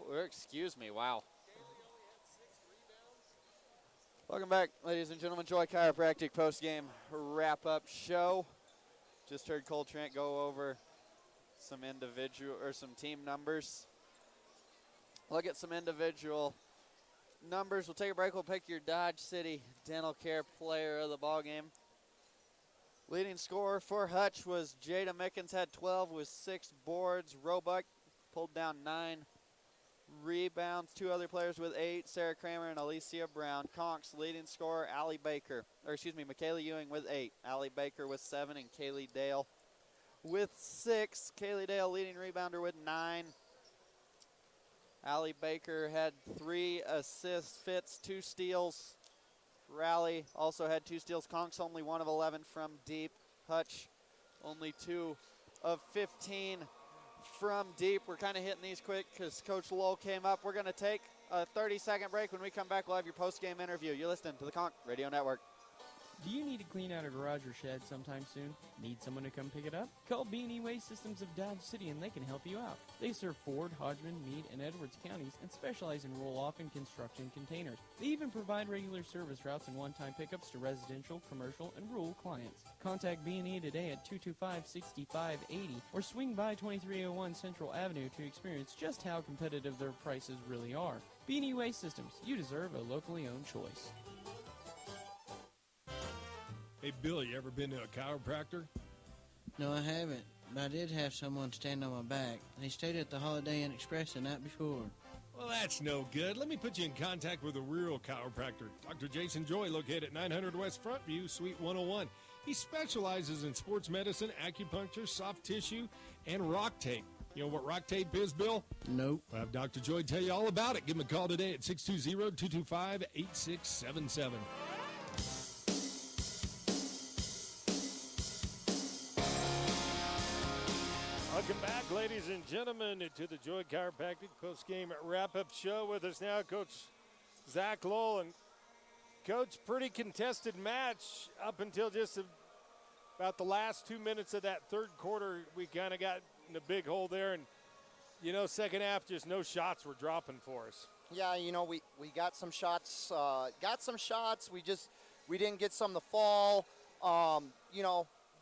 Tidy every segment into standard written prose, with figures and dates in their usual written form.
or excuse me, wow. Welcome back, ladies and gentlemen. Joy Chiropractic post-game wrap-up show. Just heard Cole Trent go over some individual or some team numbers. Look at some individual numbers. We'll take a break. We'll pick your Dodge City Dental Care player of the ball game. Leading scorer for Hutch was Jada Mickens, had 12 with 6 boards. Roebuck pulled down 9 rebounds. 2 other players with 8, Sarah Kramer and Alicia Brown. Conks leading scorer, Michaela Ewing with 8. Allie Baker with 7 and Kaylee Dale with 6. Kaylee Dale leading rebounder with 9. Allie Baker had 3 assists, Fitz 2 steals. Rally also had 2 steals. Conks only 1 of 11 from deep. Hutch only 2 of 15 from deep. We're kind of hitting these quick because Coach Lowell came up. We're going to take a 30-second break. When we come back, we'll have your post-game interview. You're listening to the Conk Radio Network. Do you need to clean out a garage or shed sometime soon? Need someone to come pick it up? Call B&E Waste Systems of Dodge City and they can help you out. They serve Ford, Hodgman, Meade, and Edwards counties and specialize in roll-off and construction containers. They even provide regular service routes and one-time pickups to residential, commercial, and rural clients. Contact B&E today at 225-6580 or swing by 2301 Central Avenue to experience just how competitive their prices really are. B&E Waste Systems, you deserve a locally owned choice. Hey, Bill, you ever been to a chiropractor? No, I haven't, but I did have someone stand on my back. They stayed at the Holiday Inn Express the night before. Well, that's no good. Let me put you in contact with a real chiropractor. Dr. Jason Joy, located at 900 West Frontview, Suite 101. He specializes in sports medicine, acupuncture, soft tissue, and rock tape. You know what rock tape is, Bill? Nope. I'll have Dr. Joy tell you all about it. Give him a call today at 620-225-8677. Welcome back, ladies and gentlemen, to the Joy Chiropractic post-game wrap-up show. With us now, Coach Zach Lowell. And, Coach, pretty contested match up until just about the last 2 minutes of that third quarter. We kind of got in a big hole there. And, second half, just no shots were dropping for us. Yeah, we got some shots. We didn't get some to fall.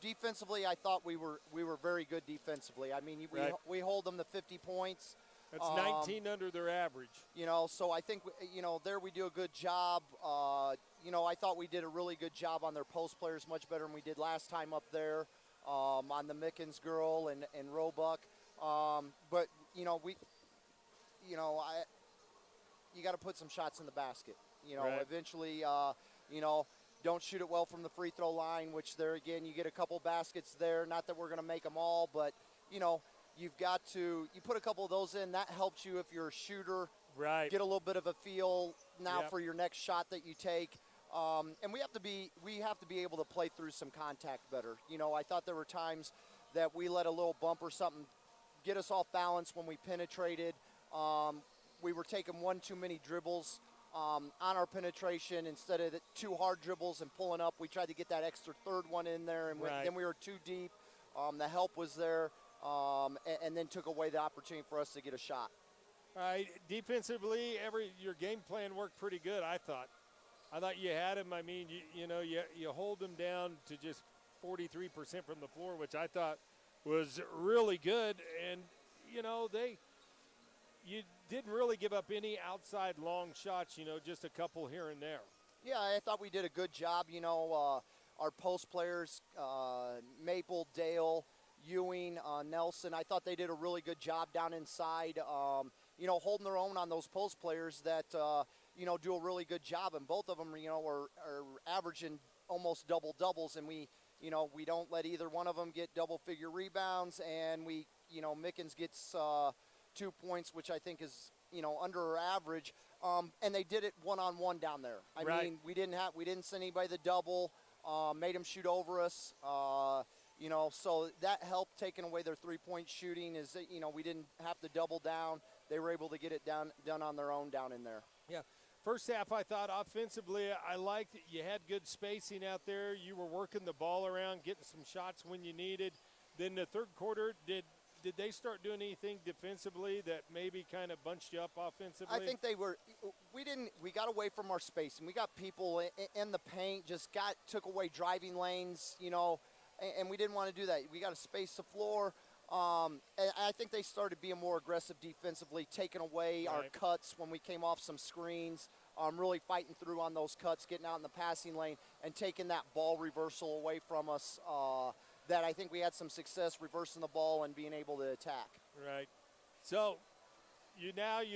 Defensively, I thought we were very good defensively. I mean, we hold them to 50 points. That's 19 under their average. So I think, there we do a good job. I thought we did a really good job on their post players, much better than we did last time up there on the Mickens girl and Roebuck. But, you got to put some shots in the basket. Right. Eventually, don't shoot it well from the free throw line, which there again, you get a couple baskets there. Not that we're going to make them all, but, you put a couple of those in. That helps you if you're a shooter. Right. Get a little bit of a feel now for your next shot that you take. And we have to be able to play through some contact better. I thought there were times that we let a little bump or something get us off balance when we penetrated. We were taking one too many dribbles on our penetration instead of the 2 hard dribbles and pulling up. We tried to get that extra third one in there, and then we were too deep. The help was there, and then took away the opportunity for us to get a shot. All right, defensively, your game plan worked pretty good, I thought. I thought you had them. I mean, you hold them down to just 43% from the floor, which I thought was really good. And, you didn't really give up any outside long shots, just a couple here and there. Yeah, I thought we did a good job. Our post players, Maple, Dale, Ewing, Nelson, I thought they did a really good job down inside, holding their own on those post players that, do a really good job. And both of them, are averaging almost double-doubles. And we don't let either one of them get double-figure rebounds. And Mickens gets 2 points, which I think is, under our average. And they did it one-on-one down there. I mean, we didn't send anybody the double, made them shoot over us. So that helped taking away their three-point shooting is that, we didn't have to double down. They were able to get it done on their own down in there. Yeah. First half, I thought offensively, I liked that you had good spacing out there. You were working the ball around, getting some shots when you needed. Then the third quarter, did did they start doing anything defensively that maybe kind of bunched you up offensively? I think they were. We got away from our space, and we got people in the paint. Took away driving lanes, and we didn't want to do that. We got to space the floor. And I think they started being more aggressive defensively, taking away our cuts when we came off some screens. Really fighting through on those cuts, getting out in the passing lane, and taking that ball reversal away from us. That I think we had some success reversing the ball and being able to attack. Right. So you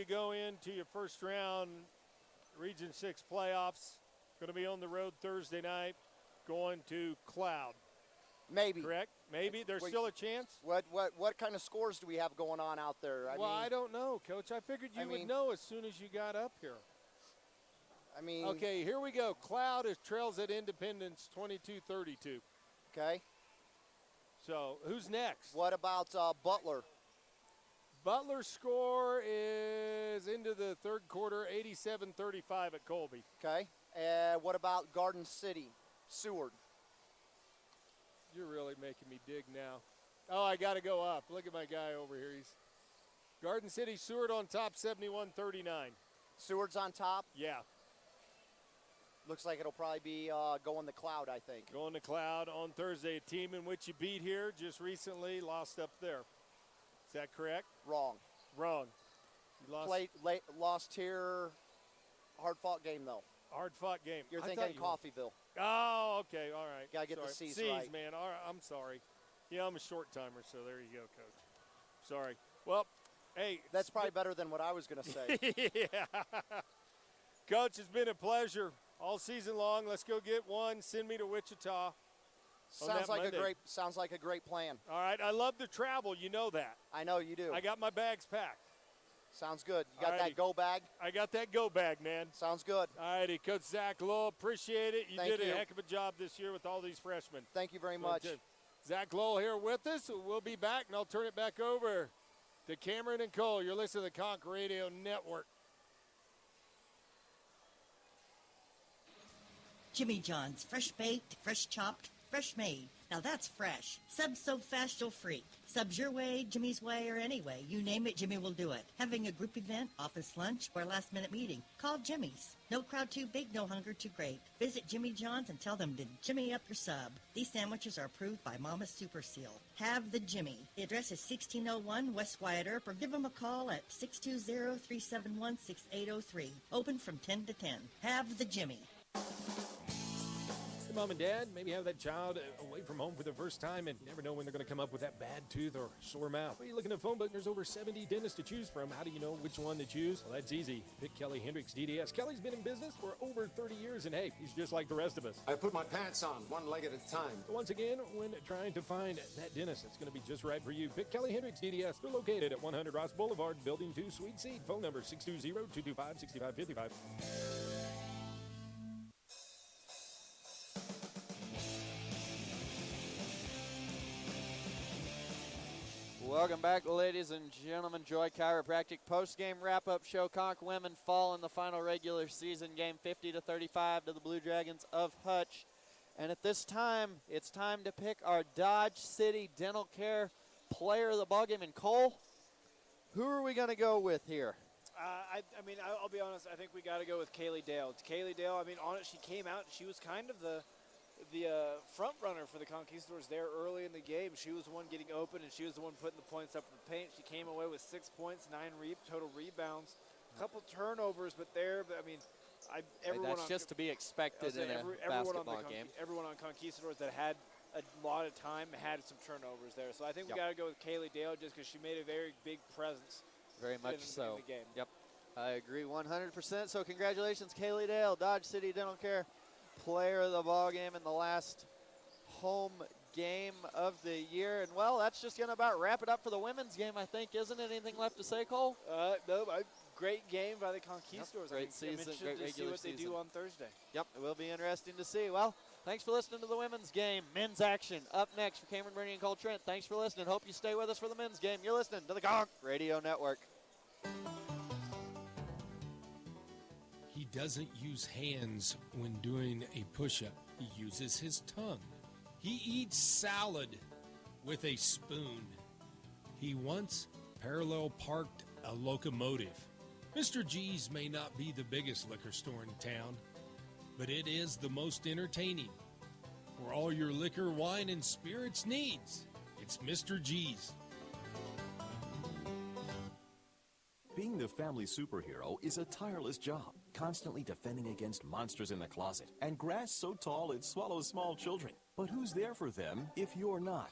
go into your first round, Region 6 playoffs. Going to be on the road Thursday night, going to Cloud. Maybe. Correct? Maybe. There's still a chance? What kind of scores do we have going on out there? I don't know, Coach. I figured you would know as soon as you got up here. Okay, here we go. Cloud trails at Independence 22-32. Okay. So, who's next? What about Butler? Butler's score is into the third quarter, 87-35 at Colby. Okay. What about Garden City, Seward? You're really making me dig now. Oh, I got to go up. Look at my guy over here. He's Garden City, Seward on top, 71-39. Seward's on top? Yeah. Looks like it'll probably be going to Cloud, I think. Going to Cloud on Thursday. A team in which you beat here just recently lost up there. Is that correct? Wrong. You lost. Lost here. Hard-fought game, though. Hard-fought game. You're thinking Coffeyville. Oh, okay. All right. Got to get the C's right. Man. All right. I'm sorry. Yeah, I'm a short-timer, so there you go, Coach. Sorry. Well, hey. That's probably better than what I was going to say. Yeah. Coach, it's been a pleasure all season long. Let's go get one. Send me to Wichita. Sounds like a great plan. All right. I love to travel. You know that. I know you do. I got my bags packed. Sounds good. You got that go bag? I got that go bag, man. Sounds good. All righty, Coach Zach Lowell, appreciate it. You did a heck of a job this year with all these freshmen. Thank you very much. Zach Lowell here with us. We'll be back, and I'll turn it back over to Cameron and Cole. You're listening to the Conch Radio Network. Jimmy John's, fresh baked, fresh chopped, fresh made. Now that's fresh. Subs so fast you'll freak. Subs your way, Jimmy's way, or anyway. You name it, Jimmy will do it. Having a group event, office lunch, or last-minute meeting, call Jimmy's. No crowd too big, no hunger too great. Visit Jimmy John's and tell them to Jimmy up your sub. These sandwiches are approved by Mama's Super Seal. Have the Jimmy. The address is 1601 West Wyatt Earp, or give them a call at 620-371-6803. Open from 10 to 10. Have the Jimmy. Hey, Mom and Dad, maybe have that child away from home for the first time and you never know when they're going to come up with that bad tooth or sore mouth. Well, you're looking at a phone book, there's over 70 dentists to choose from. How do you know which one to choose? Well, that's easy. Pick Kelly Hendricks DDS. Kelly's been in business for over 30 years, and hey, he's just like the rest of us. I put my pants on, one leg at a time. So once again, when trying to find that dentist that's going to be just right for you, pick Kelly Hendricks DDS. They're located at 100 Ross Boulevard, Building 2, Suite C. Phone number 620-225-6555. Welcome back, ladies and gentlemen. Joy Chiropractic post-game wrap-up show. Conch women fall in the final regular season game 50-35 to the Blue Dragons of Hutch. And at this time, it's time to pick our Dodge City Dental Care player of the ballgame. And Cole, who are we going to go with here? I'll be honest. I think we got to go with Kaylee Dale. Kaylee Dale, she came out. She was kind of the front runner for the Conquistadors there early in the game. She was the one getting open, and she was the one putting the points up in the paint. She came away with 6 points, 9 total rebounds, a couple turnovers, That's just to be expected in a basketball game. Everyone on Conquistadors that had a lot of time had some turnovers there. So I think we got to go with Kaylee Dale just because she made a very big presence. Very much so. In the game. Yep, I agree 100%. So congratulations, Kaylee Dale, Dodge City Dental Care player of the ball game in the last home game of the year. And well, that's just gonna about wrap it up for the women's game, I think, isn't it? Anything left to say, Cole? No, great game by the Conquistadors. Great season, great regular season. See what they do on Thursday. Yep, it will be interesting to see. Well, thanks for listening to the women's game. Men's action up next for Cameron Bernie and Cole Trent. Thanks for listening. Hope you stay with us for the men's game. You're listening to the Conch Radio Network. He doesn't use hands when doing a push-up. He uses his tongue. He eats salad with a spoon. He once parallel parked a locomotive. Mr. G's may not be the biggest liquor store in town, but it is the most entertaining. For all your liquor, wine, and spirits needs, it's Mr. G's. Being the family superhero is a tireless job, constantly defending against monsters in the closet and grass so tall it swallows small children. But who's there for them if you're not?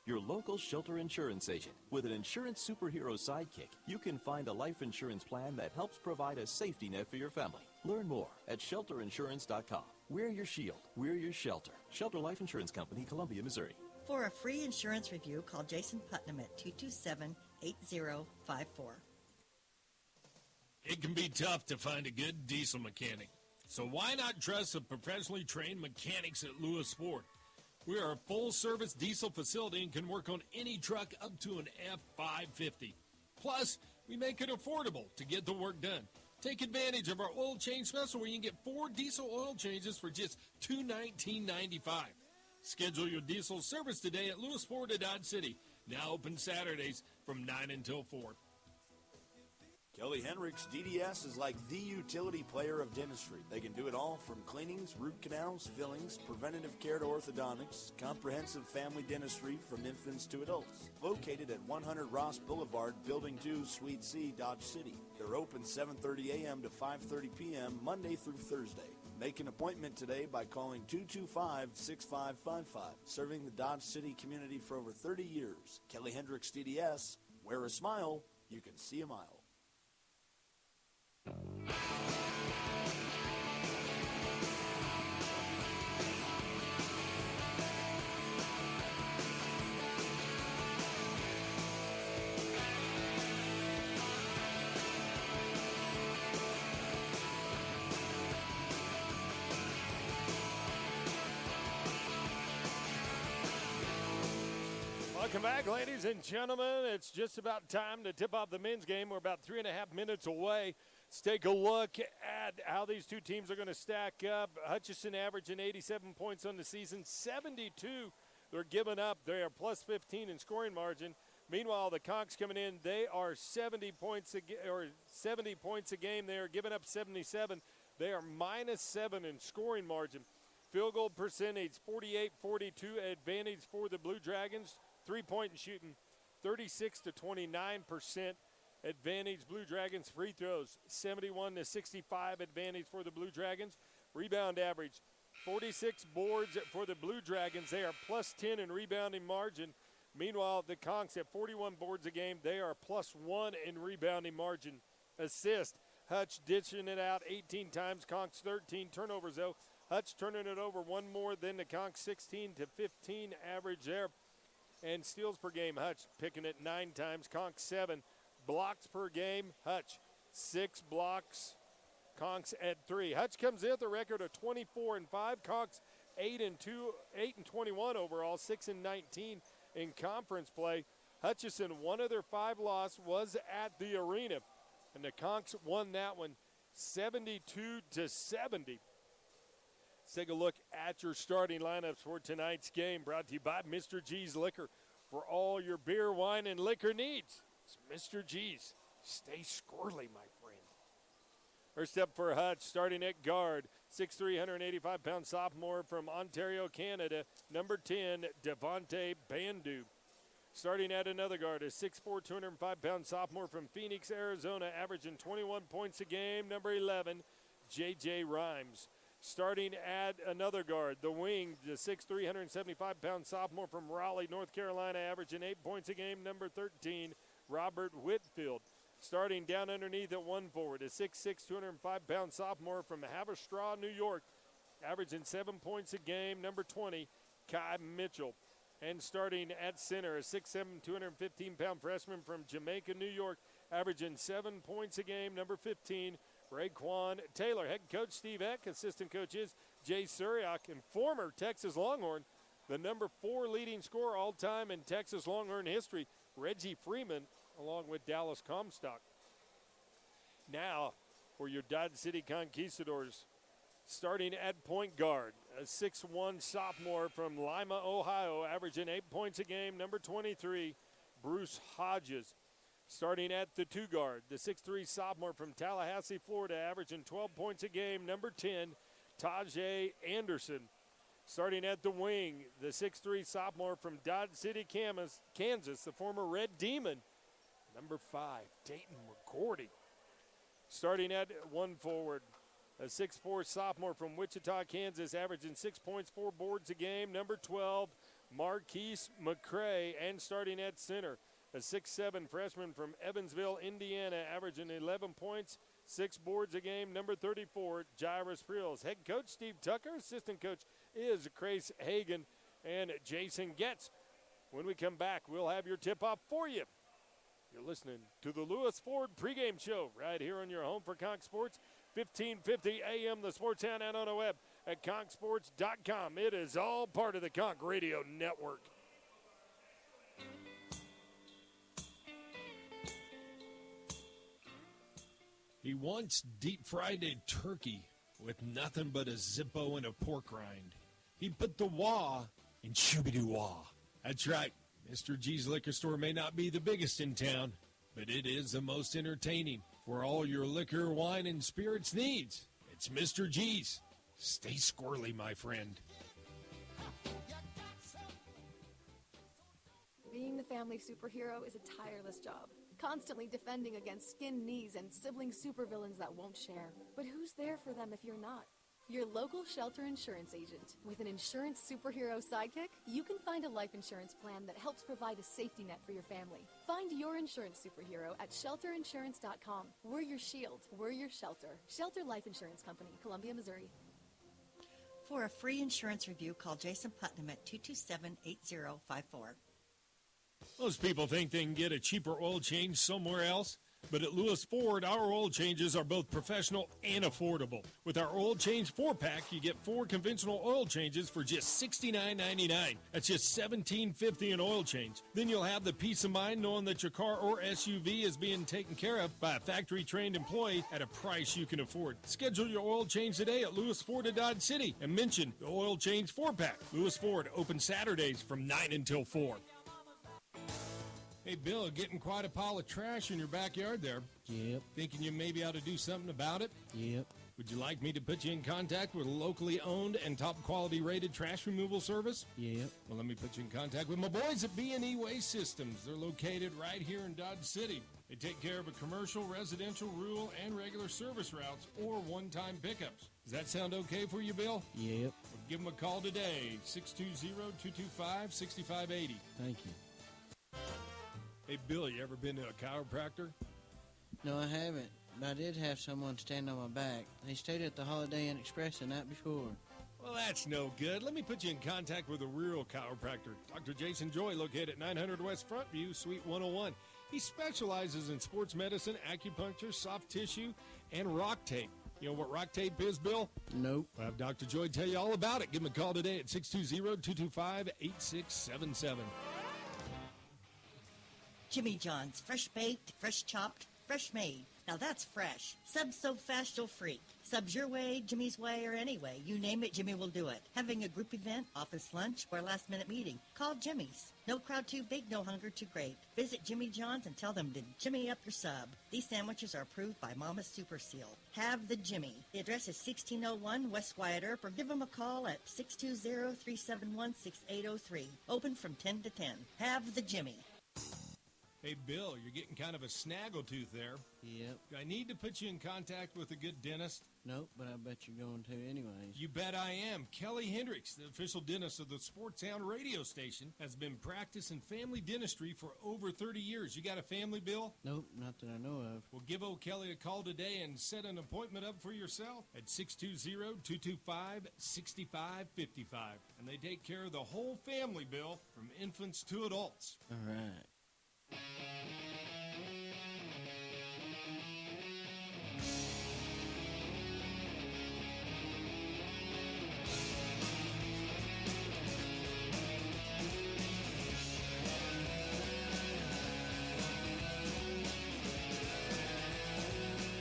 Your local Shelter Insurance agent. With an insurance superhero sidekick, you can find a life insurance plan that helps provide a safety net for your family. Learn more at shelterinsurance.com. We're your shield. We're your shelter. Shelter Life Insurance Company, Columbia, Missouri. For a free insurance review, call Jason Putnam at 227-8054. It can be tough to find a good diesel mechanic. So why not trust the professionally trained mechanics at Lewis Ford? We are a full-service diesel facility and can work on any truck up to an F550. Plus, we make it affordable to get the work done. Take advantage of our oil change special where you can get 4 diesel oil changes for just $219.95. Schedule your diesel service today at Lewis Ford of Dodge City. Now open Saturdays from 9 until 4. Kelly Hendricks DDS is like the utility player of dentistry. They can do it all from cleanings, root canals, fillings, preventative care to orthodontics, comprehensive family dentistry from infants to adults. Located at 100 Ross Boulevard, Building 2, Suite C, Dodge City. They're open 7:30 a.m. to 5:30 p.m. Monday through Thursday. Make an appointment today by calling 225-6555. Serving the Dodge City community for over 30 years. Kelly Hendricks DDS. Wear a smile, you can see a mile. Welcome back, ladies and gentlemen. It's just about time to tip off the men's game. We're about 3.5 minutes away. Let's take a look at how these two teams are going to stack up. Hutchinson averaging 87 points on the season, 72 they're giving up. They are plus 15 in scoring margin. Meanwhile, the Conks coming in, they are 70 points a game. They are giving up 77. They are minus 7 in scoring margin. Field goal percentage, 48-42 advantage for the Blue Dragons. Three-point shooting, 36 to 29% advantage Blue Dragons. Free throws, 71 to 65 advantage for the Blue Dragons. Rebound average, 46 boards for the Blue Dragons. They are plus 10 in rebounding margin. Meanwhile, the Conks at 41 boards a game. They are plus 1 in rebounding margin. Assist, Hutch ditching it out 18 times. Conks 13 turnovers though. Hutch turning it over one more than the Conks, 16 to 15 average there. And steals per game, Hutch picking it 9 times. Conks 7. Blocks per game, Hutch 6 blocks. Conks at 3. Hutch comes in with a record of 24-5. Conks 8-21 overall, 6-19 in conference play. Hutchinson, one of their 5 losses was at the arena, and the Conks won that one 72 to 70. Let's take a look at your starting lineups for tonight's game, brought to you by Mr. G's Liquor. For all your beer, wine, and liquor needs, it's Mr. G's. Stay squirrely, my friend. First up for Hutch, starting at guard, 6'3", 185-pound sophomore from Ontario, Canada, number 10, Devontae Bandu. Starting at another guard, a 6'4", 205-pound sophomore from Phoenix, Arizona, averaging 21 points a game, number 11, J.J. Rhymes. Starting at another guard, the wing, the 6'3", 175-pound sophomore from Raleigh, North Carolina, averaging 8 points a game, number 13, Robert Whitfield. Starting down underneath at one forward, a 6'6", 205-pound sophomore from Haverstraw, New York, averaging 7 points a game, number 20, Kai Mitchell. And starting at center, a 6'7", 215-pound freshman from Jamaica, New York, averaging 7 points a game, number 15, Raekwon Taylor. Head coach Steve Eck, assistant coaches Jay Suriak, and former Texas Longhorn, the number 4 leading scorer all time in Texas Longhorn history, Reggie Freeman, along with Dallas Comstock. Now for your Dodge City Conquistadors. Starting at point guard, a 6'1" sophomore from Lima, Ohio, averaging 8 points a game, number 23, Bruce Hodges. Starting at the 2 guard, the 6'3 sophomore from Tallahassee, Florida, averaging 12 points a game, number 10, Tajay Anderson. Starting at the wing, the 6'3 sophomore from Dodge City, Kansas, the former Red Demon, number 5, Dayton McCourty. Starting at 1 forward, a 6'4 sophomore from Wichita, Kansas, averaging 6 points, 4 boards a game, number 12, Marquise McCray. And starting at center, a 6'7 freshman from Evansville, Indiana, averaging 11 points, 6 boards a game, number 34, Jairus Prills. Head coach Steve Tucker, assistant coach is Grace Hagan and Jason Getz. When we come back, we'll have your tip-off for you. You're listening to the Lewis Ford pregame show right here on your home for Conch Sports, 1550 AM, the Sports Town, and on the web at conchsports.com. It is all part of the Conch Radio Network. He once deep-fried a turkey with nothing but a Zippo and a pork rind. He put the wah in shooby-doo-wah. That's right. Mr. G's Liquor Store may not be the biggest in town, but it is the most entertaining for all your liquor, wine, and spirits needs. It's Mr. G's. Stay squirrely, my friend. Being the family superhero is a tireless job, constantly defending against skin knees and sibling supervillains that won't share. But who's there for them if you're not? Your local Shelter Insurance agent. With an insurance superhero sidekick, you can find a life insurance plan that helps provide a safety net for your family. Find your insurance superhero at shelterinsurance.com. We're your shield. We're your shelter. Shelter Life Insurance Company, Columbia, Missouri. For a free insurance review, call Jason Putnam at 227-8054. Most people think they can get a cheaper oil change somewhere else, but at Lewis Ford, our oil changes are both professional and affordable. With our oil change 4-pack, you get 4 conventional oil changes for just $69.99. That's just $17.50 an oil change. Then you'll have the peace of mind knowing that your car or SUV is being taken care of by a factory-trained employee at a price you can afford. Schedule your oil change today at Lewis Ford of Dodge City and mention the oil change 4-pack. Lewis Ford, open Saturdays from 9 until 4. Hey, Bill, getting quite a pile of trash in your backyard there. Yep. Thinking you maybe ought to do something about it? Yep. Would you like me to put you in contact with a locally owned and top quality rated trash removal service? Yep. Well, let me put you in contact with my boys at B&E Waste Systems. They're located right here in Dodge City. They take care of a commercial, residential, rural, and regular service routes or one-time pickups. Does that sound okay for you, Bill? Yep. Well, give them a call today, 620-225-6580. Thank you. Hey, Bill, you ever been to a chiropractor? No, I haven't, but I did have someone stand on my back. They stayed at the Holiday Inn Express the night before. Well, that's no good. Let me put you in contact with a real chiropractor. Dr. Jason Joy, located at 900 West Frontview, Suite 101. He specializes in sports medicine, acupuncture, soft tissue, and rock tape. You know what rock tape is, Bill? Nope. We'll have Dr. Joy tell you all about it. Give him a call today at 620-225-8677. Jimmy John's, fresh baked, fresh chopped, fresh made. Now that's fresh. Subs so fast you'll freak. Subs your way, Jimmy's way, or any way. You name it, Jimmy will do it. Having a group event, office lunch, or last-minute meeting, call Jimmy's. No crowd too big, no hunger too great. Visit Jimmy John's and tell them to Jimmy up your sub. These sandwiches are approved by Mama's Super Seal. Have the Jimmy. The address is 1601 West Wyatt Earp, or give them a call at 620-371-6803. Open from 10 to 10. Have the Jimmy. Hey, Bill, you're getting kind of a snaggletooth there. Yep. Do I need to put you in contact with a good dentist? Nope, but I bet you're going to anyways. You bet I am. Kelly Hendricks, the official dentist of the Sports Town radio station, has been practicing family dentistry for over 30 years. You got a family, Bill? Nope, not that I know of. Well, give old Kelly a call today and set an appointment up for yourself at 620-225-6555. And they take care of the whole family, Bill, from infants to adults. All right.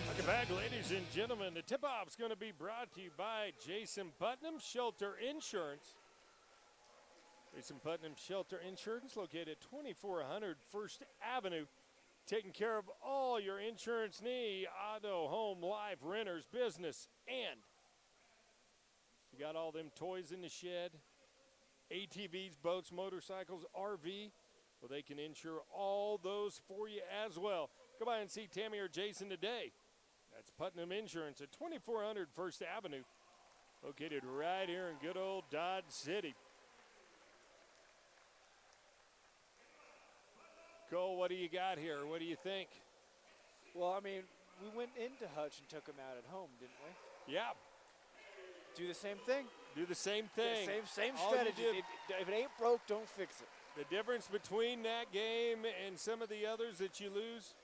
Welcome back, ladies and gentlemen. The tip-off is going to be brought to you by Jason Putnam, Shelter Insurance. Jason Putnam Shelter Insurance, located at 2400 First Avenue. Taking care of all your insurance needs, auto, home, life, renters, business, and you got all them toys in the shed, ATVs, boats, motorcycles, RV. Well, they can insure all those for you as well. Go by and see Tammy or Jason today. That's Putnam Insurance at 2400 First Avenue, located right here in good old Dodge City. Cole, what do you got here? What do you think? Well, I mean, we went into Hutch and took him out at home, didn't we? Yeah. Do the same thing. Do the same thing. Yeah, same All you strategy. did- If it ain't broke, don't fix it. The difference between that game and some of the others that you lose,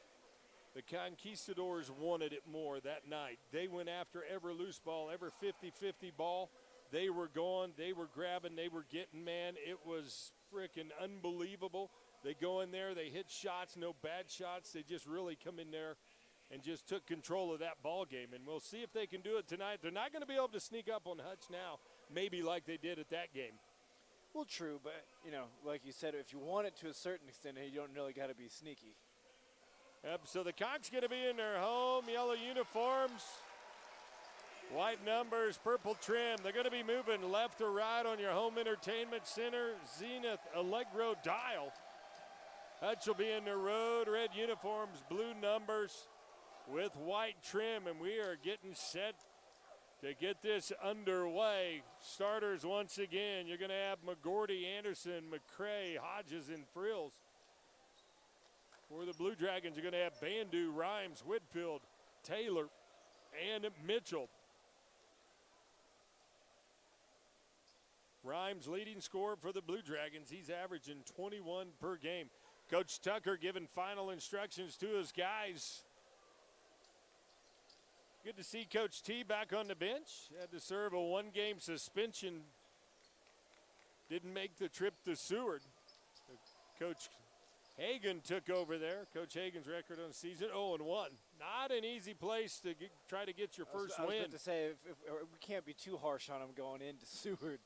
the Conquistadors wanted it more that night. They went after every loose ball, every 50-50 ball. They were going, they were grabbing, they were getting, man. It was freaking unbelievable. They go in there, they hit shots, no bad shots. They just really come in there and just took control of that ball game. And we'll see if they can do it tonight. They're not going to be able to sneak up on Hutch now, maybe like they did at that game. Well, true, but, you know, like you said, if you want it to a certain extent, you don't really got to be sneaky. Yep, so the Conks going to be in their home yellow uniforms, white numbers, purple trim. They're going to be moving left to right on your home entertainment center, Zenith Allegro dial. Hutch will be in their road red uniforms, blue numbers with white trim, and we are getting set to get this underway. Starters once again, you're going to have McGordy, Anderson, McCray, Hodges, and Frills. For the Blue Dragons, you're going to have Bandu, Rhymes, Whitfield, Taylor, and Mitchell. Rhymes leading scorer for the Blue Dragons. He's averaging 21 per game. Coach Tucker giving final instructions to his guys. Good to see Coach T back on the bench. Had to serve a one-game suspension. Didn't make the trip to Seward. Coach Hagan took over there. Coach Hagan's record on the season, 0-1. Not an easy place to try to get your first win. I was about to say, if we can't be too harsh on him going into Seward.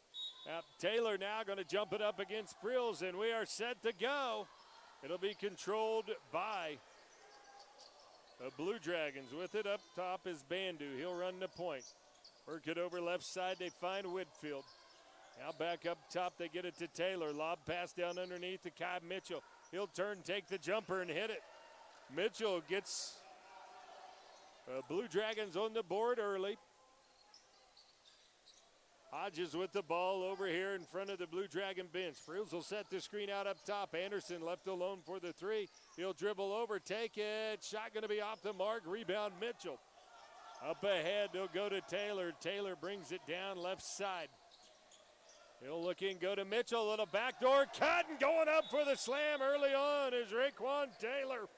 Taylor now going to jump it up against Frills, and we are set to go. It'll be controlled by the Blue Dragons. With it up top is Bandu. He'll run the point. Work it over left side. They find Whitfield. Now back up top. They get it to Taylor. Lob pass down underneath to Kai Mitchell. He'll turn, take the jumper, and hit it. Mitchell gets Blue Dragons on the board early. Hodges with the ball over here in front of the Blue Dragon bench. Frills will set the screen out up top. Anderson left alone for the three. He'll dribble over, take it. Shot going to be off the mark. Rebound Mitchell. Up ahead, they'll go to Taylor. Taylor brings it down left side. He'll look in, go to Mitchell. Little backdoor cut and going up for the slam early on is Raekwon Taylor.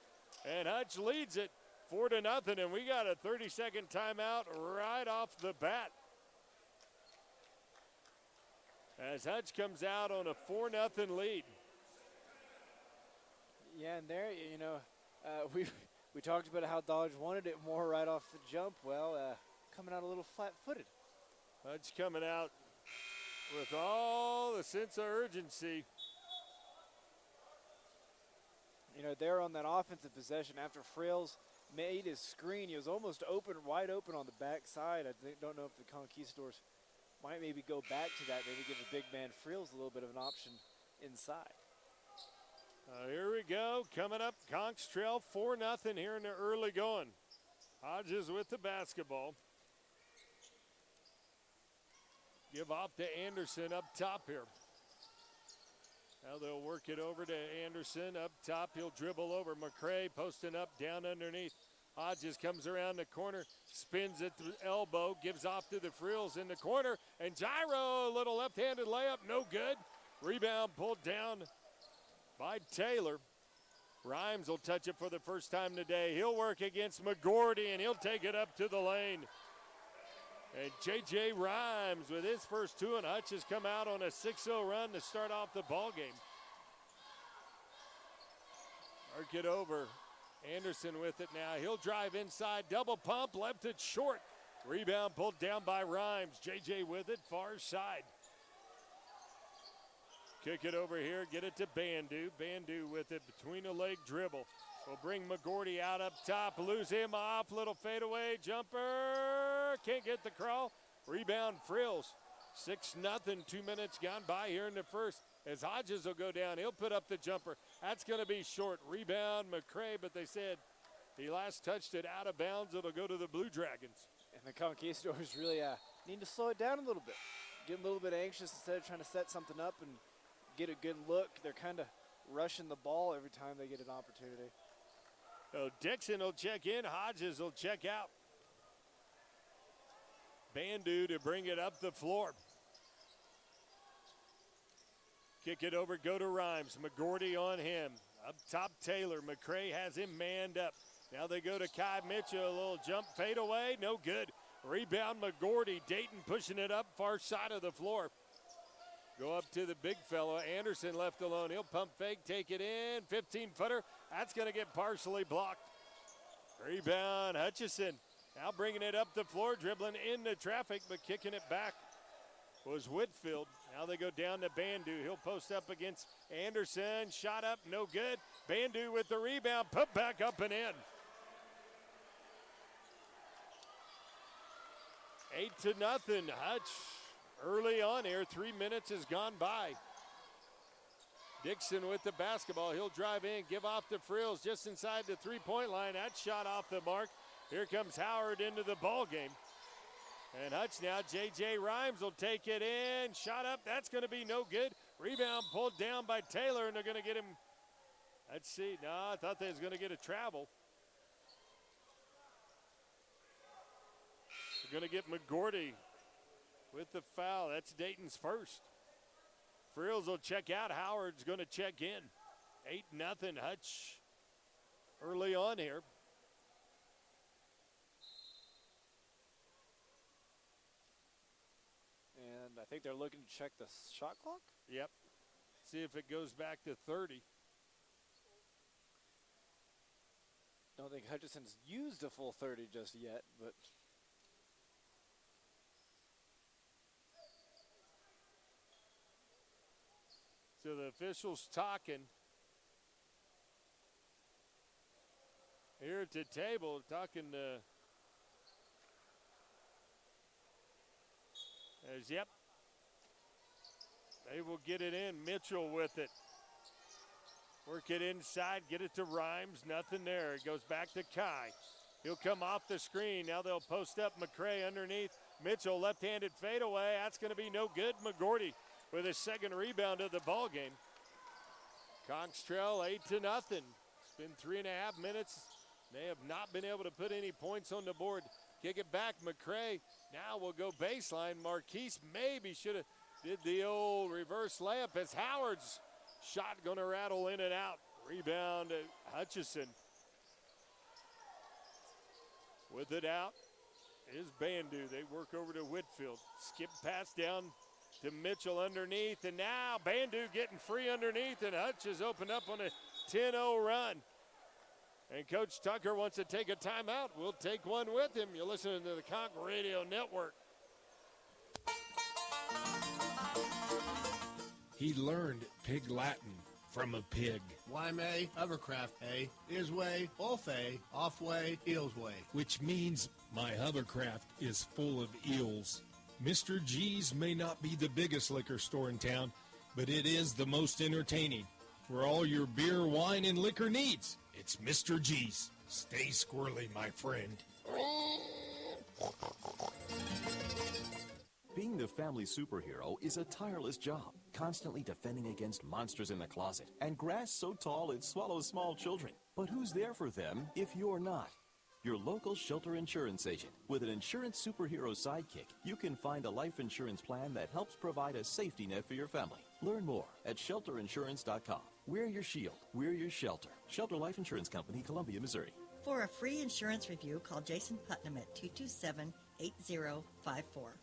And Hutch leads it 4-0, and we got a 30-second timeout right off the bat. As Hutch comes out on a 4-0 lead. Yeah, and there, you know, we talked about how Dodge wanted it more right off the jump. Well, coming out a little flat-footed. Hutch coming out with all the sense of urgency. You know, they're on that offensive possession after Frills made his screen. He was almost open, wide open on the backside. I don't know if the Conquistadors might maybe go back to that, maybe give a big man Frills a little bit of an option inside. Here we go, coming up, Conks trail 4-0 here in the early going. Hodges with the basketball. Give off to Anderson up top here. Now they'll work it over to Anderson up top. He'll dribble over McCray, posting up, down underneath. Hodges comes around the corner, spins at the elbow, gives off to the Frills in the corner, and gyro, a little left-handed layup, no good. Rebound pulled down by Taylor. Rhymes will touch it for the first time today. He'll work against McGordy, and he'll take it up to the lane. And J.J. Rhymes with his first two, and Hutch has come out on a 6-0 run to start off the ballgame. Work it over. Anderson with it now. He'll drive inside, double pump, left it short. Rebound pulled down by Rhymes. J.J. with it, far side. Kick it over here, get it to Bandu. Bandu with it between the leg dribble. Will bring McGordy out up top, lose him off, little fadeaway jumper. Can't get the crawl. Rebound Frills. 6-0, 2 minutes gone by here in the first. As Hodges will go down, he'll put up the jumper. That's going to be short. Rebound McCray, but they said he last touched it out of bounds. It'll go to the Blue Dragons. And the Conquistadors really need to slow it down a little bit. Get a little bit anxious instead of trying to set something up and get a good look. They're kind of rushing the ball every time they get an opportunity. So Dixon will check in. Hodges will check out. Bandu to bring it up the floor. Kick it over, go to Rhymes. McGordy on him. Up top, Taylor. McCray has him manned up. Now they go to Kai Mitchell. A little jump fade away. No good. Rebound McGordy. Dayton pushing it up far side of the floor. Go up to the big fellow. Anderson left alone. He'll pump fake, take it in. 15-footer. That's going to get partially blocked. Rebound Hutchinson. Now bringing it up the floor, dribbling into traffic, but kicking it back was Whitfield. Now they go down to Bandu. He'll post up against Anderson. Shot up, no good. Bandu with the rebound, put back up and in. 8-0, Hutch. Early on here, 3 minutes has gone by. Dixon with the basketball. He'll drive in, give off to Frills just inside the three-point line. That shot off the mark. Here comes Howard into the ball game. And Hutch now, J.J. Rhymes will take it in. Shot up, that's going to be no good. Rebound pulled down by Taylor, and they're going to get him. Let's see. No, I thought they was going to get a travel. They're going to get McGordy with the foul. That's Dayton's first. Frills will check out. Howard's going to check in. 8-0 Hutch early on here. And I think they're looking to check the shot clock. Yep. See if it goes back to 30. Don't think Hutchinson's used a full 30 just yet, but so the officials talking here at the table, talking to yep. They will get it in. Mitchell with it. Work it inside, get it to Rhymes. Nothing there. It goes back to Kai. He'll come off the screen. Now they'll post up McCray underneath. Mitchell left-handed fadeaway. That's going to be no good. McGordy with his second rebound of the ball game. Conks trail 8-0. It's been 3.5 minutes. They have not been able to put any points on the board. Kick it back, McCray. Now we'll go baseline. Marquise maybe should have did the old reverse layup as Howard's shot going to rattle in and out. Rebound Hutchison. With it out is Bandu. They work over to Whitfield. Skip pass down to Mitchell underneath. And now Bandu getting free underneath. And Hutch has opened up on a 10-0 run. And Coach Tucker wants to take a timeout. We'll take one with him. You're listening to the Conch Radio Network. He learned Pig Latin from a pig. Wyme, hovercraft hay, is way, off way, off way, eels way. Which means my hovercraft is full of eels. Mr. G's may not be the biggest liquor store in town, but it is the most entertaining. For all your beer, wine, and liquor needs, it's Mr. G's. Stay squirrely, my friend. Being the family superhero is a tireless job, constantly defending against monsters in the closet and grass so tall it swallows small children. But who's there for them if you're not? Your local shelter insurance agent. With an insurance superhero sidekick, you can find a life insurance plan that helps provide a safety net for your family. Learn more at shelterinsurance.com. Wear your shield. Wear your shelter. Shelter Life Insurance Company, Columbia, Missouri. For a free insurance review, call Jason Putnam at 227-8054.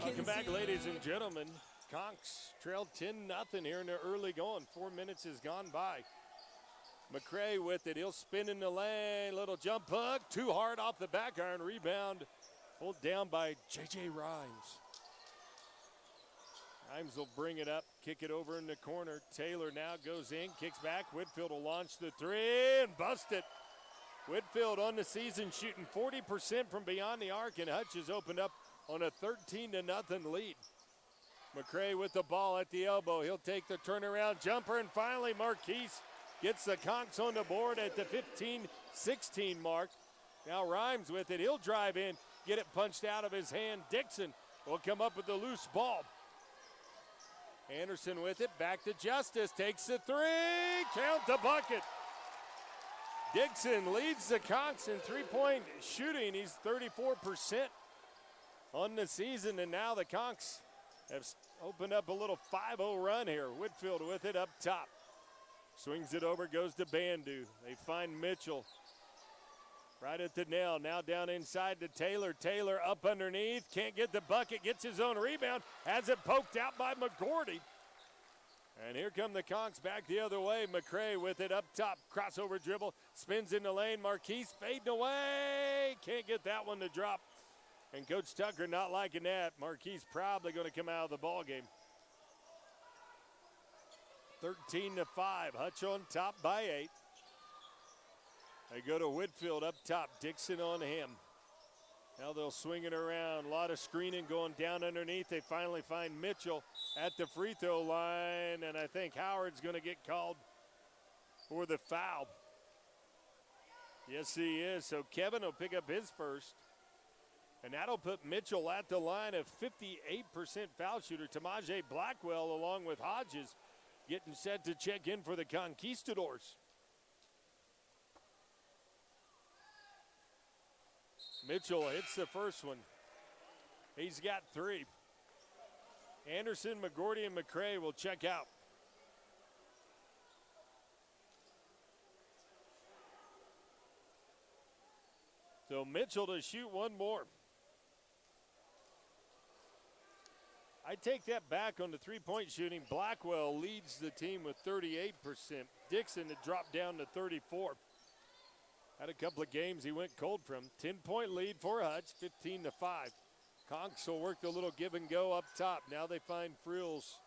Welcome back, ladies and gentlemen. Conks trailed 10-0 here in the early going. 4 minutes has gone by. McCray with it. He'll spin in the lane. Little jump hook. Too hard off the back iron. Rebound pulled down by J.J. Rhymes. Rhymes will bring it up. Kick it over in the corner. Taylor now goes in. Kicks back. Whitfield will launch the three and bust it. Whitfield on the season shooting 40% from beyond the arc, and Hutch has opened up on a 13-0 lead. McCray with the ball at the elbow. He'll take the turnaround jumper, and finally Marquise gets the Conks on the board at the 15-16 mark. Now Rhymes with it. He'll drive in, get it punched out of his hand. Dixon will come up with the loose ball. Anderson with it, back to Justice, takes the three, count the bucket. Dixon leads the Conks in three-point shooting. He's 34% on the season, and now the Conks have opened up a little 5-0 run here. Whitfield with it up top. Swings it over, goes to Bandu. They find Mitchell right at the nail. Now down inside to Taylor. Taylor up underneath, can't get the bucket, gets his own rebound, has it poked out by McGordy. And here come the Conks back the other way. McCray with it up top. Crossover dribble. Spins in the lane. Marquise fading away. Can't get that one to drop. And Coach Tucker not liking that. Marquise probably going to come out of the ball game. 13-5. Hutch on top by 8. They go to Whitfield up top. Dixon on him. Now they'll swing it around. A lot of screening going down underneath. They finally find Mitchell at the free throw line, and I think Howard's going to get called for the foul. Yes, he is. So Kevin will pick up his first, and that'll put Mitchell at the line, a 58% foul shooter. Tamaje Blackwell along with Hodges getting set to check in for the Conquistadors. Mitchell hits the first one. He's got 3. Anderson, McGordy, and McCray will check out. So Mitchell to shoot one more. I take that back on the three-point shooting. Blackwell leads the team with 38%. Dixon had dropped down to 34%. Had a couple of games he went cold from. 10-point lead for Hutch, 15-5. Conks will work the little give and go up top. Now they find Frills.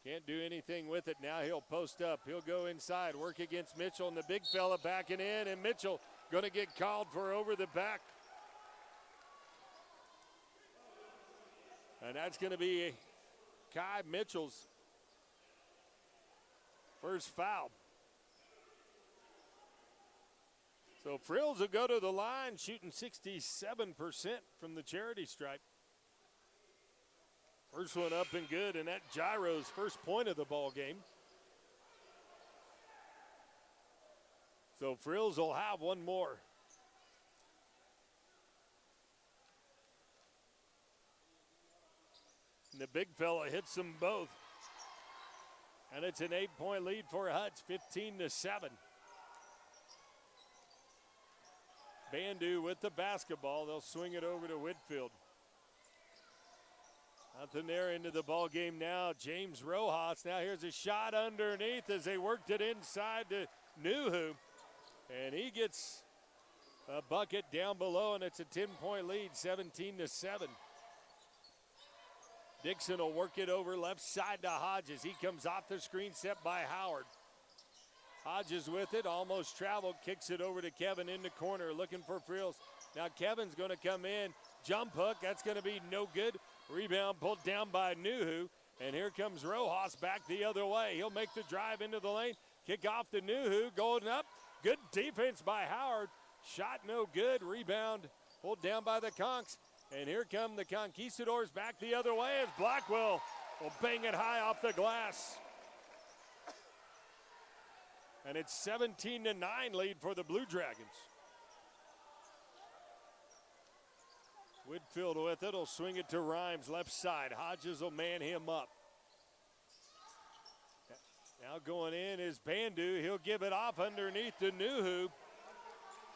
Can't do anything with it. Now he'll post up. He'll go inside, work against Mitchell, and the big fella backing in, and Mitchell going to get called for over the back. And that's going to be Kai Mitchell's first foul. So Frills will go to the line, shooting 67% from the charity stripe. First one up and good, and that Gyro's first point of the ball game. So Frills will have one more. And the big fella hits them both. And it's an 8-point lead for Hutch, 15-7. Bandu with the basketball. They'll swing it over to Whitfield. Nothing there into the ball game now. James Rojas. Now here's a shot underneath as they worked it inside to Nuhu. And he gets a bucket down below, and it's a 10-point lead, 17-7. Dixon will work it over left side to Hodges. He comes off the screen set by Howard. Hodges with it, almost traveled, kicks it over to Kevin in the corner, looking for Frills. Now Kevin's going to come in, jump hook, that's going to be no good. Rebound pulled down by Nuhu, and here comes Rojas back the other way. He'll make the drive into the lane, kick off to Nuhu, going up. Good defense by Howard. Shot no good, rebound pulled down by the Conks. And here come the Conquistadors back the other way as Blackwell will bang it high off the glass. And it's 17-9 lead for the Blue Dragons. Whitfield with it, will swing it to Rhymes, left side. Hodges will man him up. Now going in is Bandu. He'll give it off underneath to Nuhu.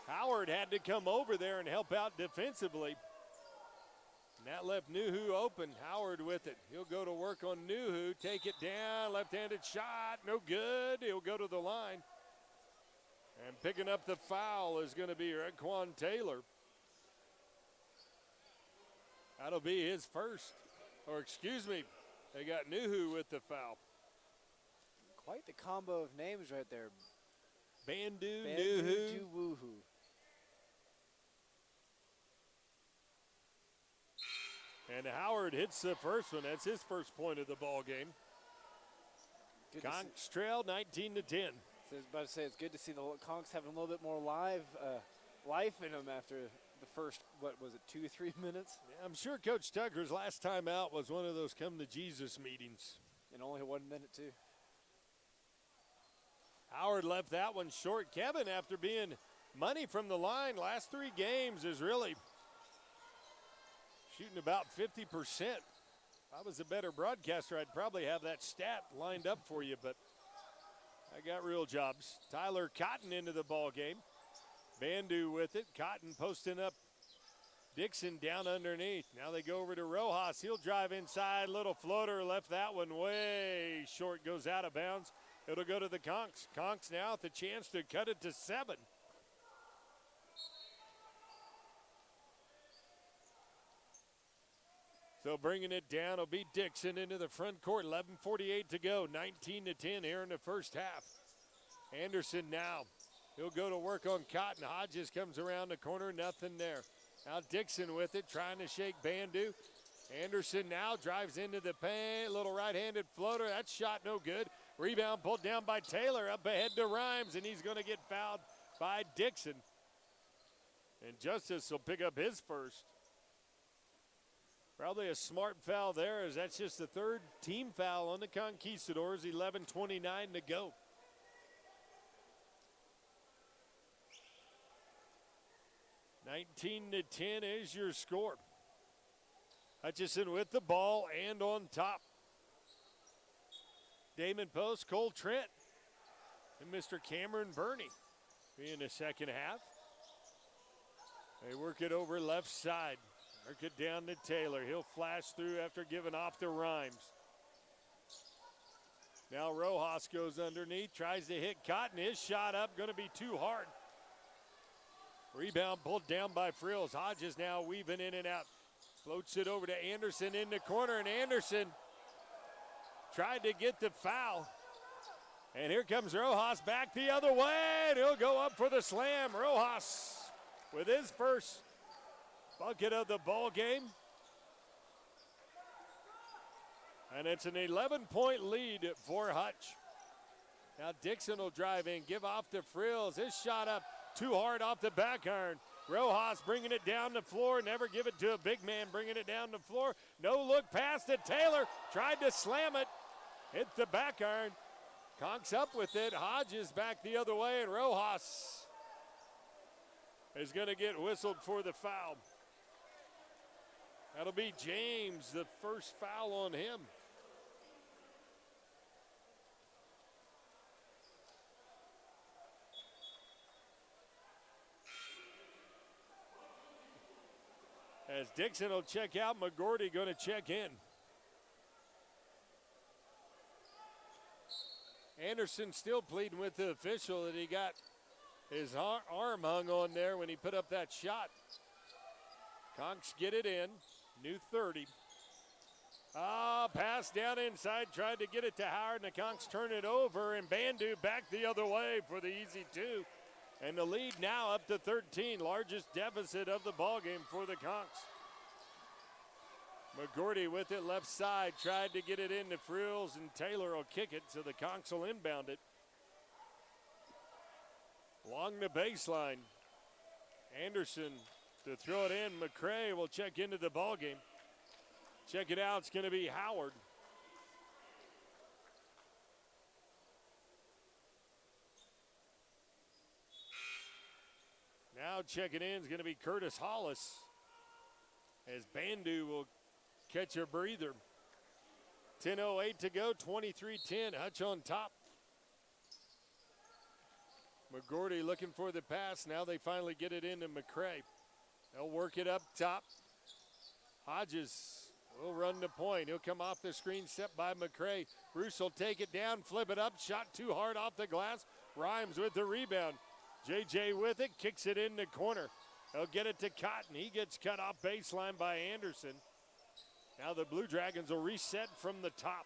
Howard had to come over there and help out defensively. That left Nuhu open. Howard with it. He'll go to work on Nuhu. Take it down. Left-handed shot. No good. He'll go to the line. And picking up the foul is going to be Raquan Taylor. That'll be his first. Or excuse me, they got Nuhu with the foul. Quite the combo of names right there. Bandu, Bandu Nuhu. Woohoo. And Howard hits the first one. That's his first point of the ball game. Conks trail 19-10. So I was about to say, it's good to see the Conks having a little bit more life in them after the first, 2-3 minutes? Yeah, I'm sure Coach Tucker's last time out was one of those come to Jesus meetings. In only 1 minute, too. Howard left that one short. Kevin, after being money from the line last 3 games, is really shooting about 50%. If I was a better broadcaster, I'd probably have that stat lined up for you, but I got real jobs. Tyler Cotton into the ball game. Bandu with it. Cotton posting up Dixon down underneath. Now they go over to Rojas. He'll drive inside. Little floater. Left that one way short. Goes out of bounds. It'll go to the Conks. Conks now with the chance to cut it to 7. So bringing it down will be Dixon into the front court. 11:48 to go. 19-10 here in the first half. Anderson now. He'll go to work on Cotton. Hodges comes around the corner. Nothing there. Now Dixon with it, trying to shake Bandu. Anderson now drives into the paint. Little right-handed floater. That shot no good. Rebound pulled down by Taylor. Up ahead to Rhymes, and he's going to get fouled by Dixon. And Justice will pick up his first. Probably a smart foul there, as that's just the 3rd team foul on the Conquistadors. 11:29 to go. (19-10) is your score. Hutchinson with the ball and on top. Damon Post, Cole Trent, and Mr. Cameron Burney in the second half. They work it over left side. Work it down to Taylor. He'll flash through after giving off to Rhymes. Now Rojas goes underneath, tries to hit Cotton. His shot up, going to be too hard. Rebound pulled down by Frills. Hodges now weaving in and out. Floats it over to Anderson in the corner, and Anderson tried to get the foul. And here comes Rojas back the other way, and he'll go up for the slam. Rojas with his first bucket of the ball game. And it's an 11-point lead for Hutch. Now Dixon will drive in, give off to Frills. His shot up too hard off the back iron. Rojas bringing it down the floor. Never give it to a big man bringing it down the floor. No look pass to Taylor. Tried to slam it. Hit the back iron. Conks up with it. Hodges back the other way, and Rojas is going to get whistled for the foul. That'll be James, the first foul on him. As Dixon will check out, McGordy going to check in. Anderson still pleading with the official that he got his arm hung on there when he put up that shot. Conks get it in. New 30. Pass down inside. Tried to get it to Howard, and the Conks turn it over, and Bandu back the other way for the easy 2. And the lead now up to 13. Largest deficit of the ballgame for the Conks. McGordy with it left side. Tried to get it into Frills, and Taylor will kick it, so the Conks will inbound it. Along the baseline. Anderson to throw it in. McCray will check into the ballgame. Check it out. It's going to be Howard. Now checking in is going to be Curtis Hollis, as Bandu will catch a breather. 10:08 to go, 23-10. Hutch on top. McGordy looking for the pass. Now they finally get it into McCray. They'll work it up top. Hodges will run the point. He'll come off the screen, set by McCray. Bruce will take it down, flip it up, shot too hard off the glass. Rhymes with the rebound. JJ with it, kicks it in the corner. He'll get it to Cotton. He gets cut off baseline by Anderson. Now the Blue Dragons will reset from the top.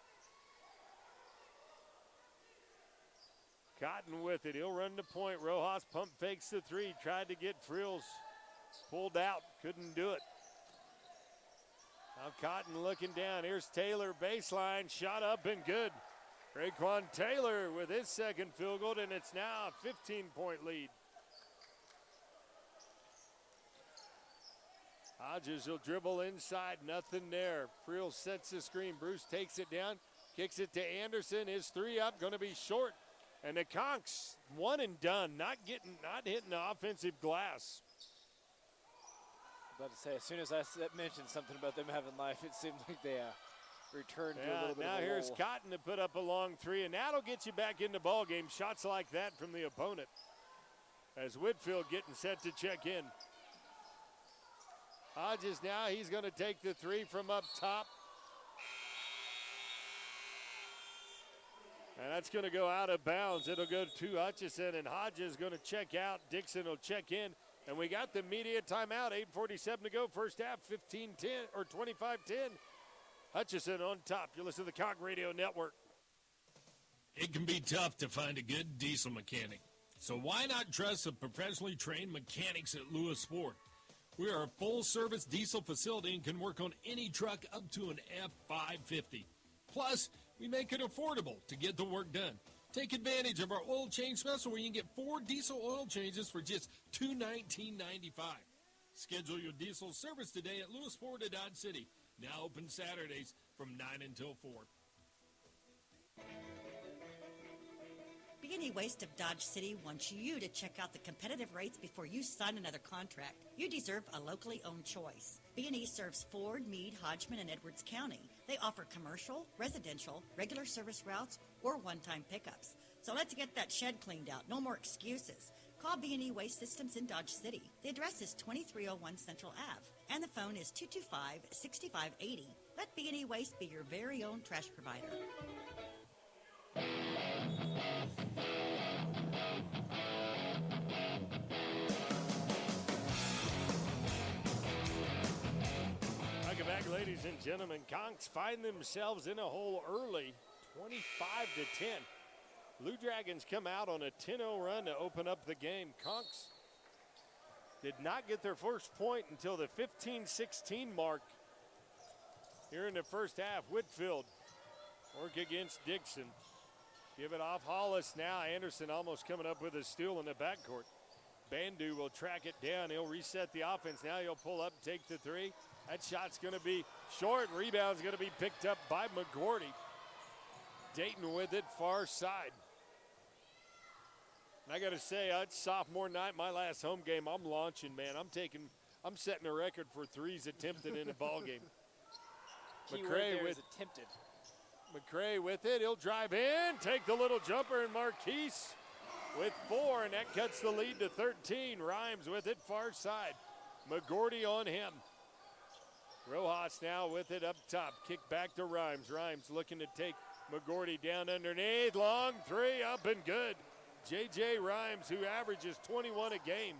Cotton with it. He'll run the point. Rojas pump fakes the three. Tried to get Frills pulled out. Couldn't do it. Now Cotton looking down. Here's Taylor, baseline. Shot up and good. Raekwon Taylor with his second field goal, and it's now a 15-point lead. Hodges will dribble inside. Nothing there. Frills sets the screen. Bruce takes it down. Kicks it to Anderson. His three up. Going to be short. And the Conks, one and done, not hitting the offensive glass. About to say, as soon as I mentioned something about them having life, it seemed like they returned to a little bit now of a here's lull. Cotton to put up a long three, and that'll get you back in the ball game. Shots like that from the opponent. As Whitfield getting set to check in. Hodges now, he's going to take the three from up top. And that's going to go out of bounds. It'll go to Hutchinson, and Hodges going to check out. Dixon will check in. And we got the media timeout, 8:47 to go. First half, 15-10 or 25-10. Hutchinson on top. You listen to the Conk Radio Network. It can be tough to find a good diesel mechanic. So why not trust the professionally trained mechanics at Lewis Ford? We are a full-service diesel facility and can work on any truck up to an F550. Plus, we make it affordable to get the work done. Take advantage of our oil change special where you can get 4 diesel oil changes for just $219.95. Schedule your diesel service today at Lewis Ford at Dodge City. Now open Saturdays from 9 until 4. B&E Waste of Dodge City wants you to check out the competitive rates before you sign another contract. You deserve a locally owned choice. B&E serves Ford, Meade, Hodgman, and Edwards County. They offer commercial, residential, regular service routes, or one-time pickups. So let's get that shed cleaned out. No more excuses. Call B&E Waste Systems in Dodge City. The address is 2301 Central Ave, and the phone is 225-6580. Let B&E Waste be your very own trash provider. Welcome back, ladies and gentlemen. Conks find themselves in a hole early, 25-10. Blue Dragons come out on a 10-0 run to open up the game. Conks did not get their first point until the 15-16 mark here in the first half. Whitfield work against Dixon. Give it off Hollis now. Anderson almost coming up with a steal in the backcourt. Bandu will track it down. He'll reset the offense. Now he'll pull up, take the three. That shot's going to be short. Rebound's going to be picked up by McGordy. Dayton with it, far side. And I got to say, it's sophomore night, my last home game. I'm launching, man. I'm setting a record for threes attempted in a ball game. McCray with attempted. McCray with it. He'll drive in, take the little jumper, and Marquise with 4, and that cuts the lead to 13. Rhymes with it, far side. McGordy on him. Rojas now with it up top. Kick back to Rhymes. Rhymes looking to take McGordy down underneath. Long three, up and good. J.J. Rhymes, who averages 21 a game,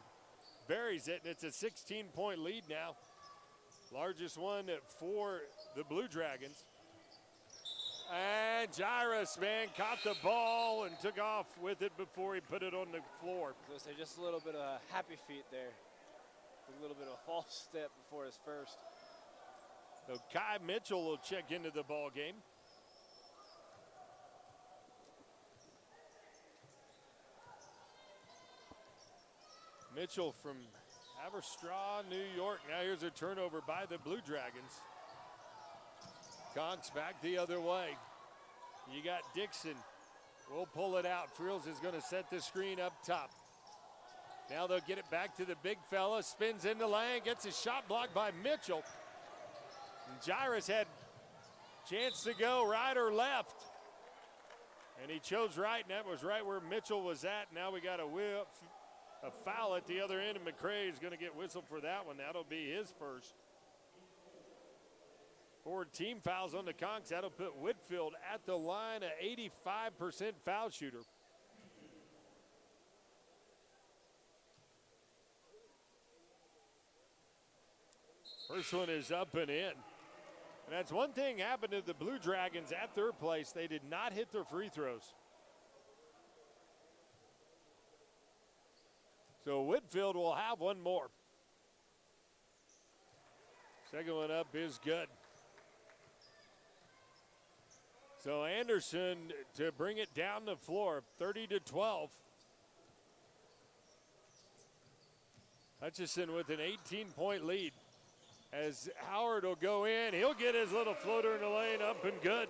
buries it, and it's a 16-point lead now. Largest one for the Blue Dragons. And Jairus, man, caught the ball and took off with it before he put it on the floor. So just a little bit of happy feet there. A little bit of a false step before his first. So Kai Mitchell will check into the ball game. Mitchell from Haverstraw, New York. Now here's a turnover by the Blue Dragons. Conks back the other way. You got Dixon. We'll pull it out. Frills is going to set the screen up top. Now they'll get it back to the big fella. Spins in the lane. Gets a shot blocked by Mitchell. And Jairus had chance to go right or left. And he chose right, and that was right where Mitchell was at. Now we got a foul at the other end, and McCray is going to get whistled for that one. That'll be his first. 4 team fouls on the Conks. That'll put Whitfield at the line, an 85% foul shooter. First one is up and in. And that's one thing happened to the Blue Dragons at their place. They did not hit their free throws. So Whitfield will have one more. Second one up is good. So Anderson to bring it down the floor, 30-12. Hutchinson with an 18-point lead. As Howard will go in, he'll get his little floater in the lane up and good.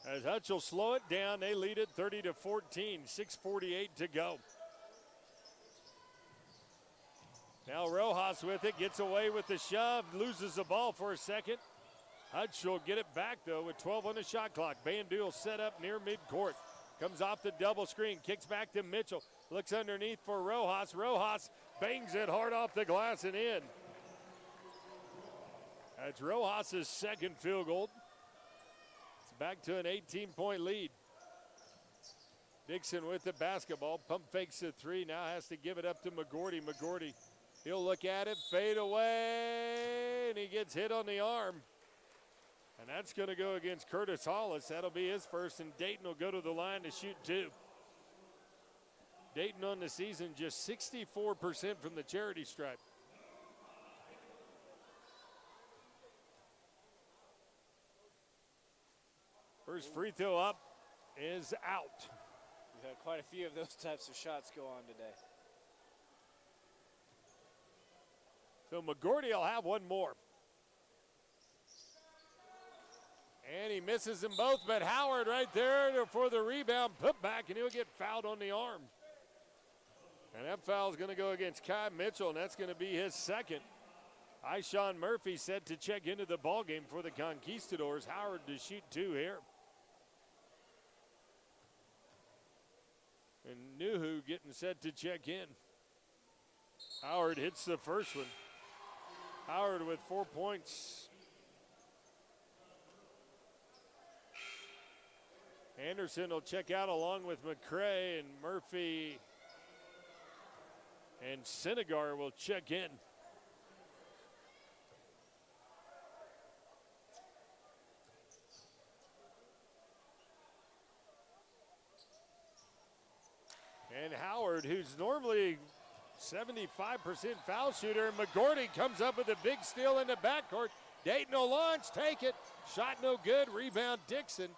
As Hutch will slow it down, they lead it 30-14, 6:48 to go. Now Rojas with it, gets away with the shove, loses the ball for a second. Hutch will get it back though with 12 on the shot clock. Bandu will set up near midcourt. Comes off the double screen, kicks back to Mitchell. Looks underneath for Rojas. Rojas bangs it hard off the glass and in. That's Rojas' second field goal. It's back to an 18-point lead. Dixon with the basketball. Pump fakes the three. Now has to give it up to McGordy. McGordy, he'll look at it, fade away, and he gets hit on the arm. And that's going to go against Curtis Hollis. That'll be his first, and Dayton will go to the line to shoot two. Dayton on the season just 64% from the charity stripe. First free throw up is out. We've had quite a few of those types of shots go on today. So McGordy will have one more. And he misses them both, but Howard right there for the rebound, put back, and he'll get fouled on the arm. And that foul is going to go against Kai Mitchell, and that's going to be his second. Ishawn Murphy set to check into the ballgame for the Conquistadors. Howard to shoot two here. And Nuhu getting set to check in. Howard hits the first one. Howard with 4 points. Anderson will check out along with McCray, and Murphy and Senegar will check in. And Howard, who's normally 75% foul shooter, and McGordy comes up with a big steal in the backcourt. Dayton will launch, take it. Shot no good, rebound Dixon.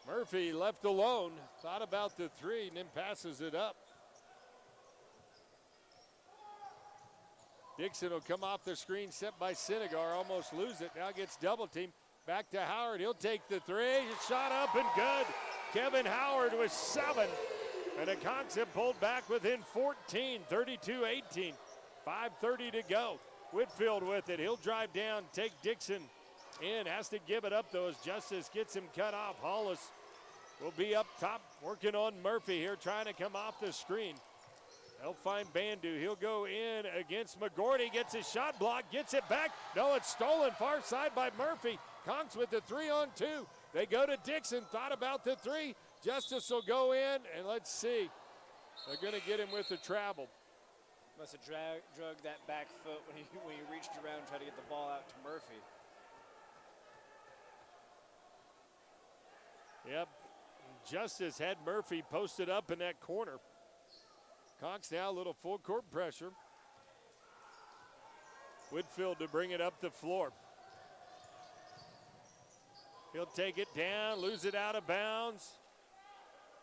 Murphy left alone, thought about the three, and then passes it up. Dixon will come off the screen, set by Senegar, almost lose it. Now gets double teamed. Back to Howard, he'll take the three. Shot up and good. Kevin Howard with 7. And the Conks have pulled back within 14, 32-18. 5:30 to go. Whitfield with it, he'll drive down, take Dixon in. Has to give it up though as Justice gets him cut off. Hollis will be up top, working on Murphy here, trying to come off the screen. They'll find Bandu. He'll go in against McGordy. Gets his shot blocked. Gets it back. No, it's stolen far side by Murphy. Conks with the 3-on-2. They go to Dixon. Thought about the three. Justice will go in, and let's see. They're going to get him with the travel. Must have drugged that back foot when he reached around and tried to get the ball out to Murphy. Yep. Justice had Murphy posted up in that corner. Conks now a little full court pressure. Whitfield to bring it up the floor. He'll take it down, lose it out of bounds.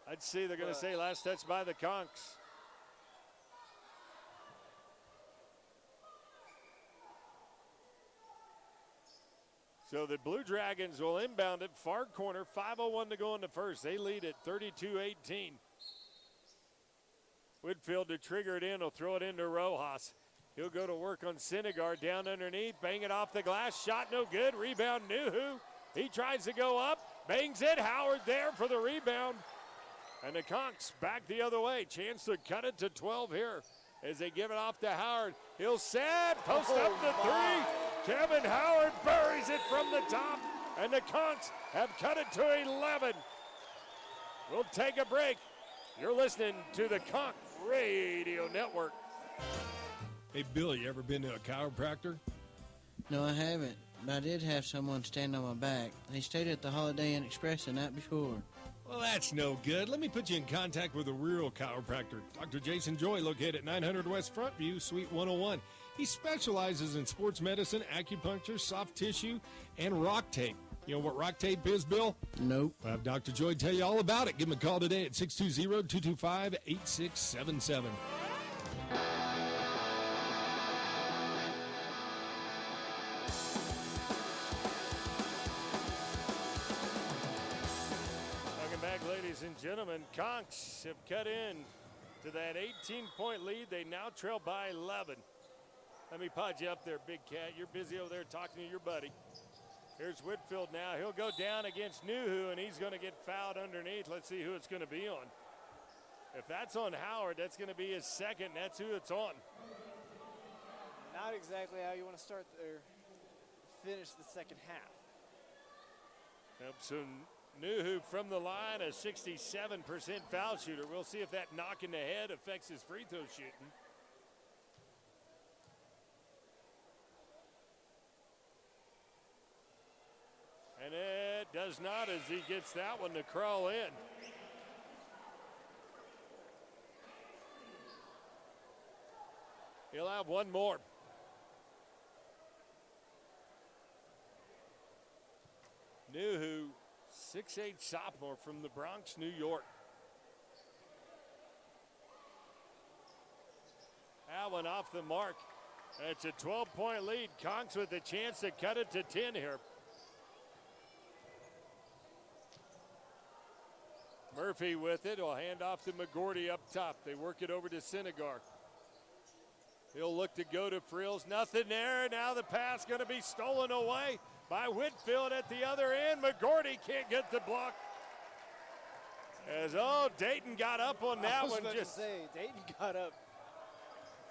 I'd see they're going to say last touch by the Conks. So the Blue Dragons will inbound it, far corner, 5:01 to go in the first. They lead it 32-18. Whitfield to trigger it in, will throw it into Rojas. He'll go to work on Senegar down underneath, bang it off the glass, shot no good, rebound Nuhu. He tries to go up, bangs it, Howard there for the rebound. And the Conks back the other way, chance to cut it to 12 here as they give it off to Howard. He'll set, post up the three. Kevin Howard buries it from the top, and the Conks have cut it to 11. We'll take a break. You're listening to the Conk Radio Network. Hey, Bill, you ever been to a chiropractor? No, I haven't, but I did have someone stand on my back. He stayed at the Holiday Inn Express the night before. Well, that's no good. Let me put you in contact with a real chiropractor. Dr. Jason Joy, located at 900 West Frontview, Suite 101. He specializes in sports medicine, acupuncture, soft tissue, and rock tape. You know what rock tape is, Bill? Nope. I'll have Dr. Joy tell you all about it. Give him a call today at 620-225-8677. Welcome back, ladies and gentlemen. Conks have cut in to that 18-point lead. They now trail by 11. Let me pod you up there, Big Cat. You're busy over there talking to your buddy. Here's Whitfield now. He'll go down against Nuhu, and he's going to get fouled underneath. Let's see who it's going to be on. If that's on Howard, that's going to be his second. That's who it's on. Not exactly how you want to start or finish the second half. Yep, so Nuhu from the line, a 67% foul shooter. We'll see if that knock in the head affects his free throw shooting. And it does not as he gets that one to crawl in. He'll have one more. Nuhu, 6'8" sophomore from the Bronx, New York. That one off the mark. It's a 12-point lead. Conks with a chance to cut it to 10 here. Murphy with it. Will hand off to McGordy up top. They work it over to Senegar. He'll look to go to Frills. Nothing there. Now the pass going to be stolen away by Whitfield at the other end. McGordy can't get the block. As Dayton got up on that one. Dayton got up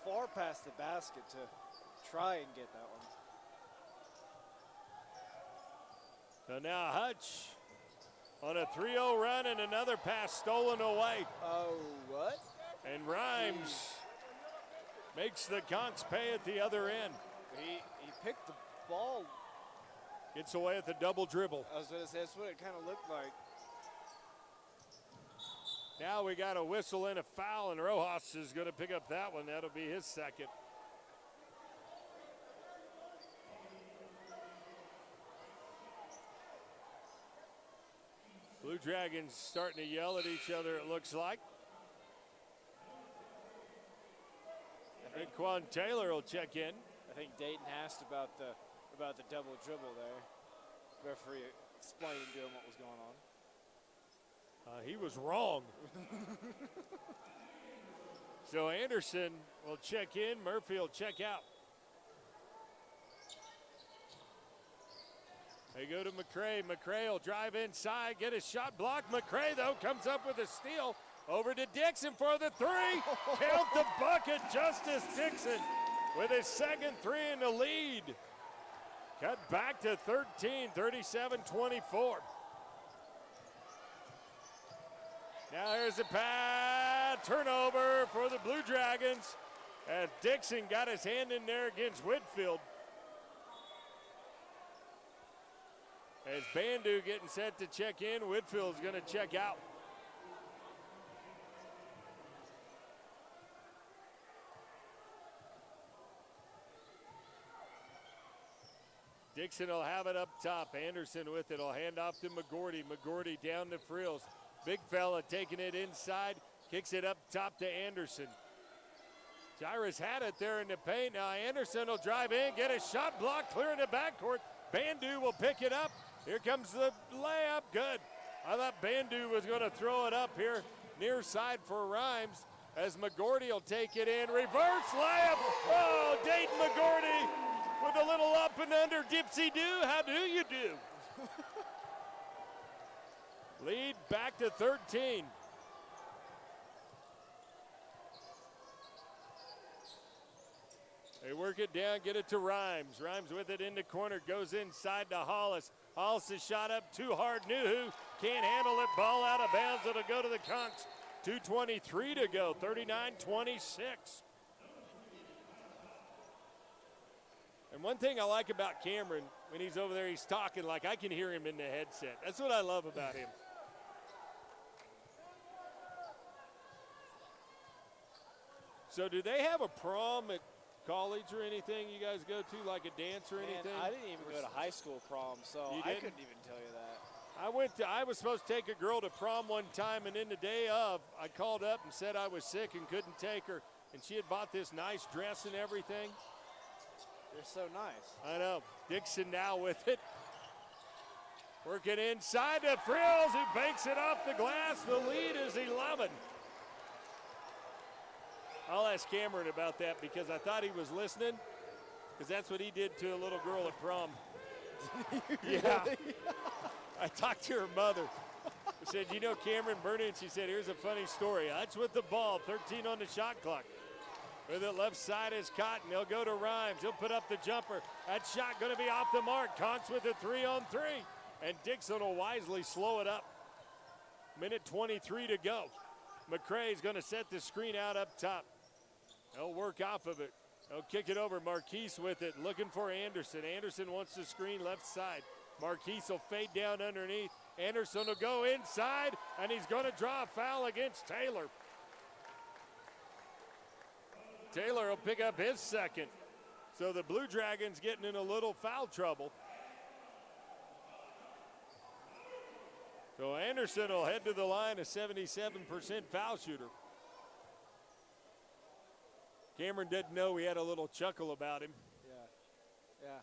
far past the basket to try and get that one. So now Hutch on a 3-0 run and another pass stolen away. Oh, what? And Rhymes makes the Conks pay at the other end. He picked the ball. Gets away at the double dribble. I was going to say, that's what it kind of looked like. Now we got a whistle and a foul, and Rojas is going to pick up that one. That'll be his second. Blue Dragons starting to yell at each other, it looks like. And Quan Taylor will check in. I think Dayton asked about the double dribble there. Referee explaining to him what was going on. He was wrong. So Anderson will check in. Murphy will check out. They go to McCray. McCray will drive inside, get a shot blocked. McCray, though, comes up with a steal. Over to Dixon for the three. Count the bucket. Justice Dixon with his second three in the lead. Cut back to 13, 37-24. Now here's a pass. Turnover for the Blue Dragons as Dixon got his hand in there against Whitfield. As Bandu getting set to check in, Whitfield's going to check out. Dixon will have it up top. Anderson with it. Will hand off to McGordy. McGordy down to Frills. Big fella taking it inside. Kicks it up top to Anderson. Jairus had it there in the paint. Now Anderson will drive in, get a shot blocked, clearing the backcourt. Bandu will pick it up. Here comes the layup. Good. I thought Bandu was going to throw it up here near side for Rhymes as McGordy will take it in. Reverse layup. Oh, Dayton McGordy with a little up and under dipsy-do. How do you do? Lead back to 13. They work it down, get it to Rhymes. Rhymes with it in the corner, goes inside to Hollis. Hollis is shot up too hard. Nuhu can't handle it. Ball out of bounds. It'll go to the Conks. 2:23 to go, 39-26. And one thing I like about Cameron, when he's over there, he's talking like I can hear him in the headset. That's what I love about him. So do they have a prom at college or anything you guys go to, like a dance or anything? I didn't even go to high school prom, so I couldn't even tell you that. I was supposed to take a girl to prom one time, and in the day of, I called up and said I was sick and couldn't take her, and she had bought this nice dress and everything. They're so nice. I know. Dixon now with it. Working inside to Frills, who banks it off the glass. The lead is 11. I'll ask Cameron about that because I thought he was listening, because that's what he did to a little girl at prom. Yeah. I talked to her mother. I said, you know Cameron Burney? And she said, here's a funny story. Hutch with the ball, 13 on the shot clock. With it left side is Cotton. He'll go to Rhymes. He'll put up the jumper. That shot going to be off the mark. Conks with a 3-on-3. And Dixon will wisely slow it up. Minute 23 to go. McCrae's going to set the screen out up top. He'll work off of it. He'll kick it over. Marquise with it, looking for Anderson. Anderson wants the screen left side. Marquise will fade down underneath. Anderson will go inside, and he's going to draw a foul against Taylor. Taylor will pick up his second. So the Blue Dragons getting in a little foul trouble. So Anderson will head to the line, a 77% foul shooter. Cameron didn't know he had a little chuckle about him. Yeah.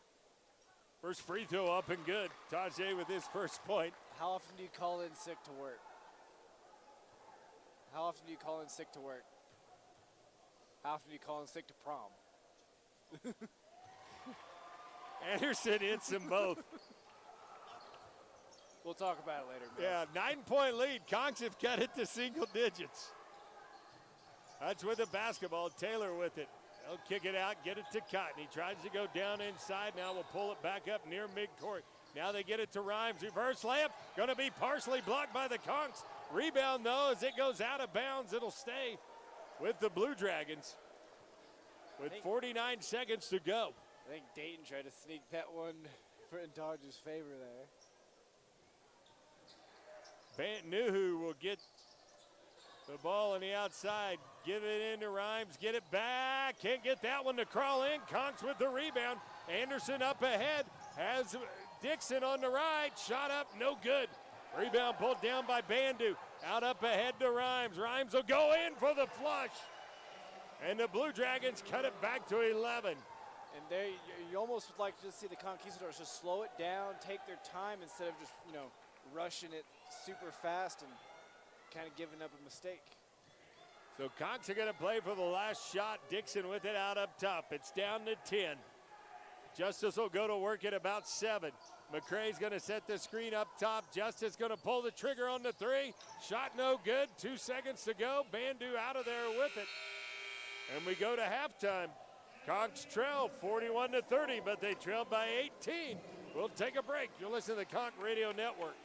First free throw up and good. Tajay with his first point. How often do you call in sick to work? How often do you call in sick to work? How often do you call in sick to prom? Anderson hits them both. We'll talk about it later, man. Yeah, 9-point lead. Conks have cut it to single digits. Hutch with the basketball. Taylor with it. He'll kick it out, get it to Cotton. He tries to go down inside. Now we'll pull it back up near midcourt. Now they get it to Rhymes. Reverse layup. Going to be partially blocked by the Conks. Rebound, though, as it goes out of bounds. It'll stay with the Blue Dragons with 49 seconds to go. I think Dayton tried to sneak that one in Dodge's favor there. Nuhu will get the ball on the outside. Give it into Rhymes. Get it back. Can't get that one to crawl in. Conks with the rebound. Anderson up ahead. Has Dixon on the right. Shot up. No good. Rebound pulled down by Bandu. Out up ahead to Rhymes. Rhymes will go in for the flush. And the Blue Dragons cut it back to 11. And there, you almost would like to just see the Conquistadors just slow it down, take their time instead of just, rushing it super fast and kind of giving up a mistake. So Conks are going to play for the last shot. Dixon with it out up top. It's down to 10. Justice will go to work at about 7. McCrae's going to set the screen up top. Justice going to pull the trigger on the 3. Shot no good. 2 seconds to go. Bandu out of there with it. And we go to halftime. Conks trail 41-30, but they trail by 18. We'll take a break. You'll listen to the Conk Radio Network.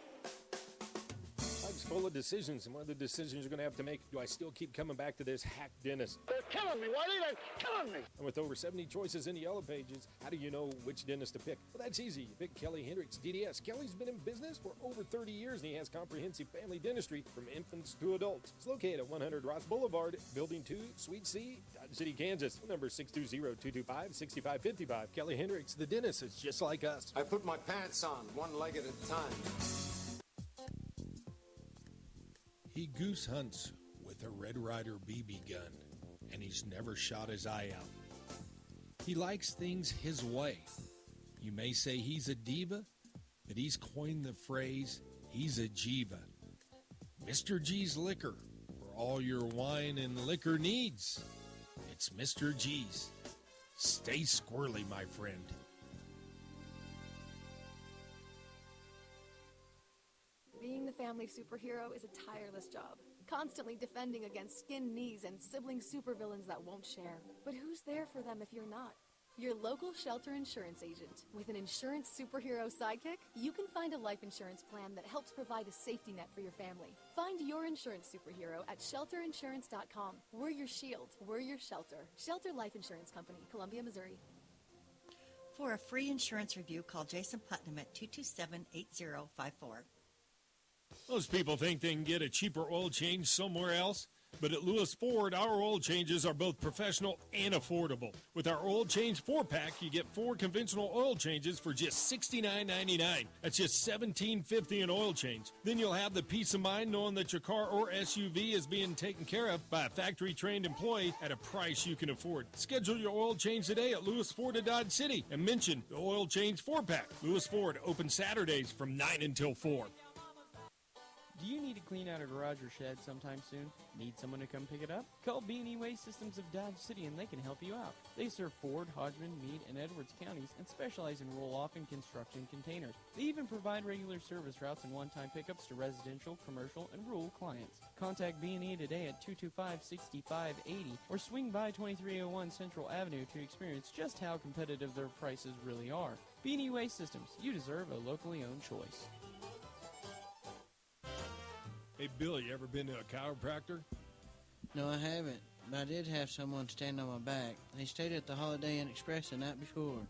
Life's full of decisions, and one of the decisions you're going to have to make, do I still keep coming back to this hack dentist? They're killing me, Whitey. They're killing me. And with over 70 choices in the Yellow Pages, how do you know which dentist to pick? Well, that's easy. You pick Kelly Hendricks, DDS. Kelly's been in business for over 30 years, and he has comprehensive family dentistry from infants to adults. It's located at 100 Ross Boulevard, Building 2, Suite C, Dodge City, Kansas. Number 620-225-6555. Kelly Hendricks, the dentist, is just like us. I put my pants on, one leg at a time. He goose hunts with a Red Ryder BB gun, and he's never shot his eye out. He likes things his way. You may say he's a diva, but he's coined the phrase, he's a Jiva. Mr. G's Liquor, for all your wine and liquor needs. It's Mr. G's. Stay squirrely, my friend. Being the family superhero is a tireless job, constantly defending against skinned knees and sibling supervillains that won't share. But who's there for them if you're not? Your local shelter insurance agent. With an insurance superhero sidekick, you can find a life insurance plan that helps provide a safety net for your family. Find your insurance superhero at shelterinsurance.com. We're your shield. We're your shelter. Shelter Life Insurance Company, Columbia, Missouri. For a free insurance review, call Jason Putnam at 227-8054. Most people think they can get a cheaper oil change somewhere else. But at Lewis Ford, our oil changes are both professional and affordable. With our oil change 4-pack, you get 4 conventional oil changes for just $69.99. That's just $17.50 an oil change. Then you'll have the peace of mind knowing that your car or SUV is being taken care of by a factory-trained employee at a price you can afford. Schedule your oil change today at Lewis Ford of Dodge City and mention the oil change 4-pack. Lewis Ford, open Saturdays from 9 until 4. Do you need to clean out a garage or shed sometime soon? Need someone to come pick it up? Call B&E Waste Systems of Dodge City and they can help you out. They serve Ford, Hodgman, Meade, and Edwards counties and specialize in roll-off and construction containers. They even provide regular service routes and one-time pickups to residential, commercial, and rural clients. Contact B&E today at 225-6580 or swing by 2301 Central Avenue to experience just how competitive their prices really are. B&E Waste Systems, you deserve a locally owned choice. Hey, Bill, you ever been to a chiropractor? No, I haven't, but I did have someone stand on my back. They stayed at the Holiday Inn Express the night before.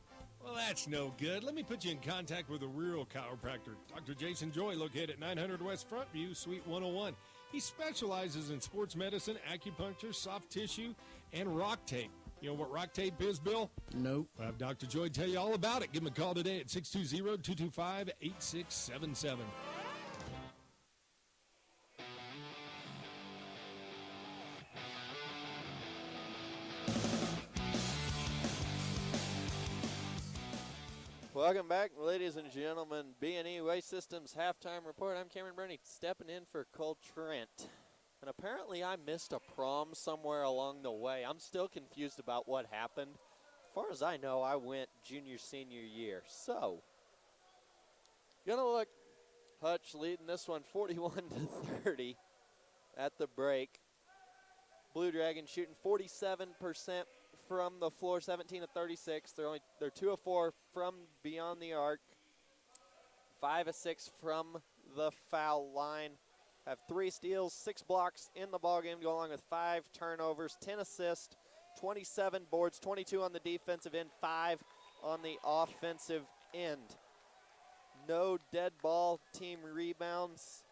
Well, that's no good. Let me put you in contact with a real chiropractor. Dr. Jason Joy, located at 900 West Front View, Suite 101. He specializes in sports medicine, acupuncture, soft tissue, and rock tape. You know what rock tape is, Bill? Nope. I'll have Dr. Joy tell you all about it. Give him a call today at 620-225-8677. Welcome back, ladies and gentlemen. B&E Waste Systems halftime report. I'm Cameron Burney, stepping in for Cole Trent. And apparently I missed a prom somewhere along the way. I'm still confused about what happened. As far as I know, I went junior, senior year. So, gonna look, Hutch leading this one 41-30 at the break. Blue Dragons shooting 47% from the floor, 17 of 36. They're 2 of 4 from beyond the arc, 5 of 6 from the foul line. Have 3 steals, 6 blocks in the ballgame, go along with 5 turnovers, 10 assists, 27 boards, 22 on the defensive end, 5 on the offensive end. No dead ball team rebounds.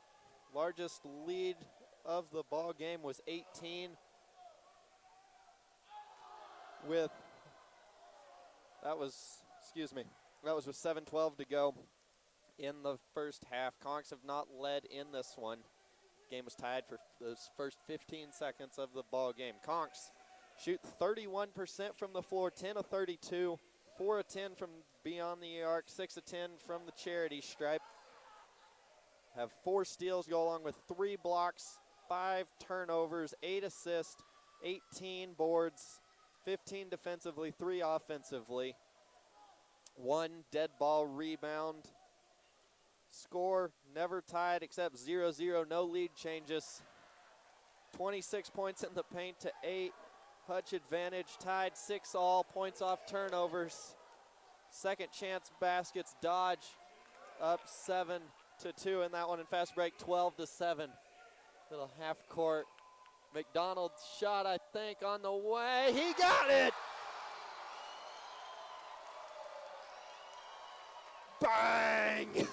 Largest lead of the ball game was 18. That was with 7:12 to go in the first half. Conks have not led in this one. Game was tied for the first 15 seconds of the ball game. Conks shoot 31% from the floor, 10 of 32, 4 of 10 from beyond the arc, 6 of 10 from the charity stripe. Have 4 steals, go along with 3 blocks, 5 turnovers, 8 assists, 18 boards, 15 defensively, 3 offensively. 1 dead ball rebound. Score never tied except 0-0, no lead changes. 26 points in the paint to 8. Hutch advantage, tied 6-all, points off turnovers. Second chance baskets, Dodge up 7-2 in that one. In fast break, 12-7. Little half court. McDonald's shot, I think, on the way. He got it! Bang!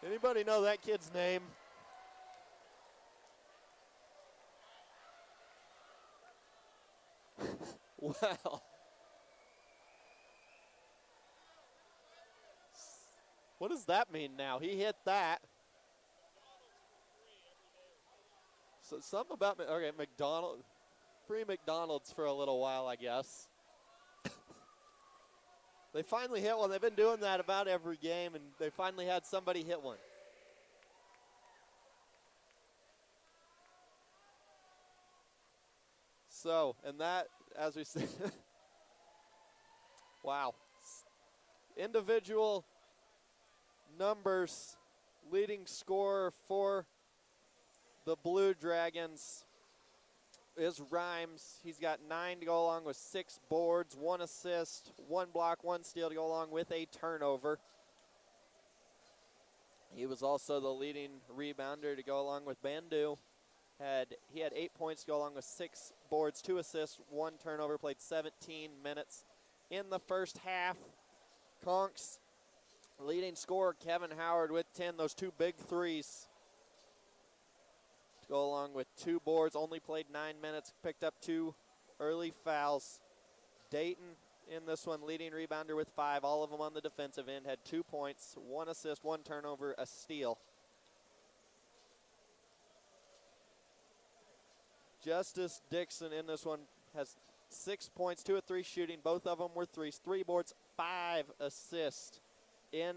Anybody know that kid's name? Well. What does that mean now? He hit that. So something about, okay, free McDonald's for a little while, I guess. They finally hit one. They've been doing that about every game, and they finally had somebody hit one. So, and that, as we said, wow. Individual numbers, leading scorer for the Blue Dragons is Rhymes. He's got 9 to go along with 6 boards, 1 assist, 1 block, 1 steal to go along with a turnover. He was also the leading rebounder to go along with Bandu. He had 8 points to go along with 6 boards, 2 assists, 1 turnover, played 17 minutes in the first half. Conks leading scorer Kevin Howard with 10, those 2 big threes to go along with 2 boards, only played 9 minutes, picked up 2 early fouls. Dayton in this one, leading rebounder with 5, all of them on the defensive end, had 2 points, 1 assist, 1 turnover, a steal. Justice Dixon in this one has 6 points, 2 of 3 shooting, both of them were threes, 3 boards, 5 assists in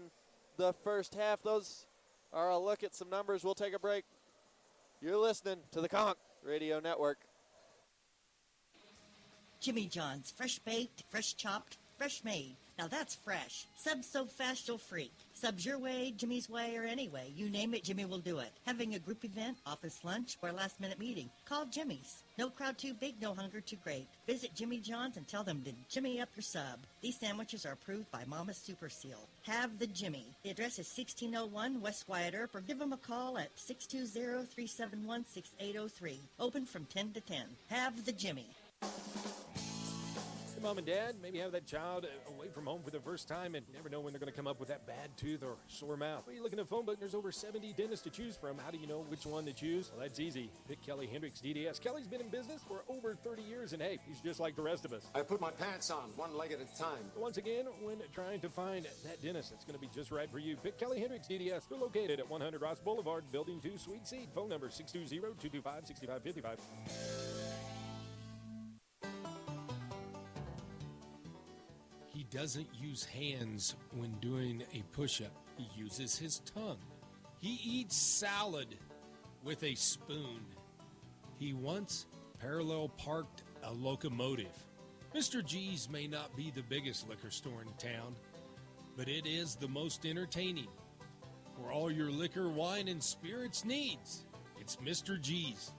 the first half. Those are a look at some numbers. We'll take a break. You're listening to the Conk Radio Network. Jimmy John's, fresh baked, fresh chopped, fresh made. Now that's fresh. Subs so fast you'll freak. Subs your way, Jimmy's way, or any way. You name it, Jimmy will do it. Having a group event, office lunch, or last-minute meeting, call Jimmy's. No crowd too big, no hunger too great. Visit Jimmy John's and tell them to Jimmy up your sub. These sandwiches are approved by Mama's Super Seal. Have the Jimmy. The address is 1601 West Wyatt Earp, or give them a call at 620-371-6803. Open from 10 to 10. Have the Jimmy. Hey, Mom and Dad, maybe have that child away from home for the first time and never know when they're going to come up with that bad tooth or sore mouth. Well, you're looking at a phone book, and there's over 70 dentists to choose from. How do you know which one to choose? Well, that's easy. Pick Kelly Hendricks DDS. Kelly's been in business for over 30 years, and hey, he's just like the rest of us. I put my pants on, one leg at a time. Once again, when trying to find that dentist that's going to be just right for you, pick Kelly Hendricks DDS. They're located at 100 Ross Boulevard, Building 2, Suite C. Phone number 620-225-6555. He doesn't use hands when doing a push-up. He uses his tongue. He eats salad with a spoon. He once parallel parked a locomotive. Mr. G's may not be the biggest liquor store in town, but it is the most entertaining. For all your liquor, wine, and spirits needs, it's Mr. G's.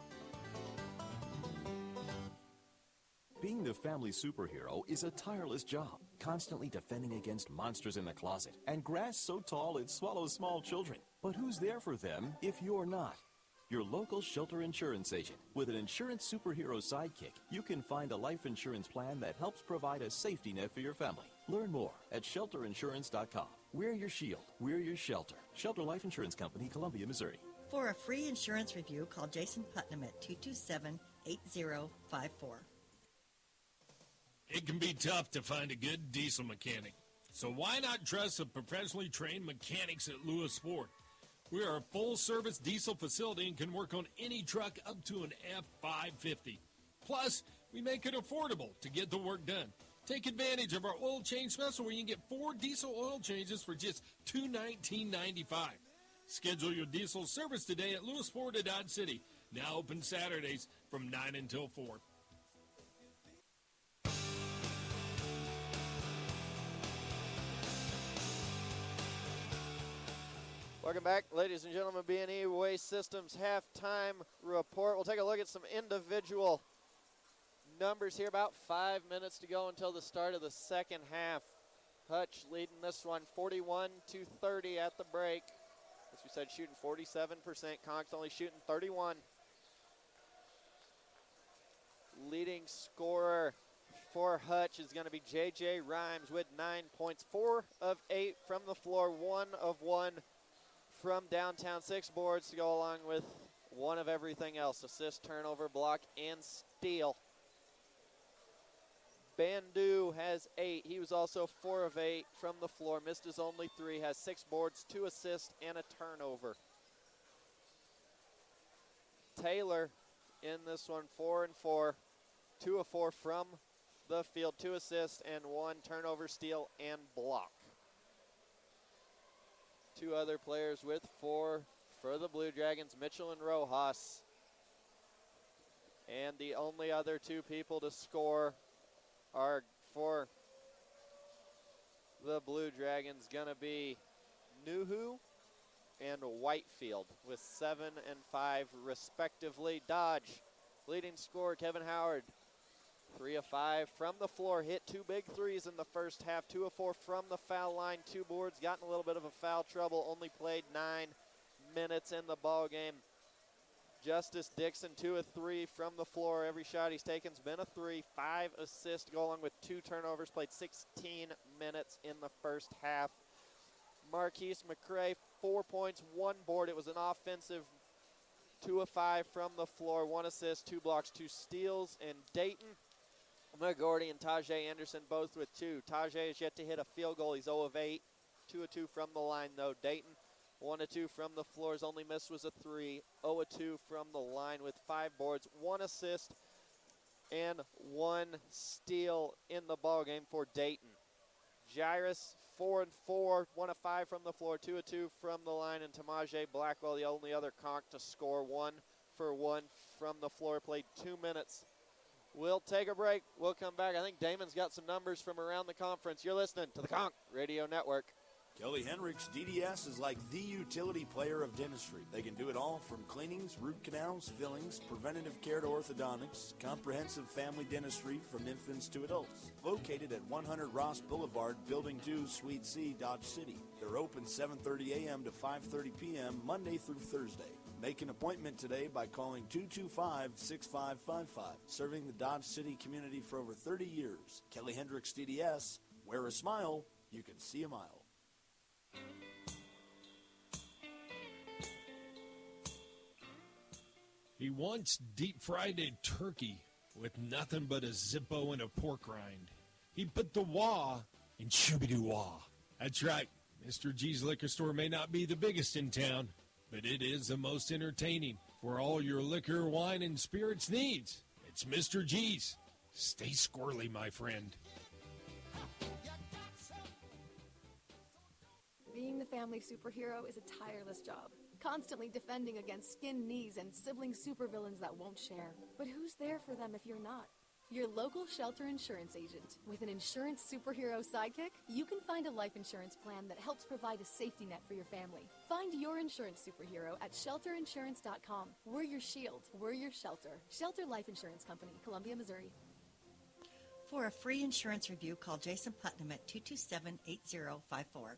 Being the family superhero is a tireless job, constantly defending against monsters in the closet and grass so tall it swallows small children. But who's there for them if you're not? Your local shelter insurance agent. With an insurance superhero sidekick, you can find a life insurance plan that helps provide a safety net for your family. Learn more at shelterinsurance.com. We're your shield. We're your shelter. Shelter Life Insurance Company, Columbia, Missouri. For a free insurance review, call Jason Putnam at 227-8054. It can be tough to find a good diesel mechanic. So why not trust the professionally trained mechanics at Lewis Ford? We are a full-service diesel facility and can work on any truck up to an F550. Plus, we make it affordable to get the work done. Take advantage of our oil change special where you can get 4 diesel oil changes for just $219.95. Schedule your diesel service today at Lewis Ford at Dodge City. Now open Saturdays from 9 until 4. Welcome back, ladies and gentlemen. B&E Waste Systems halftime report. We'll take a look at some individual numbers here. About 5 minutes to go until the start of the second half. Hutch leading this one 41-30 at the break. As we said, shooting 47%. Conks only shooting 31. Leading scorer for Hutch is going to be J.J. Rhymes with 9 points. 4 of 8 from the floor, 1 of 1 from downtown. 6 boards to go along with 1 of everything else. Assist, turnover, block, and steal. Bandu has 8. He was also 4 of 8 from the floor. Missed his only 3. Has 6 boards, 2 assists, and a turnover. Taylor in this one, 4 and 4. 2 of 4 from the field. 2 assists and 1 turnover, steal, and block. 2 other players with 4 for the Blue Dragons, Mitchell and Rojas. And the only other 2 people to score are for the Blue Dragons going to be Nuhu and Whitefield with 7 and 5 respectively. Dodge, leading scorer Kevin Howard, 3 of 5 from the floor, hit 2 big threes in the first half, 2 of 4 from the foul line, 2 boards, got in a little bit of a foul trouble, only played 9 minutes in the ball game. Justice Dixon, 2 of 3 from the floor. Every shot he's taken's been a 3, 5 assists, go along with 2 turnovers, played 16 minutes in the first half. Marquise McCray, 4 points, 1 board. It was an offensive 2 of 5 from the floor, 1 assist, 2 blocks, 2 steals. And Dayton, McGordy and Tajay Anderson both with 2. Tajay has yet to hit a field goal. He's 0 of 8, 2 of 2 from the line though. Dayton, 1 of 2 from the floor. His only miss was a 3, 0 of 2 from the line with 5 boards, 1 assist, and 1 steal in the ball game for Dayton. Jairus, 4 and 4, 1 of 5 from the floor, 2 of 2 from the line, and Tamaje Blackwell, the only other conch to score, 1 for 1 from the floor, played 2 minutes. We'll take a break. We'll come back. I think Damon's got some numbers from around the conference. You're listening to the Conch Radio Network. Kelly Hendricks DDS is like the utility player of dentistry. They can do it all from cleanings, root canals, fillings, preventative care to orthodontics, comprehensive family dentistry from infants to adults. Located at 100 Ross Boulevard, Building 2, Suite C, Dodge City. They're open 7:30 a.m. to 5:30 p.m. Monday through Thursday. Make an appointment today by calling 225-6555. Serving the Dodge City community for over 30 years. Kelly Hendricks DDS. Wear a smile, you can see a mile. He once deep-fried a turkey with nothing but a Zippo and a pork rind. He put the wah in shooby-doo-wah. That's right. Mr. G's Liquor Store may not be the biggest in town, but it is the most entertaining for all your liquor, wine, and spirits needs. It's Mr. G's. Stay squirrely, my friend. Being the family superhero is a tireless job, constantly defending against skin knees and sibling supervillains that won't share. But who's there for them if you're not? Your local shelter insurance agent. With an insurance superhero sidekick, you can find a life insurance plan that helps provide a safety net for your family. Find your insurance superhero at shelterinsurance.com. We're your shield. We're your shelter. Shelter Life Insurance Company, Columbia, Missouri. For a free insurance review, call Jason Putnam at 227-8054.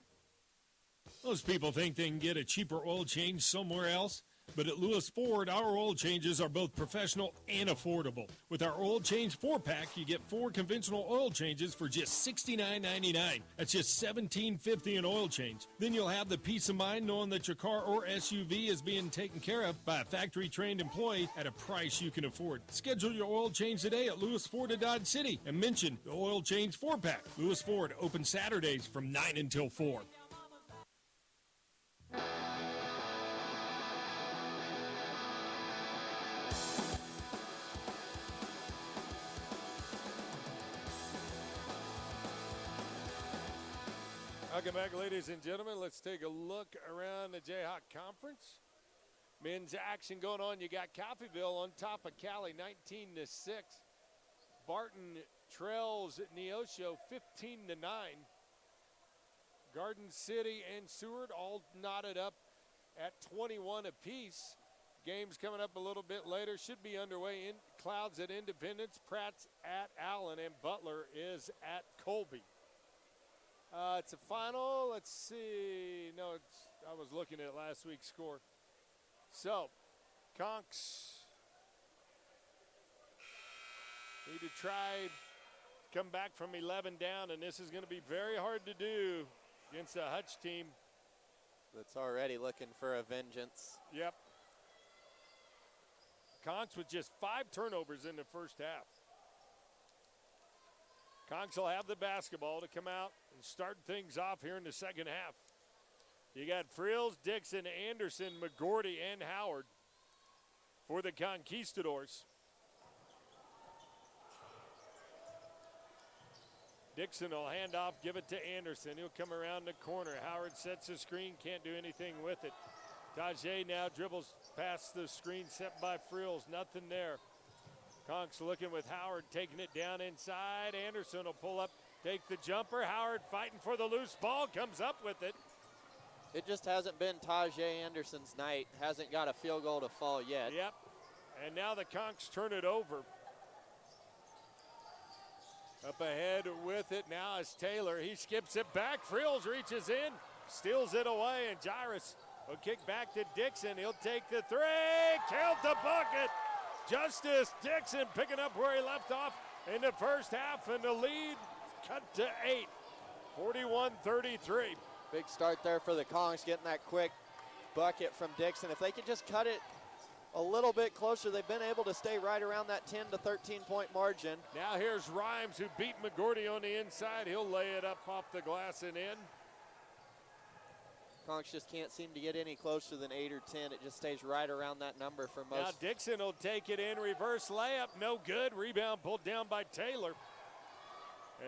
Most people think they can get a cheaper oil change somewhere else, but at Lewis Ford, our oil changes are both professional and affordable. With our oil change 4-pack, you get 4 conventional oil changes for just $69.99. That's just $17.50 an oil change. Then you'll have the peace of mind knowing that your car or SUV is being taken care of by a factory-trained employee at a price you can afford. Schedule your oil change today at Lewis Ford of Dodge City and mention the oil change 4-pack. Lewis Ford, open Saturdays from 9 until 4. Welcome back, ladies and gentlemen. Let's take a look around the Jayhawk Conference. Men's action going on. You got Coffeyville on top of Cali, 19-6. Barton trails Neosho 15-9. Garden City and Seward all knotted up at 21 apiece. Games coming up a little bit later. Should be underway. In Clouds at Independence, Pratt's at Allen, and Butler is at Colby. It's a final. Let's see. No, I was looking at last week's score. So, Conks need to try to come back from 11 down, and this is going to be very hard to do against a Hutch team that's already looking for a vengeance. Yep. Conks with just 5 turnovers in the first half. Conks will have the basketball to come out and start things off here in the second half. You got Frills, Dixon, Anderson, McGordy, and Howard for the Conquistadors. Dixon will hand off, give it to Anderson. He'll come around the corner. Howard sets the screen, can't do anything with it. Tajay now dribbles past the screen set by Frills, nothing there. Conks looking with Howard, taking it down inside. Anderson will pull up, take the jumper. Howard fighting for the loose ball, comes up with it. It just hasn't been Tajay Anderson's night. Hasn't got a field goal to fall yet. Yep. And now the Conks turn it over. Up ahead with it now is Taylor. He skips it back. Frills reaches in, steals it away, and Jairus will kick back to Dixon. He'll take the three. Count the bucket. Justice Dixon picking up where he left off in the first half, and the lead cut to 8. 41-33. Big start there for the Kongs, getting that quick bucket from Dixon. If they could just cut it a little bit closer, they've been able to stay right around that 10 to 13 point margin. Now here's Rhymes, who beat McGordy on the inside. He'll lay it up off the glass and in. Kongs just can't seem to get any closer than 8 or 10. It just stays right around that number for most. Now Dixon will take it in, reverse layup, no good. Rebound pulled down by Taylor.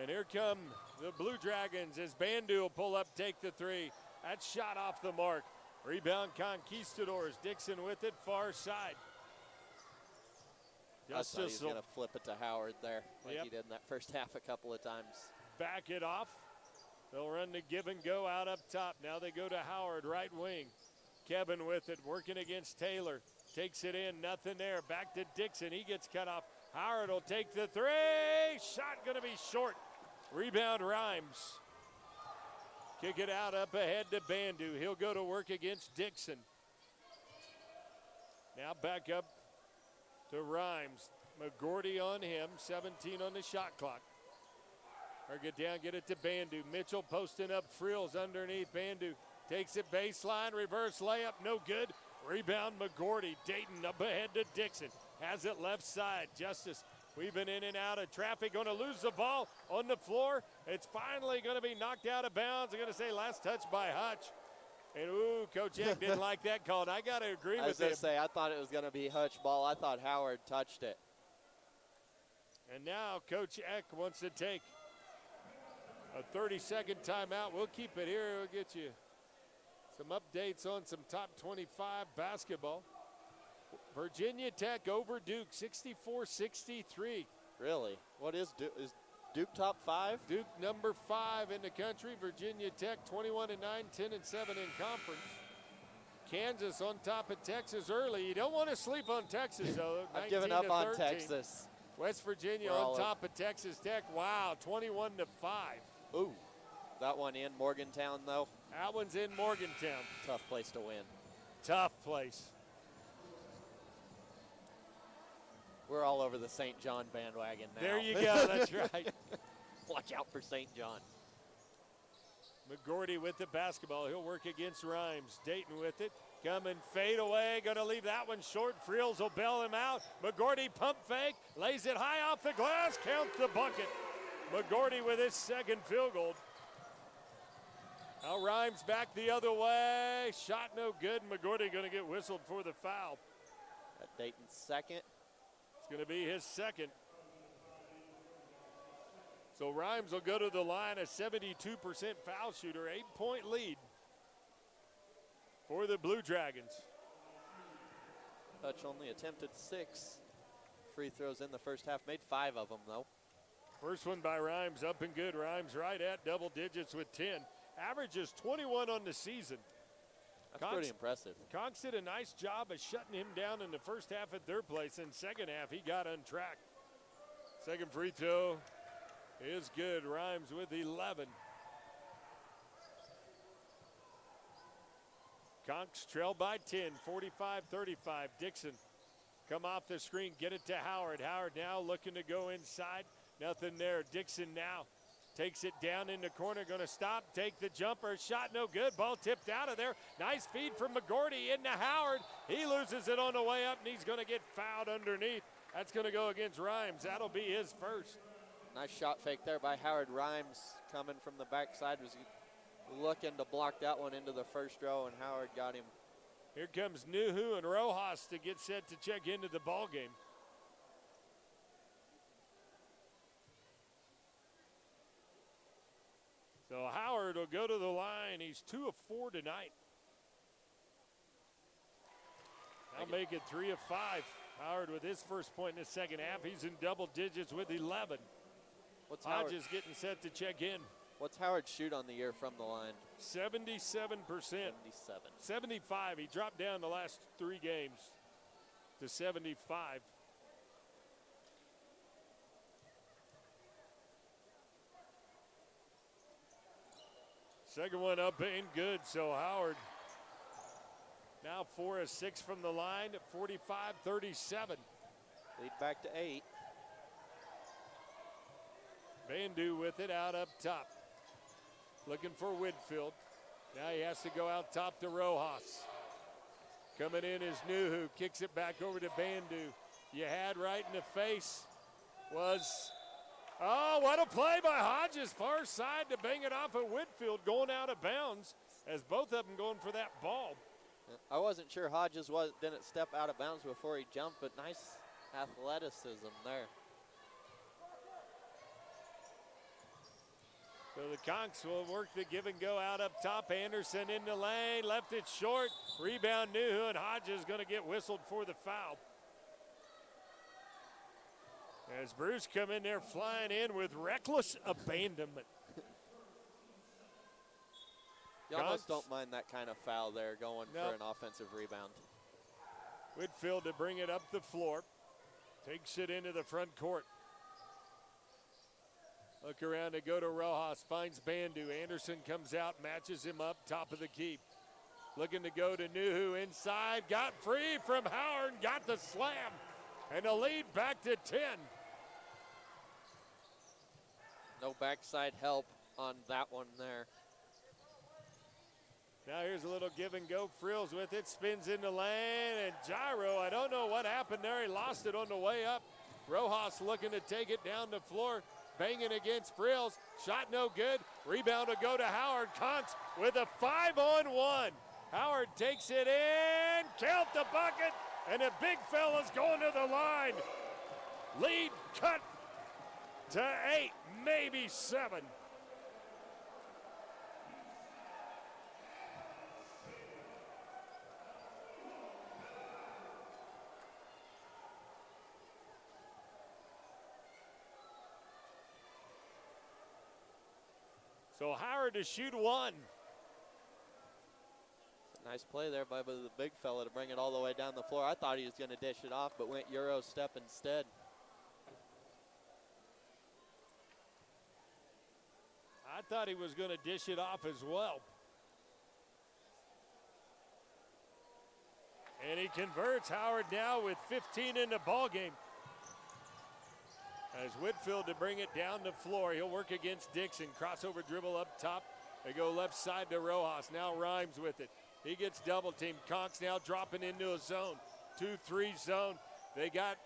And here come the Blue Dragons as Bandu will pull up, take the three. That shot off the mark. Rebound Conquistadors. Dixon with it, far side. I thought he was going to flip it to Howard there, like Yep. he did in that first half a couple of times. Back it off. They'll run the give and go out up top. Now they go to Howard, right wing. Kevin with it, working against Taylor. Takes it in, nothing there. Back to Dixon, he gets cut off. Howard will take the three. Shot going to be short. Rebound Rhymes. Kick it out up ahead to Bandu. He'll go to work against Dixon. Now back up to Rhymes. McGordy on him, 17 on the shot clock. Or get down, get it to Bandu. Mitchell posting up, Frills underneath. Bandu takes it baseline, reverse layup, no good. Rebound McGordy. Dayton up ahead to Dixon. Has it left side. Justice weaving in and out of traffic. Going to lose the ball on the floor. It's finally going to be knocked out of bounds. I'm going to say last touch by Hutch. And ooh, Coach Eck didn't like that call. And I got to agree with him. I was going to say, I thought it was going to be Hutch ball. I thought Howard touched it. And now Coach Eck wants to take a 30-second timeout. We'll keep it here. We'll get you some updates on some top 25 basketball. Virginia Tech over Duke, 64-63. Really? What is Duke? Is Duke top 5? Duke number 5 in the country. Virginia Tech 21-9, 10-7 in conference. Kansas on top of Texas early. You don't want to sleep on Texas, though. I've given up on Texas. West Virginia We're on top of Texas Tech. Wow, 21-5. Ooh, that one in Morgantown, though. That one's in Morgantown. Tough place to win. Tough place. We're all over the St. John bandwagon now. There you go, that's right. Watch out for St. John. McGordy with the basketball. He'll work against Rhymes. Dayton with it. Coming fade away. Going to leave that one short. Frills will bail him out. McGordy pump fake. Lays it high off the glass. Count the bucket. McGordy with his second field goal. Now Rhymes back the other way. Shot no good. McGordy going to get whistled for the foul. At Dayton's second. It's going to be his second. So Rhymes will go to the line, a 72% foul shooter, 8-point lead for the Blue Dragons. Hutch only attempted 6 free throws in the first half, made 5 of them, though. First one by Rhymes, up and good. Rhymes right at double digits with 10. Averages 21 on the season. That's pretty impressive. Conks did a nice job of shutting him down in the first half at third place. In second half, he got untracked. Second free throw is good. Rhymes with 11. Conks trail by 10, 45-35. Dixon come off the screen, get it to Howard. Howard now looking to go inside. Nothing there. Dixon now takes it down in the corner, going to stop, take the jumper, shot no good, ball tipped out of there. Nice feed from McGordy into Howard. He loses it on the way up, and he's going to get fouled underneath. That's going to go against Rhymes. That'll be his first. Nice shot fake there by Howard. Rhymes coming from the backside was looking to block that one into the first row, and Howard got him. Here comes Nuhu and Rojas to get set to check into the ball game. So Howard will go to the line. He's 2 of 4 tonight. I'll make it 3 of 5. Howard with his first point in the second half. He's in double digits with 11. What's Howard? Hodges getting set to check in. What's Howard shoot on the year from the line? 77%. 75. He dropped down the last 3 games to 75. Second one up and good, so Howard now 4 of 6 from the line at 45-37. Lead back to 8. Bandu with it out up top. Looking for Whitfield. Now he has to go out top to Rojas. Coming in is Nuhu. Kicks it back over to Bandu. You had right in the face was, oh, what a play by Hodges. Far side to bang it off of Whitfield, going out of bounds as both of them going for that ball. I wasn't sure Hodges didn't step out of bounds before he jumped, but nice athleticism there. So the Conks will work the give and go out up top. Anderson in the lane, left it short. Rebound Nuhu, and Hodges going to get whistled for the foul. As Bruce come in there flying in with reckless abandonment. You almost don't mind that kind of foul there going for an offensive rebound. Whitfield to bring it up the floor. Takes it into the front court. Look around to go to Rojas, finds Bandu. Anderson comes out, matches him up, top of the key. Looking to go to Nuhu inside, got free from Howard, got the slam, and the lead back to 10. No backside help on that one there. Now here's a little give and go. Frills with it, spins in the lane, and Gyro, I don't know what happened there. He lost it on the way up. Rojas looking to take it down the floor. Banging against Frills. Shot no good. Rebound to go to Howard. Conks with a 5-on-1. Howard takes it in. Count the bucket. And the big fella's going to the line. Lead cut to 8, maybe 7. So Howard to shoot 1. Nice play there by the big fella to bring it all the way down the floor. I thought he was going to dish it off, but went Euro step instead. I thought he was going to dish it off as well. And he converts. Howard now with 15 in the ball game. As Whitfield to bring it down the floor. He'll work against Dixon. Crossover dribble up top. They go left side to Rojas. Now Rhymes with it. He gets double teamed. Conks now dropping into a zone. 2-3 zone. They got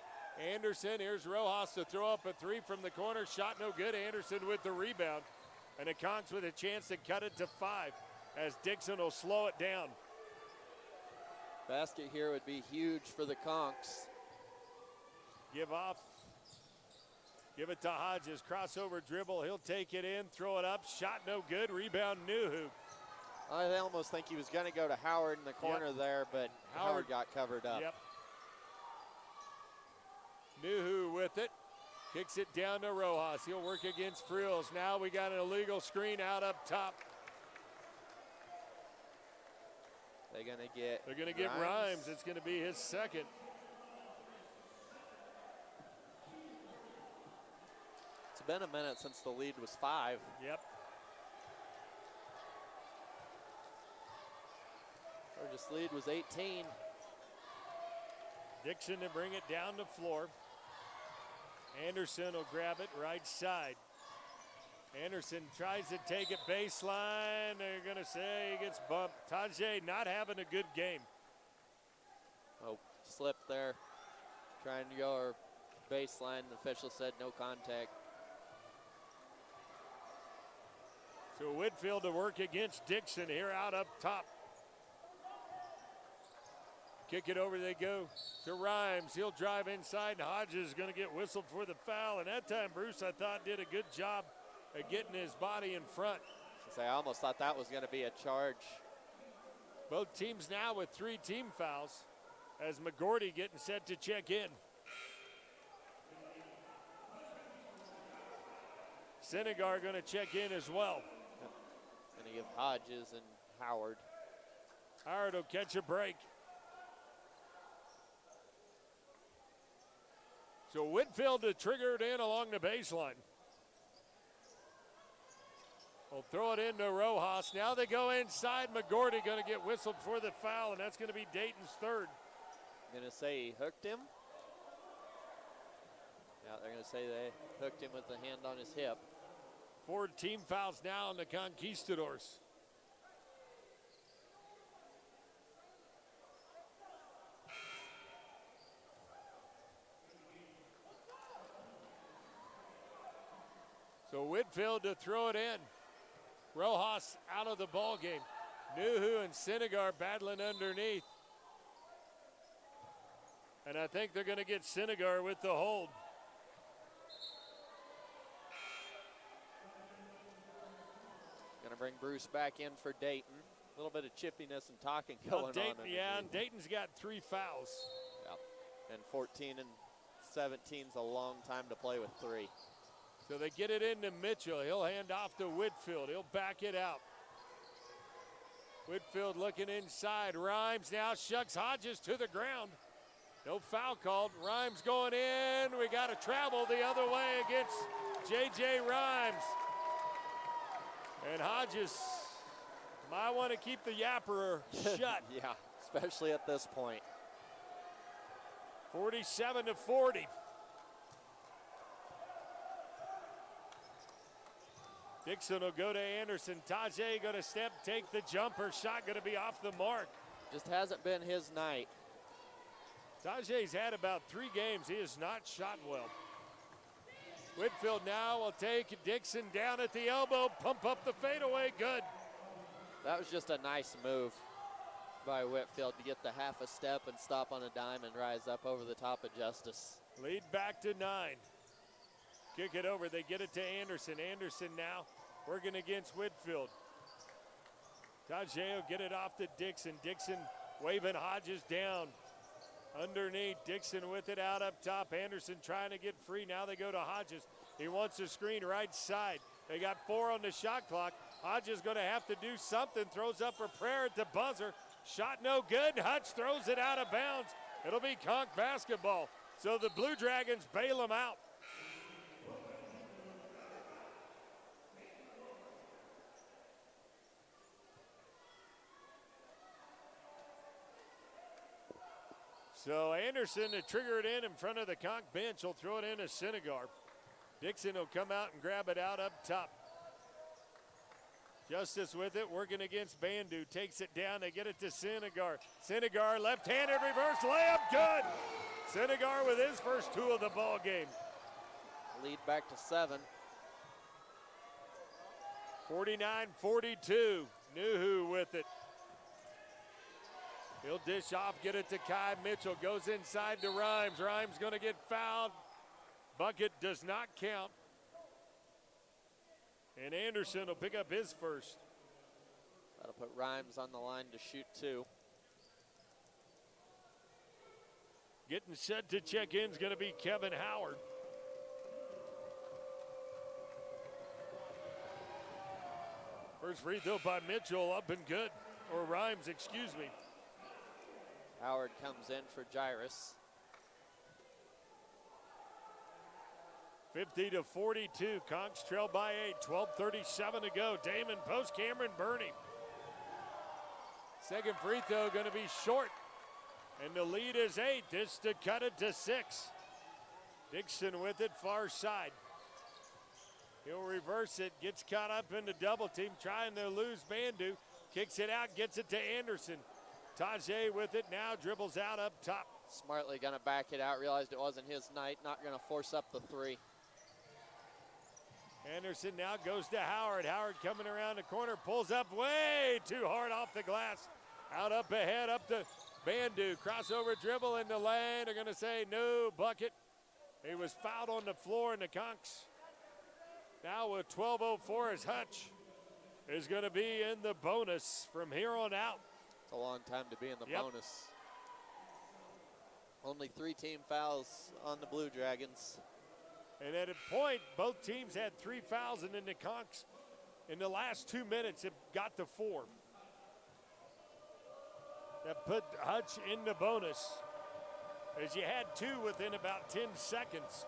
Anderson. Here's Rojas to throw up a 3 from the corner. Shot no good. Anderson with the rebound. And the Conks with a chance to cut it to 5 as Dixon will slow it down. Basket here would be huge for the Conks. Give off. Give it to Hodges. Crossover dribble. He'll take it in, throw it up. Shot no good. Rebound Nuhu. I almost think he was going to go to Howard in the corner there, but Howard got covered up. Yep. Nuhu with it. Kicks it down to Rojas. He'll work against Frills. Now we got an illegal screen out up top. They're going to get Rhymes. It's going to be his second. It's been a minute since the lead was 5. Yep. Largest lead was 18. Dixon to bring it down the floor. Anderson will grab it right side. Anderson tries to take it baseline. They're going to say he gets bumped. Tajay not having a good game. Oh, slip there. Trying to go or baseline. The official said no contact. So Whitfield to work against Dixon here out up top. Kick it over, they go to Rhymes. He'll drive inside, and Hodges is going to get whistled for the foul. And that time, Bruce, I thought, did a good job of getting his body in front. I almost thought that was going to be a charge. Both teams now with 3 team fouls as McGordy getting set to check in. Senegar going to check in as well. Going to give Hodges and Howard. Howard will catch a break. So Whitfield to trigger it in along the baseline. We'll throw it into Rojas. Now they go inside. McGordy going to get whistled for the foul, and that's going to be Dayton's third. I'm going to say he hooked him. Yeah, they're going to say they hooked him with the hand on his hip. 4 team fouls now on the Conquistadors. So Whitfield to throw it in. Rojas out of the ball game. Nuhu and Senegar battling underneath. And I think they're going to get Senegar with the hold. Going to bring Bruce back in for Dayton. A little bit of chippiness and talking going Dayton, on. Yeah, and Dayton's got 3 fouls. Yeah, and 14 and 17's a long time to play with 3. So they get it into Mitchell. He'll hand off to Whitfield. He'll back it out. Whitfield looking inside. Rhymes now shucks Hodges to the ground. No foul called. Rhymes going in. We got to travel the other way against J.J. Rhymes. And Hodges might want to keep the yapper shut. Yeah, especially at this point. 47-40. Dixon will go to Anderson. Tajay going to step, take the jumper. Shot going to be off the mark. Just hasn't been his night. Tajay's had about 3 games. He has not shot well. Whitfield now will take Dixon down at the elbow. Pump up the fadeaway. Good. That was just a nice move by Whitfield to get the half a step and stop on a dime and rise up over the top of Justice. Lead back to 9. Kick it over. They get it to Anderson. Anderson now working against Whitfield. Tajay will get it off to Dixon. Dixon waving Hodges down. Underneath, Dixon with it out up top. Anderson trying to get free. Now they go to Hodges. He wants a screen right side. They got 4 on the shot clock. Hodges going to have to do something. Throws up a prayer at the buzzer. Shot no good. Hutch throws it out of bounds. It'll be Conk basketball. So the Blue Dragons bail them out. So Anderson to trigger it in front of the Conk bench. He'll throw it in to Senegar. Dixon will come out and grab it out up top. Justice with it, working against Bandu. Takes it down, they get it to Senegar. Senegar, left-handed reverse layup, good! Senegar with his first 2 of the ball game. Lead back to 7. 49-42, Nuhu with it. He'll dish off, get it to Kai Mitchell. Goes inside to Rhymes. Rhymes going to get fouled. Bucket does not count. And Anderson will pick up his first. That'll put Rhymes on the line to shoot 2. Getting set to check in is going to be Kevin Howard. First free throw by Mitchell, up and good. Or Rhymes, excuse me. Howard comes in for Jairus. 50-42, Conks trail by 8, 12:37 to go. Damon post, Cameron Burney. Second free throw going to be short, and the lead is 8. This to cut it to 6. Dixon with it, far side. He'll reverse it, gets caught up in the double team, trying to lose Bandu. Kicks it out, gets it to Anderson. Tajay with it now, dribbles out up top. Smartly going to back it out, realized it wasn't his night, not going to force up the 3. Anderson now goes to Howard. Howard coming around the corner, pulls up way too hard off the glass. Out up ahead, up to Bandu. Crossover dribble in the lane. They're going to say no, bucket. He was fouled on the floor in the Conks. Now with 12:04 as Hutch is going to be in the bonus from here on out. It's a long time to be in the bonus. Only 3 team fouls on the Blue Dragons. And at a point, both teams had 3 fouls, and then the Conks in the last 2 minutes have got to 4. That put Hutch in the bonus, as you had 2 within about 10 seconds.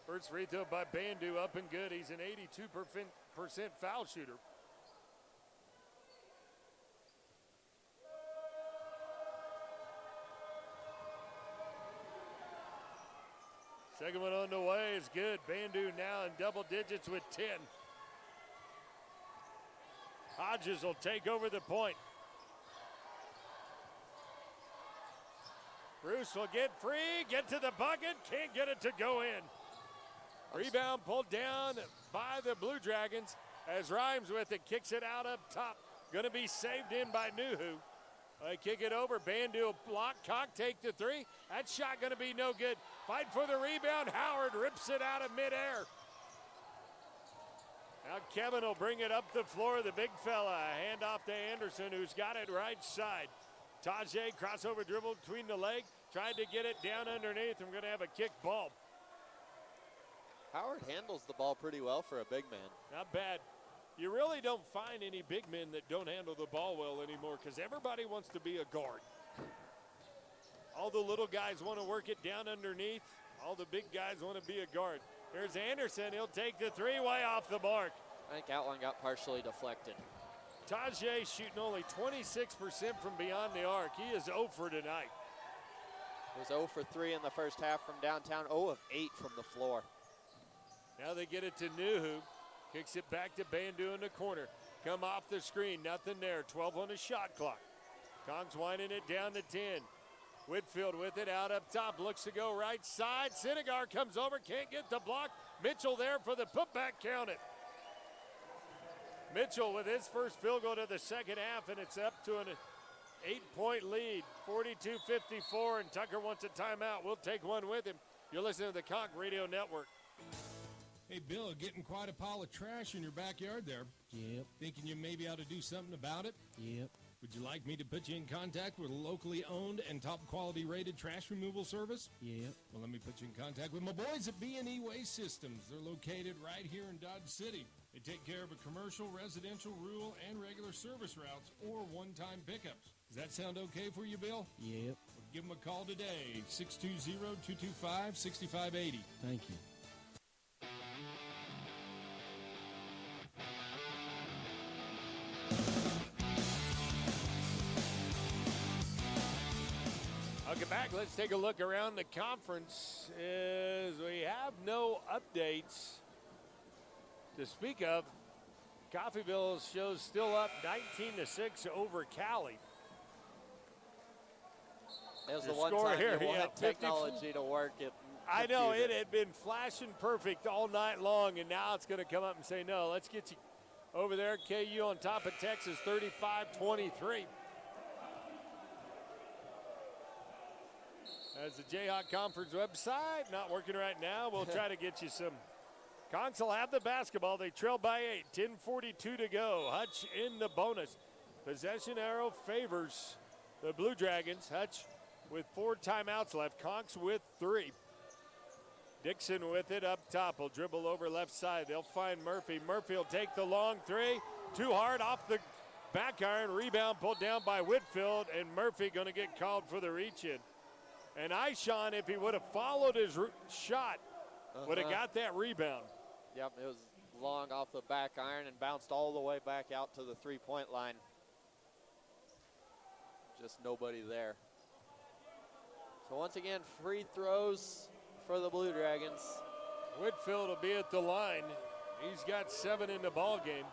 First free throw by Bandu up and good. He's an 82% foul shooter. Second one on the way is good. Bandu now in double digits with 10. Hodges will take over the point. Bruce will get free, get to the bucket, can't get it to go in. Rebound pulled down by the Blue Dragons as Rhymes with it, kicks it out up top. Gonna be saved in by Nuhu. They kick it over, Bandu block, Cock take the 3. That shot gonna be no good. Fight for the rebound, Howard rips it out of midair. Now Kevin will bring it up the floor, the big fella. Hand off to Anderson, who's got it right side. Tajay, crossover dribble between the leg, tried to get it down underneath. I'm gonna have a kick ball. Howard handles the ball pretty well for a big man. Not bad. You really don't find any big men that don't handle the ball well anymore because everybody wants to be a guard. All the little guys want to work it down underneath. All the big guys want to be a guard. Here's Anderson. He'll take the 3 way off the mark. I think that one got partially deflected. Tajay shooting only 26% from beyond the arc. He is 0 for tonight. He was 0 for 3 in the first half from downtown, 0 of 8 from the floor. Now they get it to Nuhu. Kicks it back to Bandu in the corner. Come off the screen, nothing there. 12 on the shot clock. Congs winding it down to 10. Whitfield with it out up top. Looks to go right side. Sinigar comes over, can't get the block. Mitchell there for the putback, count it. Mitchell with his first field goal to the second half, and it's up to an 8-point lead. 42-54, and Tucker wants a timeout. We'll take one with him. You're listening to the Conk Radio Network. Hey, Bill, getting quite a pile of trash in your backyard there. Yep. Thinking you maybe ought to do something about it? Yep. Would you like me to put you in contact with a locally owned and top quality rated trash removal service? Yep. Well, let me put you in contact with my boys at B&E Waste Systems. They're located right here in Dodge City. They take care of a commercial, residential, rural, and regular service routes or one-time pickups. Does that sound okay for you, Bill? Yep. Well, give them a call today, 620-225-6580. Thank you. Welcome back. Let's take a look around the conference as we have no updates to speak of. Coffeyville shows still up 19-6 over Cali. It was Your the one score time here, you yeah, want technology to work. I know, it had been flashing perfect all night long, and now it's going to come up and say, no, let's get you over there. KU on top of Texas, 35-23. As the Jayhawk Conference website, not working right now. We'll try to get you some. Conks will have the basketball. They trail by 8, 10:42 to go. Hutch in the bonus. Possession arrow favors the Blue Dragons. Hutch with 4 timeouts left. Conks with 3. Dixon with it up top. Will dribble over left side. They'll find Murphy. Murphy will take the long 3. Too hard off the back iron. Rebound pulled down by Whitfield, and Murphy going to get called for the reach-in. And Ishon, if he would have followed his shot, would have got that rebound. Yep, it was long off the back iron and bounced all the way back out to the three-point line. Just nobody there. So once again, free throws for the Blue Dragons. Whitfield will be at the line. He's got 7 in the ball game.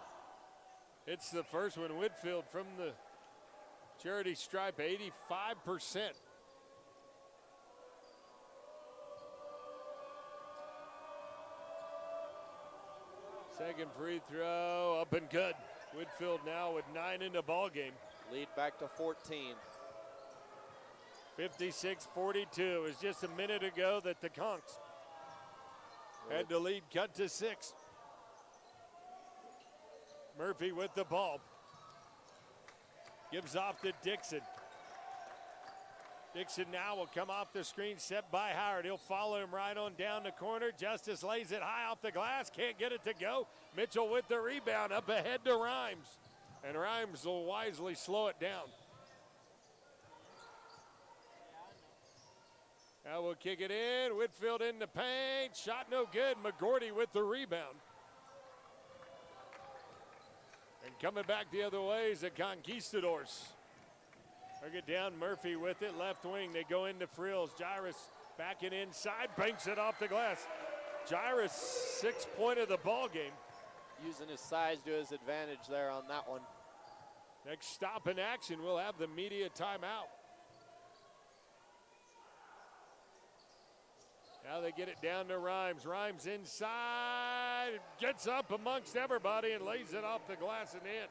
It's the first one. Whitfield from the charity stripe, 85%. Second free throw, up and good. Whitfield now with 9 in the ball game. Lead back to 14. 56-42. It was just a minute ago that the Conks had the lead cut to 6. Murphy with the ball. Gives off to Dixon. Dixon now will come off the screen, set by Howard. He'll follow him right on down the corner. Justice lays it high off the glass, can't get it to go. Mitchell with the rebound, up ahead to Rhymes. And Rhymes will wisely slow it down. Now we'll kick it in. Whitfield in the paint. Shot no good. McGordy with the rebound. And coming back the other way is the Conquistadors. Look it down. Murphy with it. Left wing. They go into Frills. Jairus backing inside. Banks it off the glass. Jairus, 6th point of the ball game. Using his size to his advantage there on that one. Next stop in action, we'll have the media timeout. Now they get it down to Rhymes. Rhymes inside, gets up amongst everybody and lays it off the glass and in.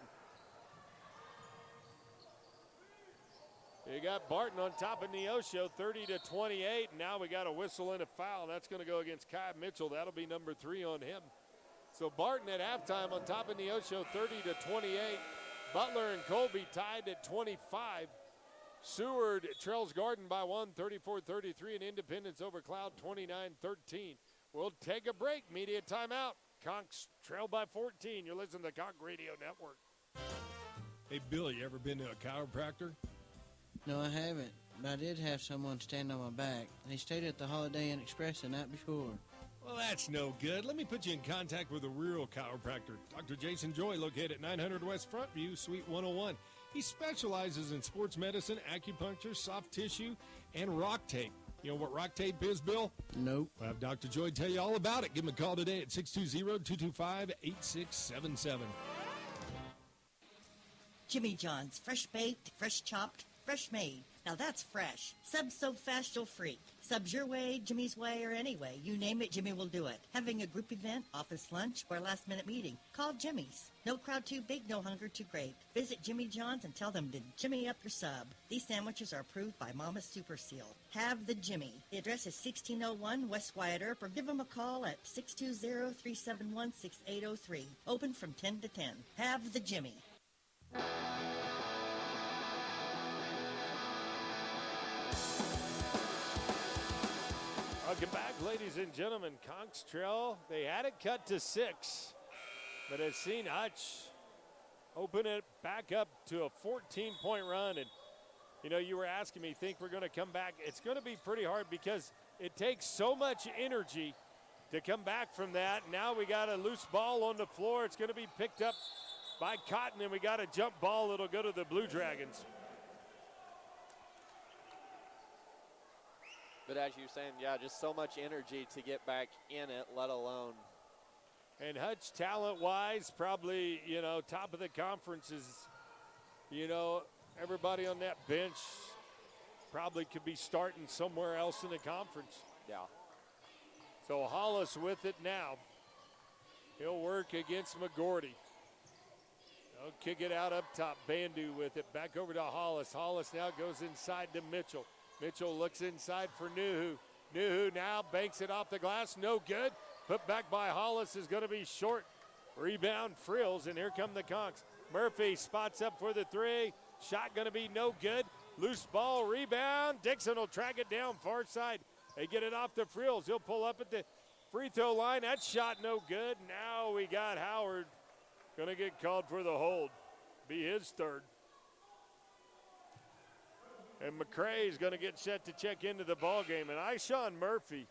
You got Barton on top of Neosho, 30-28. Now we got a whistle and a foul. That's going to go against Kai Mitchell. That'll be number 3 on him. So Barton at halftime on top of Neosho, 30-28. Butler and Colby tied at 25. Seward trails Garden by 1, 34-33, and Independence over Cloud, 29-13. We'll take a break. Media timeout. Conks trail by 14. You're listening to the Conk Radio Network. Hey, Bill, you ever been to a chiropractor? No, I haven't, but I did have someone stand on my back. He stayed at the Holiday Inn Express the night before. Well, that's no good. Let me put you in contact with a real chiropractor. Dr. Jason Joy, located at 900 West Frontview, Suite 101. He specializes in sports medicine, acupuncture, soft tissue, and rock tape. You know what rock tape is, Bill? Nope. We'll have Dr. Joy tell you all about it. Give him a call today at 620-225-8677. Jimmy John's, fresh baked, fresh chopped, fresh made. Now that's fresh. Subs so fast you'll freak. Subs your way, Jimmy's way, or any way. You name it, Jimmy will do it. Having a group event, office lunch, or last-minute meeting, call Jimmy's. No crowd too big, no hunger too great. Visit Jimmy John's and tell them to Jimmy up your sub. These sandwiches are approved by Mama's Super Seal. Have the Jimmy. The address is 1601 West Wyatt Earp, or give them a call at 620-371-6803. Open from 10 to 10. Have the Jimmy. Welcome back, ladies and gentlemen. Conks trail. They had it cut to 6, but has seen Hutch open it back up to a 14-point run. And, you know, you were asking me, think we're going to come back. It's going to be pretty hard because it takes so much energy to come back from that. Now we got a loose ball on the floor. It's going to be picked up by Cotton, and we got a jump ball. It'll go to the Blue Dragons. But as you're saying, yeah, just so much energy to get back in it, let alone. And Hutch, talent-wise, probably, you know, top of the conference is, you know, everybody on that bench probably could be starting somewhere else in the conference. Yeah. So Hollis with it now. He'll work against McGordy. He'll kick it out up top. Bandu with it. Back over to Hollis. Hollis now goes inside to Mitchell. Mitchell looks inside for Nuhu. Nuhu now banks it off the glass. No good. Put back by Hollis is going to be short. Rebound Frills, and here come the Conks. Murphy spots up for the 3. Shot going to be no good. Loose ball, rebound. Dixon will track it down far side. They get it off to Frills. He'll pull up at the free throw line. That shot no good. Now we got Howard going to get called for the hold. Be his 3rd. And McCray is going to get set to check into the ball game. And Ishawn Murphy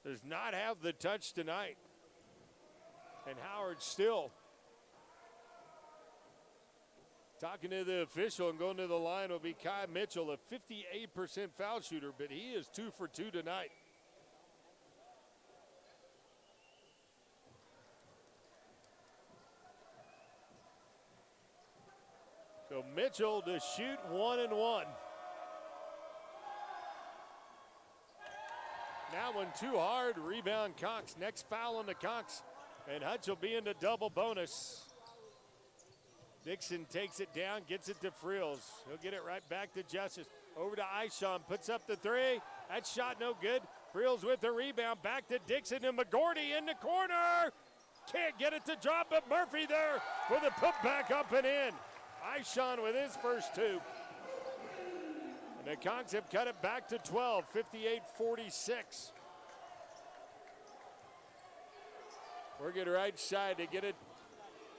does not have the touch tonight. And Howard still talking to the official, and going to the line will be Kai Mitchell, a 58% foul shooter, but he is 2 for 2 tonight. So Mitchell to shoot 1 and 1. That one too hard. Rebound Conks. Next foul on the Conks. And Hutch will be in the double bonus. Dixon takes it down, gets it to Frills. He'll get it right back to Justice. Over to Ishawn, puts up the 3. That shot no good. Frills with the rebound, back to Dixon and McGordy in the corner. Can't get it to drop, but Murphy there for the putback up and in. Ishon with his first two. And the Conks have cut it back to 12, 58-46. Working right side to get it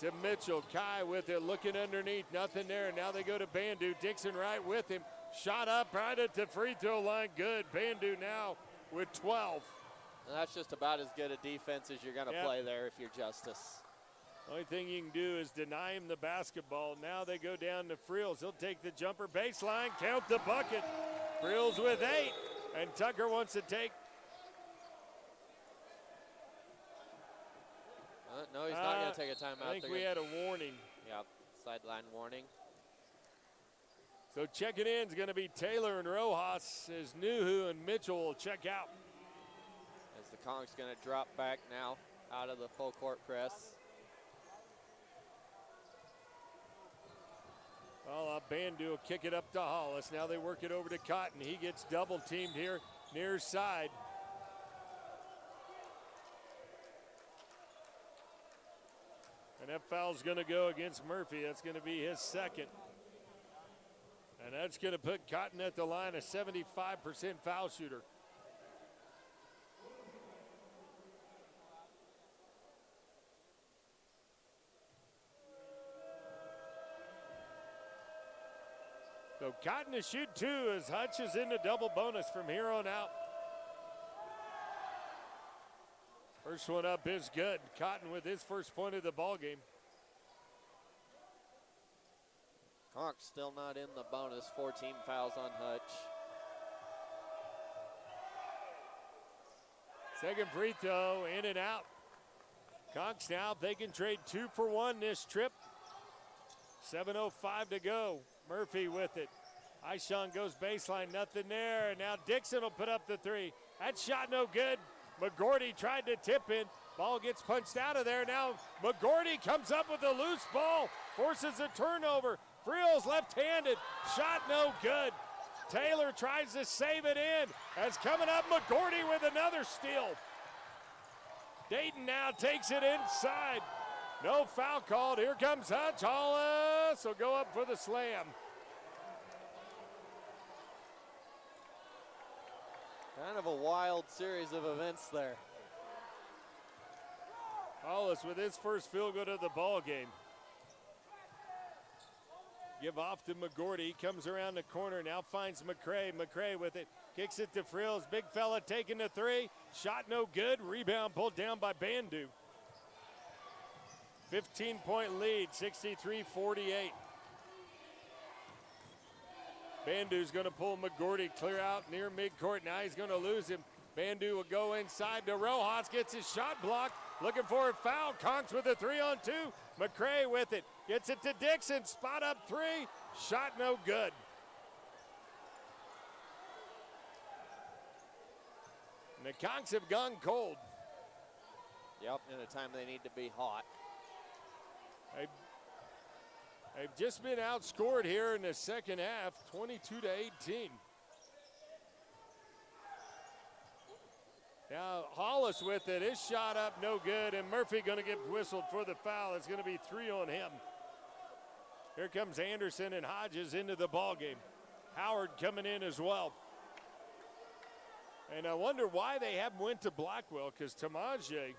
to Mitchell. Kai with it, looking underneath, nothing there. Now they go to Bandu. Dixon right with him. Shot up right at the free throw line. Good. Bandu now with 12. And that's just about as good a defense as you're going to play there if you're Justice. Only thing you can do is deny him the basketball. Now they go down to Friels. He'll take the jumper baseline, count the bucket. Friels with 8, and Tucker wants to take. No, he's not going to take a timeout. I think we had a warning. Yep, sideline warning. So checking in is going to be Taylor and Rojas as Nuhu and Mitchell will check out. As the Conks going to drop back now out of the full court press. Well, Bandu will kick it up to Hollis. Now they work it over to Cotton. He gets double teamed here near side. And that foul's going to go against Murphy. That's going to be his second. And that's going to put Cotton at the line, a 75% foul shooter. So Cotton to shoot 2 as Hutch is in the double bonus from here on out. First one up is good. Cotton with his first point of the ball game. Conks still not in the bonus. 14 fouls on Hutch. Second free throw, in and out. Conks now, they can trade 2 for 1 this trip. 7:05 to go. Murphy with it. Ishon goes baseline, nothing there. Now Dixon will put up the 3. That shot no good. McGordy tried to tip in. Ball gets punched out of there. Now McGordy comes up with a loose ball, forces a turnover. Friels left-handed, shot no good. Taylor tries to save it in. As coming up, McGordy with another steal. Dayton now takes it inside. No foul called. Here comes Hutch. Hollis will go up for the slam. Kind of a wild series of events there. Hollis with his first field goal of the ball game. Give off to McGordy. He comes around the corner, now finds McCray. McCray with it, kicks it to Friels. Big fella taking the 3. Shot no good. Rebound pulled down by Bandu. 15-point lead, 63-48. Bandu's going to pull McGordy clear out near midcourt. Now he's going to lose him. Bandu will go inside to Rojas, gets his shot blocked. Looking for a foul. Conks with a 3-on-2. McCray with it. Gets it to Dixon. Spot up 3. Shot no good. And the Conks have gone cold. Yep, in a time they need to be hot. They've just been outscored here in the second half, 22-18. Now Hollis with it, his shot up no good, and Murphy gonna get whistled for the foul. It's gonna be 3 on him. Here comes Anderson and Hodges into the ball game. Howard coming in as well. And I wonder why they haven't went to Blackwell, because Tamaje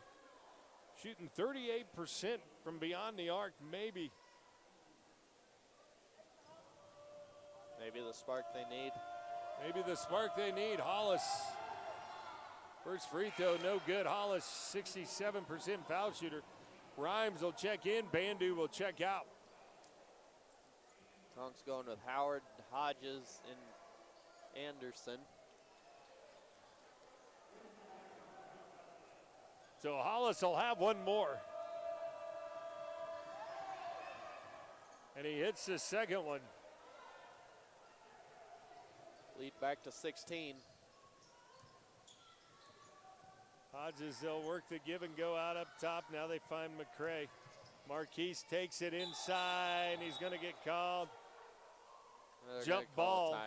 shooting 38% from beyond the arc, maybe. Maybe the spark they need. Maybe the spark they need. Hollis, first free throw, no good. Hollis, 67% foul shooter. Rhymes will check in. Bandu will check out. Conks going with Howard, Hodges, and Anderson. So Hollis will have one more. And he hits the second one. Lead back to 16. Hodges, they'll work the give and go out up top. Now they find McCray. Marquise takes it inside, and he's going to get called. Jump ball.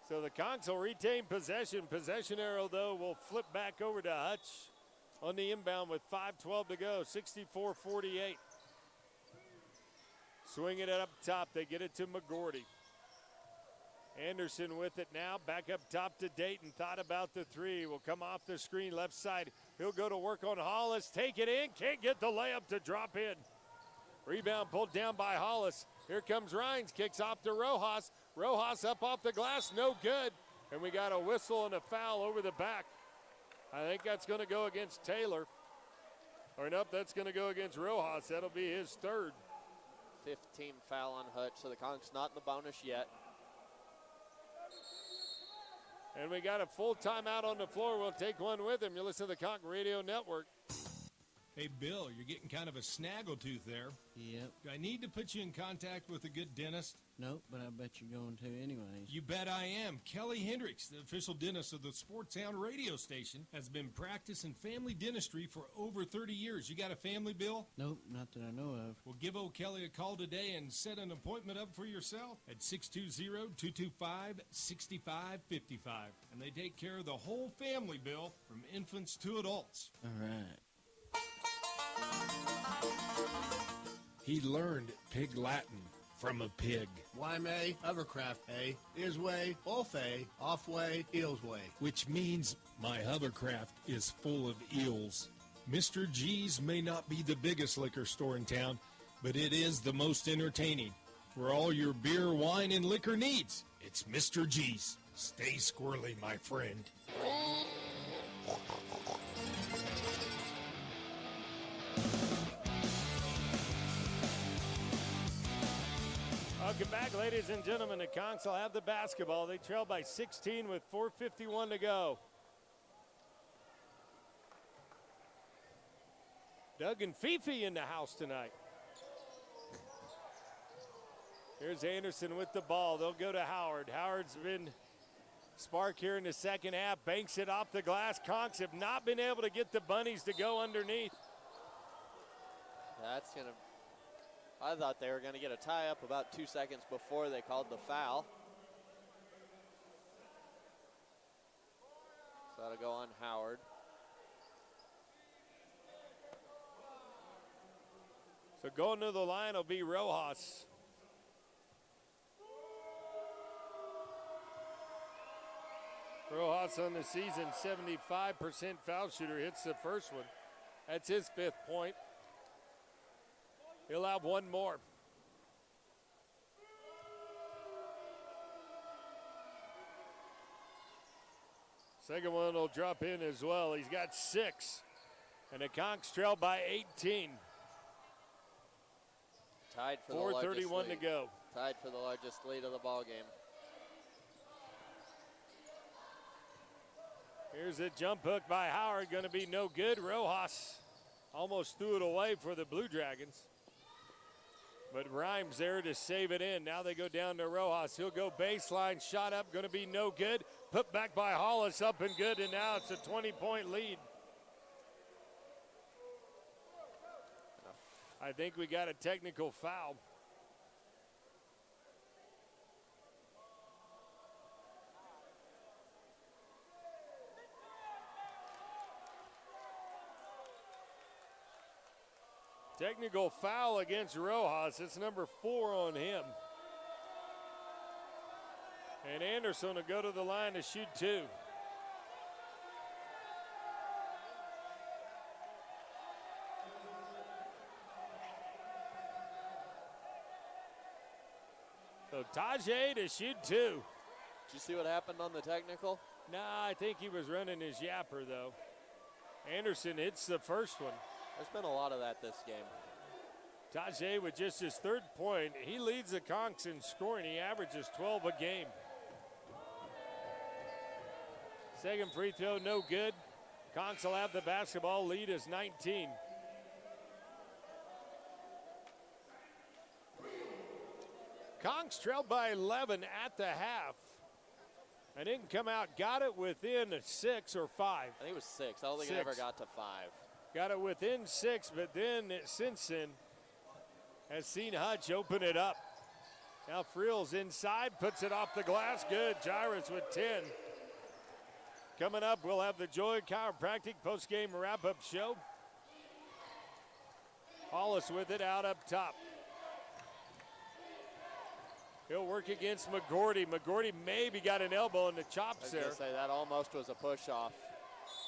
So the Conks will retain possession. Possession arrow, though, will flip back over to Hutch. on the inbound with 5:12 to go, 64-48. Swing it up top. They get it to McGordy. Anderson with it now. Back up top to Dayton. Thought about the three. Will come off the screen left side. He'll go to work on Hollis. Take it in. Can't get the layup to drop in. Rebound pulled down by Hollis. Here comes Rhines. Kicks off to Rojas. Rojas up off the glass. No good. And we got a whistle and a foul over the back. I think that's going to go against Taylor. Or nope, that's going to go against Rojas. That'll be his third. 15 foul on Hutch, so the Conch's not in the bonus yet. And we got a full timeout on the floor. We'll take one with him. You listen to the Conch Radio Network. Hey, Bill, you're getting kind of a snaggletooth there. Yep. Do I need to put you in contact with a good dentist? Nope, but I bet you're going to anyways. You bet I am. Kelly Hendricks, the official dentist of the Sports Sound radio station, has been practicing family dentistry for over 30 years. You got a family, Bill? Nope, not that I know of. Well, give old Kelly a call today and set an appointment up for yourself at 620-225-6555. And they take care of the whole family, Bill, from infants to adults. All right. He learned Pig Latin from a pig. Why may, hovercraft a, is way, both a, off way, eels way. Which means my hovercraft is full of eels. Mr. G's may not be the biggest liquor store in town, but it is the most entertaining. For all your beer, wine, and liquor needs, it's Mr. G's. Stay squirrely, my friend. Welcome back, ladies and gentlemen. The Conchs will have the basketball. They trail by 16 with 4:51 to go. Doug and Fifi in the house tonight. Here's Anderson with the ball. They'll go to Howard. Howard's been spark here in the second half. Banks it off the glass. Conchs have not been able to get the Bunnies to go underneath. That's going to... I thought they were going to get a tie-up about 2 seconds before they called the foul. So that'll go on Howard. So going to the line will be Rojas. Rojas on the season, 75% foul shooter, hits the first one. That's his 5th point. He'll have one more. Second one will drop in as well. He's got 6. And the Conchs trail by 18. Tied for the largest 4:31 to lead. go. Tied for the largest lead of the ball game. Here's a jump hook by Howard, going to be no good. Rojas almost threw it away for the Blue Dragons. But Rhymes there to save it in. Now they go down to Rojas. He'll go baseline, shot up, going to be no good. Put back by Hollis, up and good, and now it's a 20-point lead. I think we got a technical foul. Technical foul against Rojas. It's number 4 on him. And Anderson will go to the line to shoot 2. So Tajay to shoot 2. Did you see what happened on the technical? Nah, I think he was running his yapper, though. Anderson hits the first one. There's been a lot of that this game. Tajay with just his 3rd point. He leads the Conchs in scoring. He averages 12 a game. Second free throw, no good. Conchs will have the basketball. Lead is 19. Conchs trailed by 11 at the half. And didn't come out. Got it within 6 or 5. I think it was 6. I don't think it ever got to 5. Got it within 6, but then Simpson has seen Hutch open it up. Now Friel's inside, puts it off the glass. Good. Jairus with 10. Coming up, we'll have the Joy Chiropractic post-game wrap-up show. Hollis with it out up top. He'll work against McGordy. McGordy maybe got an elbow in the chops there. I was going to say that almost was a push-off.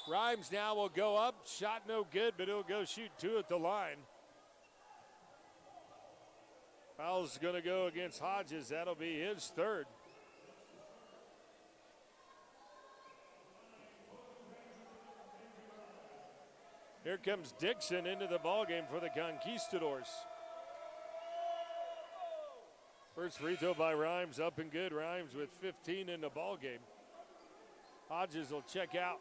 Rhymes now will go up. Shot no good, but he'll go shoot two at the line. Foul's going to go against Hodges. That'll be his third. Here comes Dixon into the ballgame for the Conquistadors. First free throw by Rhymes, up and good. Rhymes with 15 in the ballgame. Hodges will check out.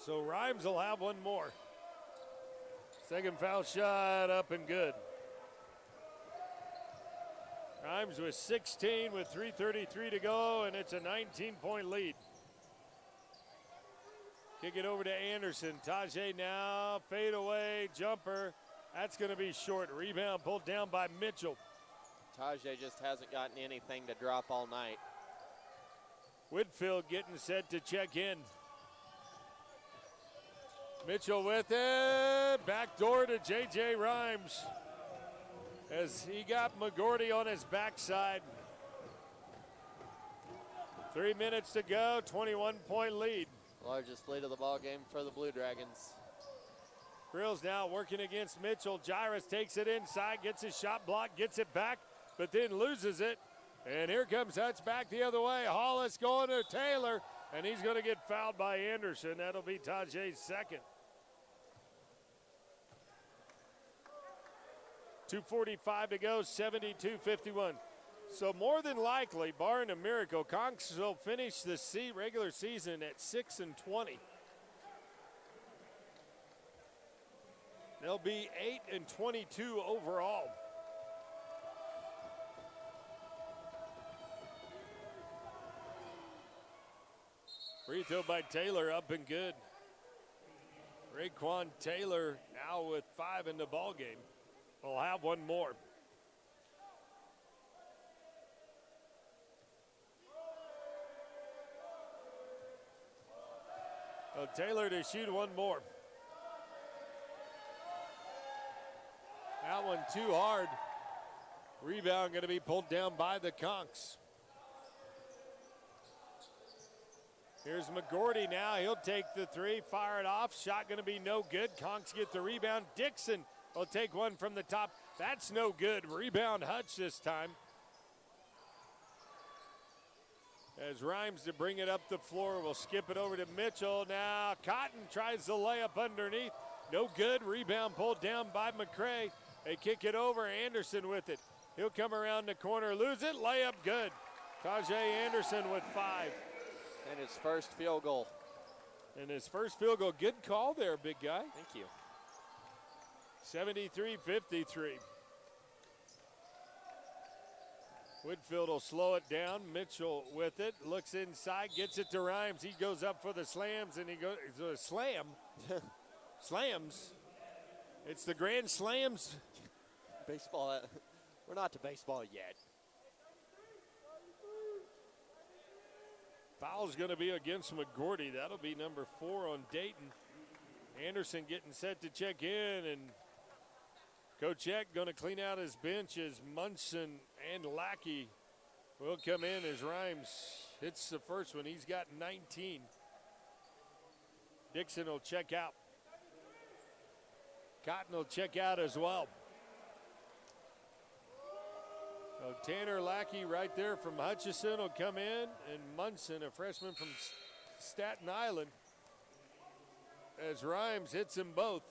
So Rhymes will have one more. Second foul shot, up and good. Rhymes with 16 with 3:33 to go, and it's a 19-point lead. Kick it over to Anderson. Tajay now, fade away, jumper. That's going to be short. Rebound pulled down by Mitchell. Tajay just hasn't gotten anything to drop all night. Whitfield getting set to check in. Mitchell with it. Back door to J.J. Rhymes as he got McGordy on his backside. 3 minutes to go, 21-point lead. Largest lead of the ball game for the Blue Dragons. Grills now working against Mitchell. Jairus takes it inside, gets his shot blocked, gets it back, but then loses it. And here comes Hutch back the other way. Hollis going to Taylor, and he's going to get fouled by Anderson. That'll be Tajay's second. 2:45 to go, 72-51. So more than likely, barring a miracle, Conks will finish the regular season at 6-20. They'll be 8-22 overall. Free throw by Taylor, up and good. Raekwon Taylor now with 5 in the ball game. We'll have one more. So Taylor to shoot one more. That one too hard. Rebound going to be pulled down by the Conks. Here's McGordy now. He'll take the three, fire it off. Shot going to be no good. Conks get the rebound. Dixon will take one from the top. That's no good. Rebound Hutch this time. As Rhymes to bring it up the floor, we'll skip it over to Mitchell. Now Cotton tries the layup underneath. No good. Rebound pulled down by McCray. They kick it over. Anderson with it. He'll come around the corner, lose it. Layup good. Tajay Anderson with 5. And his first field goal. And his first field goal. Good call there, big guy. Thank you. 73-53. Whitfield will slow it down. Mitchell with it. Looks inside, gets it to Rhymes. He goes up for the slams, and he goes, slam. Slams. It's the Grand Slams. Baseball, we're not to baseball yet. Foul's going to be against McGordy. That'll be number 4 on Dayton. Anderson getting set to check in, and Coach Eck going to clean out his bench as Munson and Lackey will come in as Rhymes hits the first one. He's got 19. Dixon will check out. Cotton will check out as well. So Tanner Lackey right there from Hutchinson will come in, and Munson, a freshman from Staten Island, as Rhymes hits them both.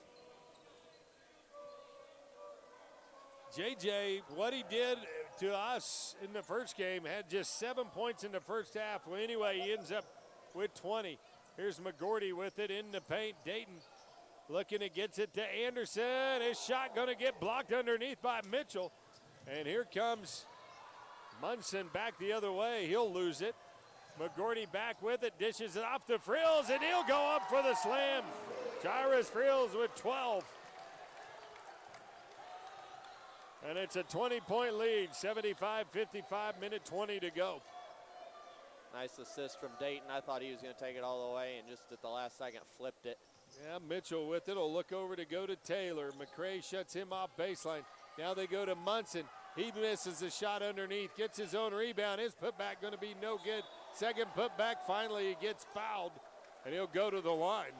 JJ, what he did to us in the first game, had just 7 points in the first half. Well, anyway, he ends up with 20. Here's McGordy with it in the paint. Dayton looking, it gets it to Anderson. His shot going to get blocked underneath by Mitchell. And here comes Munson back the other way. He'll lose it. McGordy back with it, dishes it off to Frills, and he'll go up for the slam. Jairus Frills with 12. And it's a 20-point lead, 75-55, minute 20 to go. Nice assist from Dayton. I thought he was going to take it all the way and just at the last second flipped it. Yeah, Mitchell with it will look over to go to Taylor. McCray shuts him off baseline. Now they go to Munson. He misses the shot underneath, gets his own rebound. His putback going to be no good. Second putback, finally he gets fouled, and he'll go to the line.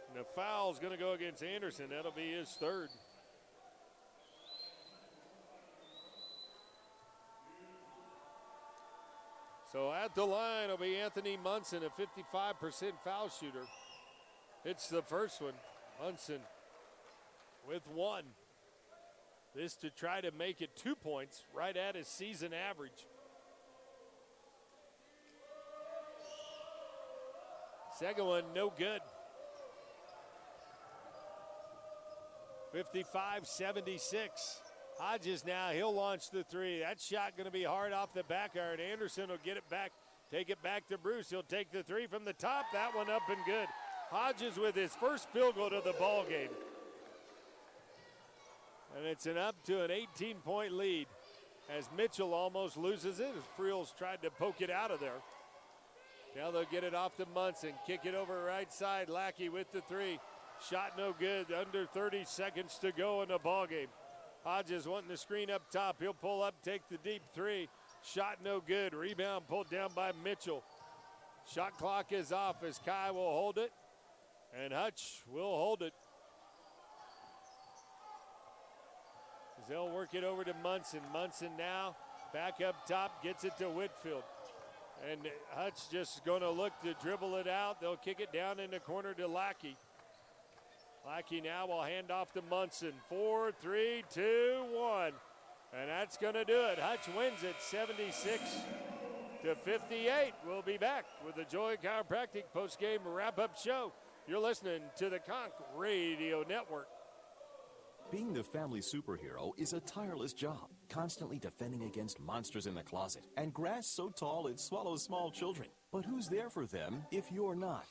And the foul's going to go against Anderson. That'll be his third. So at the line will be Anthony Munson, a 55% foul shooter. Hits the first one. Munson with one. This to try to make it 2 points, right at his season average. Second one, no good. 55-76. Hodges now, he'll launch the three. That shot going to be hard off the back iron. Anderson will get it back, take it back to Bruce. He'll take the three from the top. That one up and good. Hodges with his first field goal to the ball game. And it's an up to an 18-point lead as Mitchell almost loses it as Friels tried to poke it out of there. Now they'll get it off to Munson. Kick it over right side. Lackey with the three. Shot no good. Under 30 seconds to go in the ball game. Hodges wanting the screen up top. He'll pull up, take the deep three. Shot no good. Rebound pulled down by Mitchell. Shot clock is off as Kai will hold it. And Hutch will hold it. As they'll work it over to Munson. Munson now back up top, gets it to Whitfield. And Hutch just going to look to dribble it out. They'll kick it down in the corner to Lackey. Lackey now will hand off to Munson. 4, 3, 2, 1. And that's going to do it. Hutch wins it 76-58. We'll be back with the Joy Chiropractic postgame wrap-up show. You're listening to the Conch Radio Network. Being the family superhero is a tireless job, constantly defending against monsters in the closet and grass so tall it swallows small children. But who's there for them if you're not?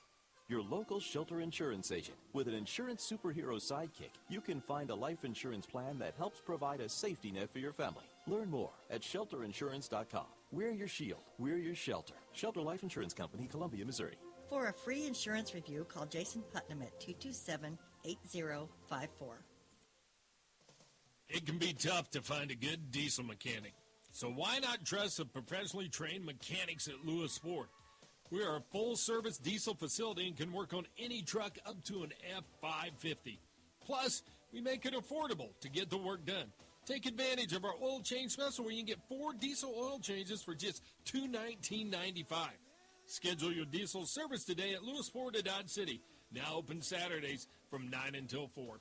Your local Shelter Insurance agent. With an insurance superhero sidekick, you can find a life insurance plan that helps provide a safety net for your family. Learn more at shelterinsurance.com. Wear your shield. We're your shelter. Shelter Life Insurance Company, Columbia, Missouri. For a free insurance review, call Jason Putnam at 227-8054. It can be tough to find a good diesel mechanic. So why not trust the professionally trained mechanics at Lewis Ford? We are a full-service diesel facility and can work on any truck up to an F550. Plus, we make it affordable to get the work done. Take advantage of our oil change special where you can get 4 diesel oil changes for just $219.95. Schedule your diesel service today at Lewis Ford at Dodge City. Now open Saturdays from 9 until 4.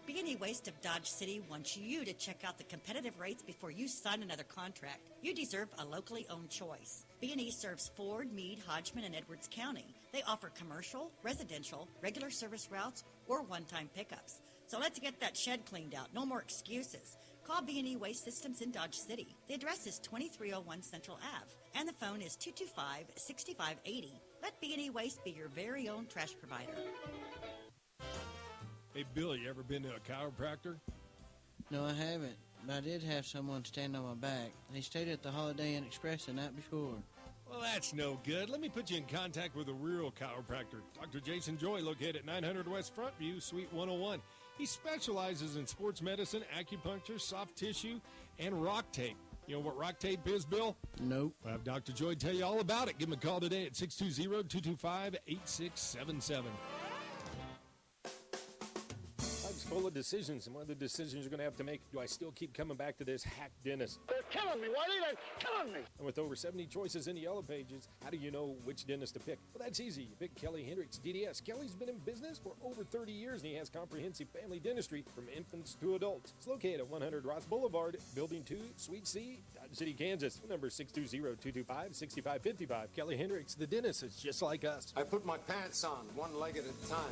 B&E Waste of Dodge City wants you to check out the competitive rates before you sign another contract. You deserve a locally owned choice. B&E serves Ford, Meade, Hodgman, and Edwards County. They offer commercial, residential, regular service routes, or one-time pickups. So let's get that shed cleaned out. No more excuses. Call B&E Waste Systems in Dodge City. The address is 2301 Central Ave, and the phone is 225-6580. Let B&E Waste be your very own trash provider. Hey, Bill, you ever been to a chiropractor? No, I haven't, but I did have someone stand on my back. He stayed at the Holiday Inn Express the night before. Well, that's no good. Let me put you in contact with a real chiropractor. Dr. Jason Joy, located at 900 West Front View, Suite 101. He specializes in sports medicine, acupuncture, soft tissue, and rock tape. You know what rock tape is, Bill? Nope. We'll have Dr. Joy tell you all about it. Give him a call today at 620-225-8677. Full of decisions, and one of the decisions you're going to have to make, do I still keep coming back to this hack dentist? They're killing me, Whitey. They're killing me. And with over 70 choices in the Yellow Pages, how do you know which dentist to pick? Well, that's easy. You pick Kelly Hendricks, DDS. Kelly's been in business for over 30 years, and he has comprehensive family dentistry from infants to adults. It's located at 100 Ross Boulevard, Building 2, Suite C, Dodge City, Kansas. Number 620-225-6555. Kelly Hendricks, the dentist, is just like us. I put my pants on, one leg at a time.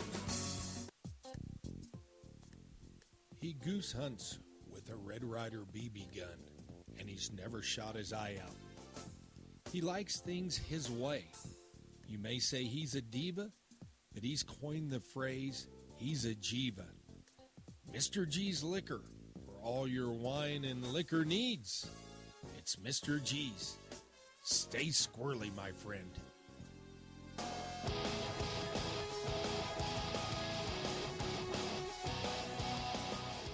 He goose hunts with a Red Ryder BB gun, and he's never shot his eye out. He likes things his way. You may say he's a diva, but he's coined the phrase, he's a Jiva. Mr. G's Liquor, for all your wine and liquor needs. It's Mr. G's. Stay squirrely, my friend.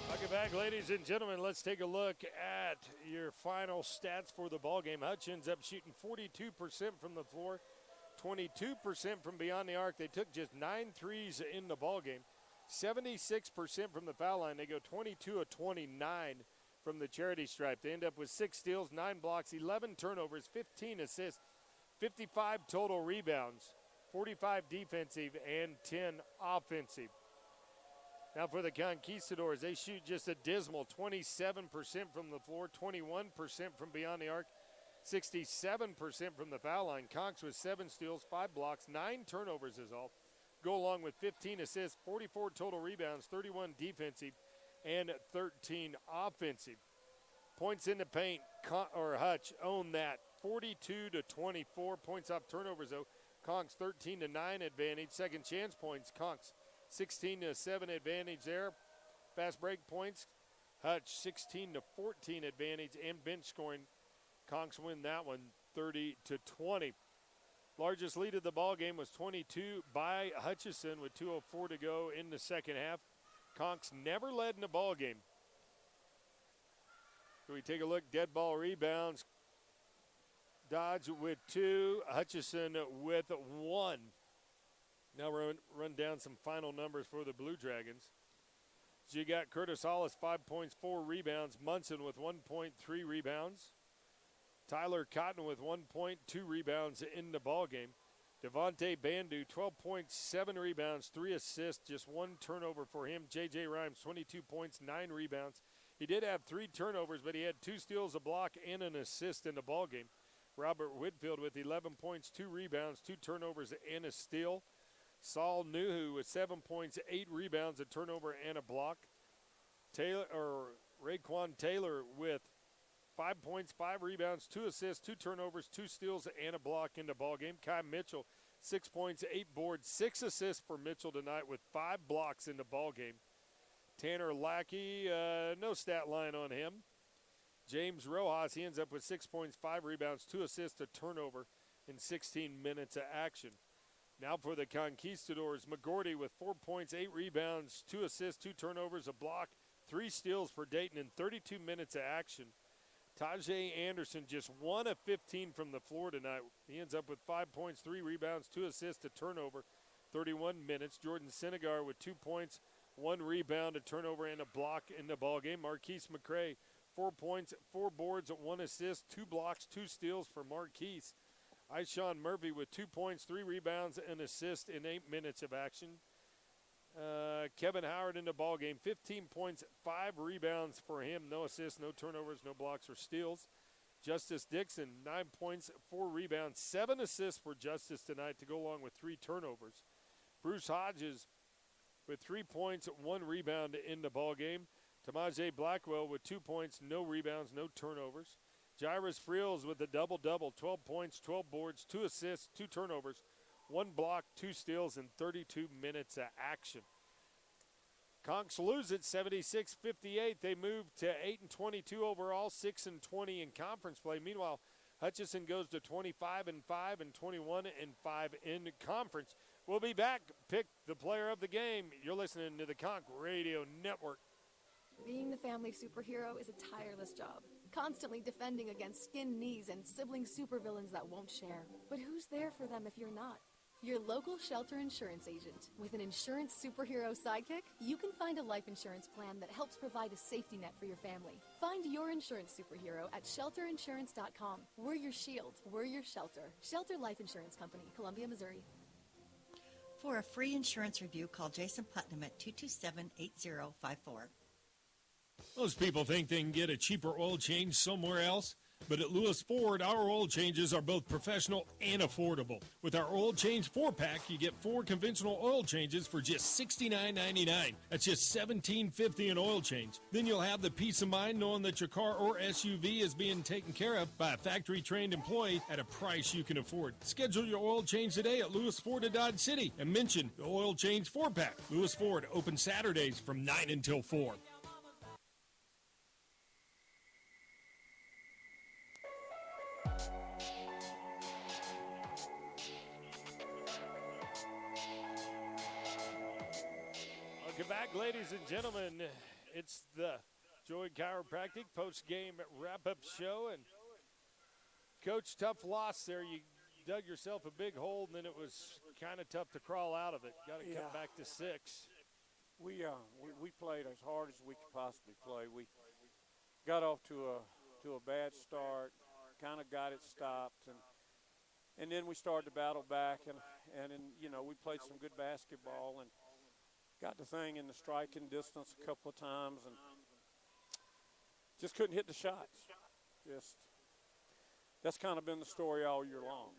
Welcome back, ladies and gentlemen. Let's take a look at your final stats for the ballgame. Hutchins up shooting 42% from the floor, 22% from beyond the arc. They took just 9 threes in the ballgame. 76% from the foul line. They go 22 of 29 from the charity stripe. They end up with 6 steals, 9 blocks, 11 turnovers, 15 assists, 55 total rebounds, 45 defensive, and 10 offensive. Now for the Conquistadors, they shoot just a dismal 27% from the floor, 21% from beyond the arc, 67% from the foul line. Conks with 7 steals, 5 blocks, 9 turnovers is all. Go along with 15 assists, 44 total rebounds, 31 defensive, and 13 offensive. Points in the paint, Hutch own that, 42-24. Points off turnovers, though. Conks 13-9 advantage. Second chance points, Conks 16-7 advantage there. Fast break points, Hutch 16-14 advantage. And bench scoring, Conks win that one 30-20. Largest lead of the ball game was 22 by Hutchinson with 2:04 to go in the second half. Conks never led in the ball game. So we take a look, dead ball rebounds. Dodge with 2, Hutchinson with 1. Now we're run down some final numbers for the Blue Dragons. So you got Curtis Hollis, 5 points, 4 rebounds. Munson with 1.3 rebounds. Tyler Cotton with 1.2 rebounds in the ballgame. Devontae Bandu, 12 points, 7 rebounds, 3 assists, just 1 turnover for him. J.J. Rhymes, 22 points, 9 rebounds. He did have 3 turnovers, but he had 2 steals, a block, and an assist in the ballgame. Robert Whitfield with 11 points, 2 rebounds, 2 turnovers, and a steal. Saul Nuhu with 7 points, 8 rebounds, a turnover, and a block. Raekwon Taylor with 5 points, 5 rebounds, 2 assists, 2 turnovers, 2 steals, and a block in the ballgame. Kai Mitchell, 6 points, 8 boards, 6 assists for Mitchell tonight with 5 blocks in the ballgame. Tanner Lackey, no stat line on him. James Rojas, he ends up with 6 points, 5 rebounds, 2 assists, a turnover in 16 minutes of action. Now for the Conquistadors, McGordy with 4 points, 8 rebounds, 2 assists, 2 turnovers, a block, 3 steals for Dayton in 32 minutes of action. Tajay Anderson just 1 of 15 from the floor tonight. He ends up with 5 points, 3 rebounds, 2 assists, a turnover, 31 minutes. Jordan Senegar with 2 points, 1 rebound, a turnover, and a block in the ballgame. Marquise McCray, 4 points, 4 boards, 1 assist, 2 blocks, 2 steals for Marquise. Ishawn Murphy with 2 points, 3 rebounds, and assist in 8 minutes of action. Kevin Howard in the ballgame, 15 points, 5 rebounds for him. No assists, no turnovers, no blocks or steals. Justice Dixon, 9 points, 4 rebounds, 7 assists for Justice tonight to go along with 3 turnovers. Bruce Hodges with 3 points, 1 rebound in the ballgame. Tamaje Blackwell with 2 points, no rebounds, no turnovers. Jairus Friels with a double-double, 12 points, 12 boards, 2 assists, 2 turnovers, 1 block, 2 steals, in 32 minutes of action. Conks lose it 76-58. They move to 8-22 overall, 6-20 in conference play. Meanwhile, Hutchinson goes to 25-5 and 21-5 in conference. We'll be back. Pick the player of the game. You're listening to the Conk Radio Network. Being the family superhero is a tireless job, constantly defending against skin knees and sibling supervillains that won't share. But who's there for them if you're not? Your local Shelter Insurance agent. With an insurance superhero sidekick, you can find a life insurance plan that helps provide a safety net for your family. Find your insurance superhero at shelterinsurance.com. We're your shield. We're your shelter. Shelter Life Insurance Company, Columbia, Missouri. For a free insurance review, call Jason Putnam at 227-8054. Most people think they can get a cheaper oil change somewhere else. But at Lewis Ford, our oil changes are both professional and affordable. With our oil change 4-pack, you get 4 conventional oil changes for just $69.99. That's just $17.50 an oil change. Then you'll have the peace of mind knowing that your car or SUV is being taken care of by a factory-trained employee at a price you can afford. Schedule your oil change today at Lewis Ford of Dodge City and mention the oil change 4-pack. Lewis Ford, open Saturdays from 9 until 4. Welcome back, ladies and gentlemen. It's the Joy Chiropractic post-game wrap-up show. And, Coach, tough loss there. You dug yourself a big hole, and then it was kind of tough to crawl out of it. Got to come back to 6. We played as hard as we could possibly play. We got off to a bad start, kind of got it stopped, and then we started to battle back, and we played some good basketball and got the thing in the striking distance a couple of times and just couldn't hit the shots. That's kind of been the story all year long.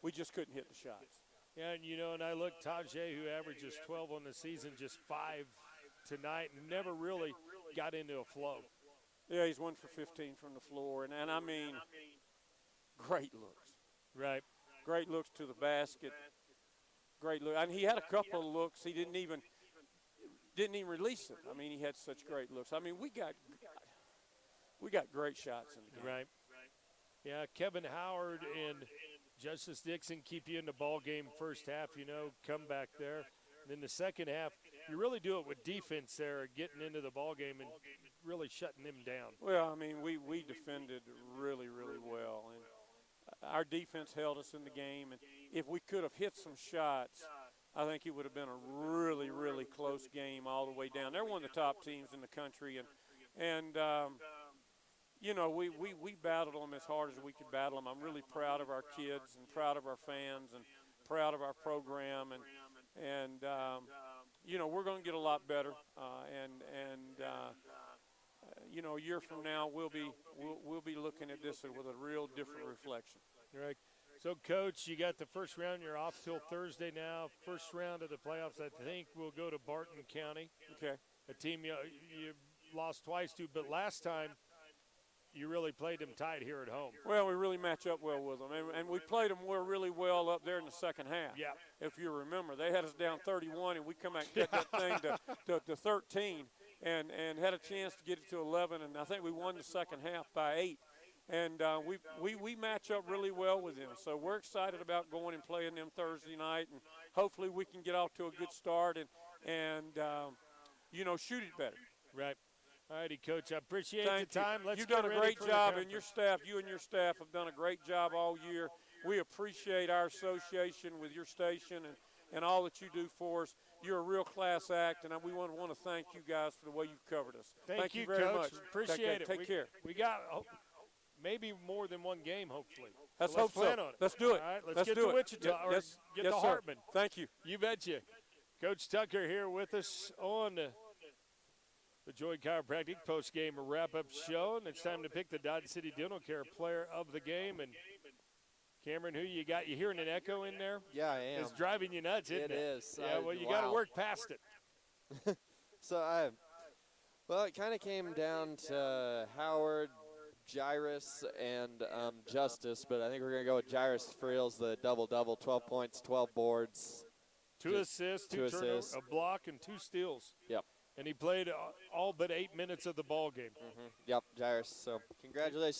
We just couldn't hit the shots. Yeah, and I look, Tajay, who averages 12 on the season, just 5 tonight, and never really got into a flow. Yeah, he's 1 for 15 from the floor, and I mean, great looks. Right. Great looks to the basket. Great look. And he had a couple of looks. He didn't even release it. I mean, he had such great looks. I mean, we got great shots in the game. Right. Yeah, Kevin Howard and Justice Dixon keep you in the ball game first half, come back there. And then the second half, you really do it with defense there, getting into the ball game and really shutting them down. Well, I mean, we defended really, really well. And our defense held us in the game. And if we could have hit some shots, I think it would have been a really, really close game all the way down. They're one of the top teams in the country. And we battled them as hard as we could battle them. I'm really proud of our kids and proud of our fans and proud of our program. And we're going to get a lot better. A year from now, we'll be looking at this with a real different reflection. Right. So, Coach, you got the first round. You're off till Thursday now. First round of the playoffs, I think, will go to Barton County. Okay. A team you lost twice to, but last time you really played them tight here at home. Well, we really match up well with them, and we played them really well up there in the second half. Yeah. If you remember, they had us down 31, and we come out and get that thing to 13, and had a chance to get it to 11, and I think we won the second half by 8. And we match up really well with them. So we're excited about going and playing them Thursday night, and hopefully we can get off to a good start and shoot it better. Right. All righty, Coach. I appreciate Thank the time. you. Let's You've done a great job, and your you and your staff have done a great job all year. We appreciate our association with your station and all that you do for us. You're a real class act, and we want to thank you guys for the way you've covered us. Thank you, very Coach. much. Appreciate it. Take care. We got maybe more than one game, hopefully. Let's so hope plan so. on it. Let's do it. All right, let's get to Wichita or yes, get yes, to sir. Hartman. Thank you. You betcha. Coach Tucker here with us on the Joy Chiropractic post-game wrap-up show, and it's time to pick the Dodge City Dental Care player of the game. And Cameron, who you got? You hearing an echo in there? Yeah, I am. It's driving you nuts, isn't it? It is. Yeah, well, you got to work past it. So it kind of came down to Howard, Jairus, and Justice, but I think we're going to go with Jairus Friels, the double-double, 12 points, 12 boards. 2 assists, 2 turnovers, a block, and 2 steals. Yep. And he played all but 8 minutes of the ball game. Yep, Jairus. So congratulations